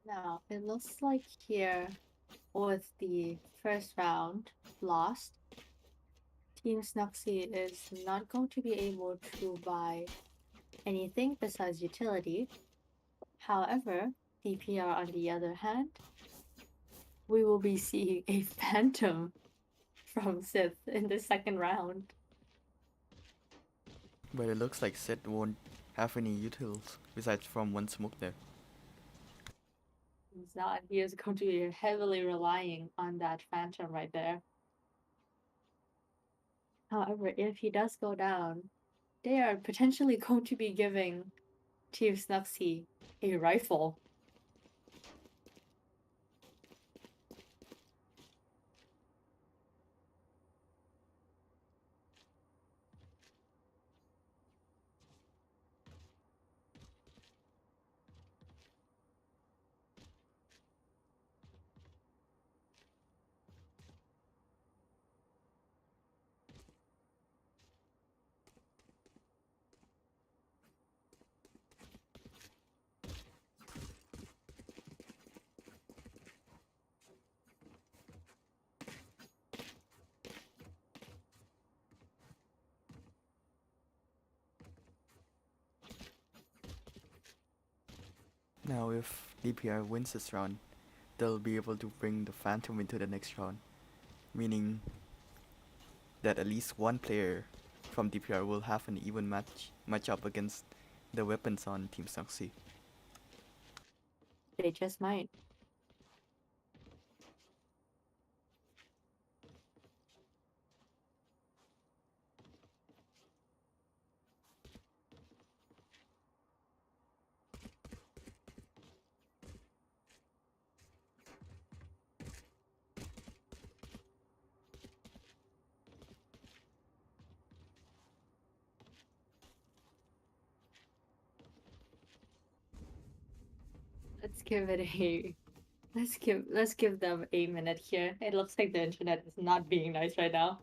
Speaker 2: Now, it looks like here, with the first round lost, Team SNUXY is not going to be able to buy anything besides utility. However, DPR on the other hand, we will be seeing a Phantom from Sith in the second round.
Speaker 1: But it looks like Sid won't have any utils besides from one smoke there.
Speaker 2: It's not, he is going to be heavily relying on that Phantom right there. However, if he does go down, they are potentially going to be giving Team SNUXY a rifle.
Speaker 1: Now if DPR wins this round, they'll be able to bring the Phantom into the next round, meaning that at least one player from DPR will have an even match up against the weapons on Team SNUXY.
Speaker 2: They just might. Let's give it a let's give them a minute here. It looks like the internet is not being nice right now.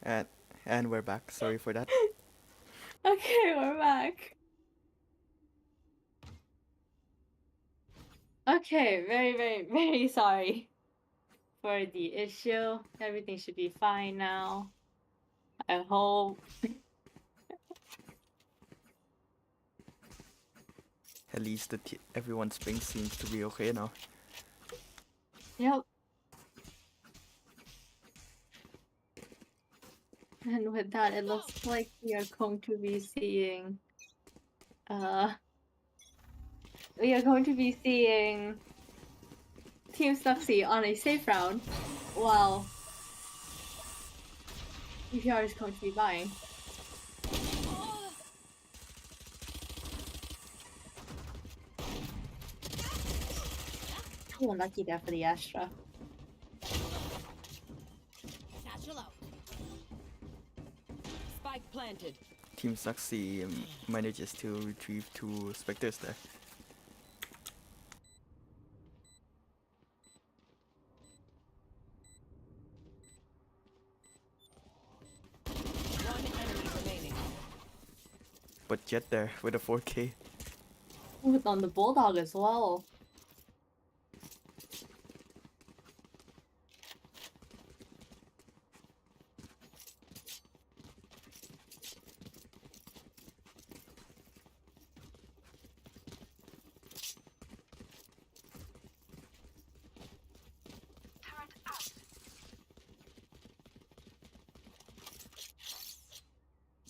Speaker 1: And and we're back. Sorry for that.
Speaker 2: Okay, we're back. Okay, very, very, very sorry for the issue. Everything should be fine now. I hope.
Speaker 1: At least everyone's ping seems to be okay now.
Speaker 2: Yep. And with that, it looks like we are going to be seeing. We are going to be seeing Team SNUXY on a safe round, while EPR is going to be buying. Oh, lucky there for the Astra.
Speaker 4: Satchel out.
Speaker 7: Spike planted.
Speaker 1: Team SNUXY manages to retrieve 2 specters there.
Speaker 7: One enemy remaining.
Speaker 1: But Jet there with a 4K.
Speaker 2: Ooh, on the Bulldog as well.
Speaker 6: Turret out.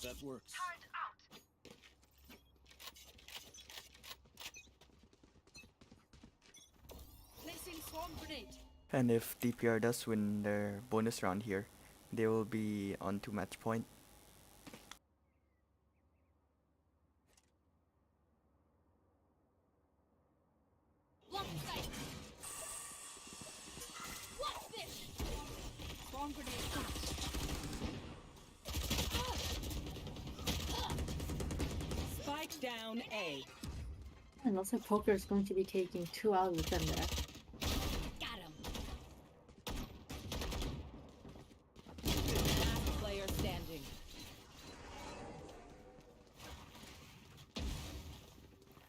Speaker 3: That works.
Speaker 6: Turret out.
Speaker 4: Placing swarm grenade.
Speaker 1: And if DPR does win their bonus round here, they will be on to match point.
Speaker 4: Block sight. What's this? Swarm grenade out.
Speaker 7: Spike down A.
Speaker 2: And also Poker is going to be taking 2 out of them there.
Speaker 4: Got him.
Speaker 7: Last player standing.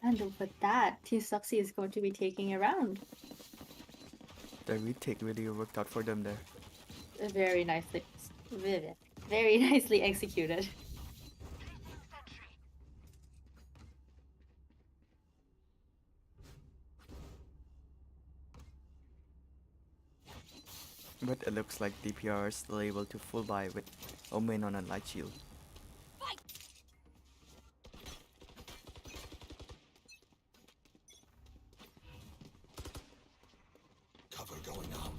Speaker 2: And with that, Team SNUXY is going to be taking a round.
Speaker 1: The retake really worked out for them there.
Speaker 2: Very nicely, very nicely executed.
Speaker 6: Sentry.
Speaker 1: But it looks like DPR is still able to full buy with Omen on a light shield.
Speaker 4: Fight.
Speaker 5: Cover going out.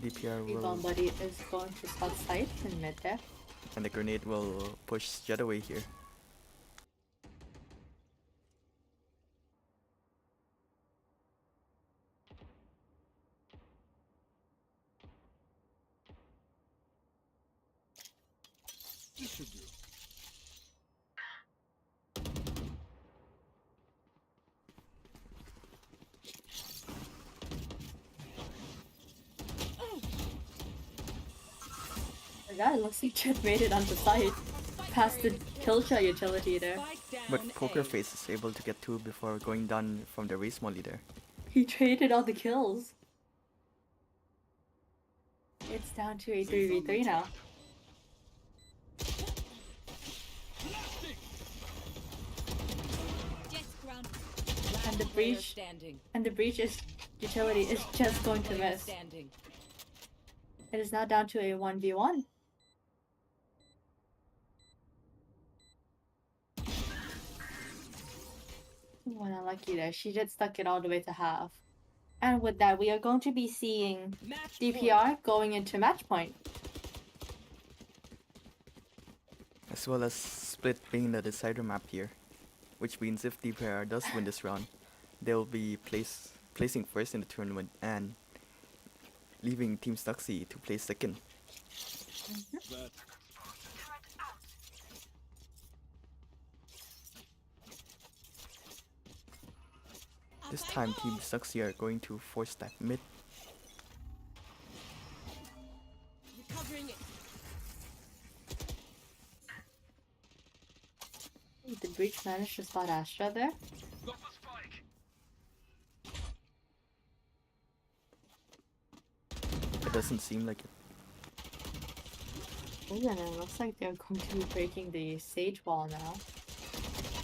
Speaker 1: DPR
Speaker 2: Rebound
Speaker 1: will,
Speaker 2: buddy is going to spot sight in mid there.
Speaker 1: and the grenade will push Jet away here.
Speaker 3: This should do.
Speaker 2: And that looks like Jet made it onto sight. Past the kill shot utility there.
Speaker 7: Spike down
Speaker 1: But Poker
Speaker 7: A.
Speaker 1: Face is able to get 2 before going down from the race molly there.
Speaker 2: He traded all the kills. It's down to a 3v3 now.
Speaker 4: Jet's ground.
Speaker 7: Last
Speaker 2: And the
Speaker 7: player
Speaker 2: breach-
Speaker 7: standing.
Speaker 2: And the breach's utility is just going to
Speaker 7: Player
Speaker 2: miss.
Speaker 7: standing.
Speaker 2: It is now down to a 1v1. Well, unlucky there. She did stuck it all the way to half. And with that, we are going to be seeing
Speaker 7: Match
Speaker 2: DPR going into match point.
Speaker 1: As well as Split being the decider map here. Which means if DPR does win this round, they'll be placing first in the tournament and leaving Team SNUXY to place second.
Speaker 3: That
Speaker 1: This
Speaker 4: Up I
Speaker 1: time
Speaker 4: go.
Speaker 1: Team SNUXY are going to force that mid.
Speaker 4: Recovering it.
Speaker 2: Did Breach manage to spot Astra there?
Speaker 1: It doesn't seem like it.
Speaker 2: Oh, and it looks like they're going to be breaking the Sage wall now.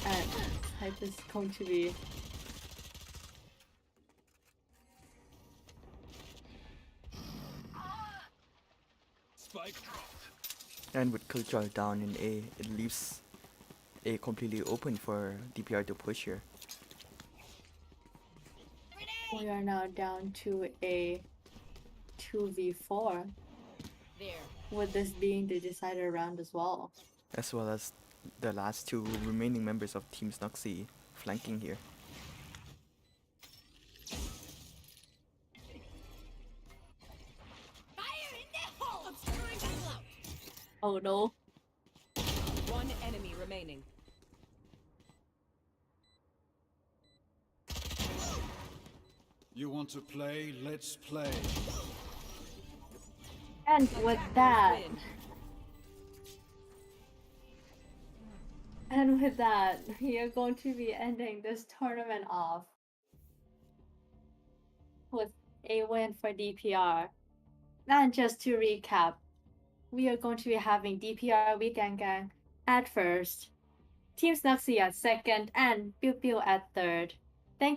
Speaker 2: And Type is going to be...
Speaker 3: spike dropped.
Speaker 1: And with Killjoy down in A, it leaves A completely open for DPR to push here.
Speaker 2: We are now down to a 2v4,
Speaker 7: There.
Speaker 2: with this being the decider round as well.
Speaker 1: As well as the last two remaining members of Team SNUXY flanking here.
Speaker 4: Fire in the hole. Obscuring the clout.
Speaker 2: Oh no.
Speaker 7: One enemy remaining.
Speaker 3: You want to play? Let's play.
Speaker 2: And with that,
Speaker 7: Win.
Speaker 2: and with that, we are going to be ending this tournament off with a win for DPR. And just to recap, we are going to be having DPR Weekend Gang at first, Team SNUXY at second, and Pew Pew at third.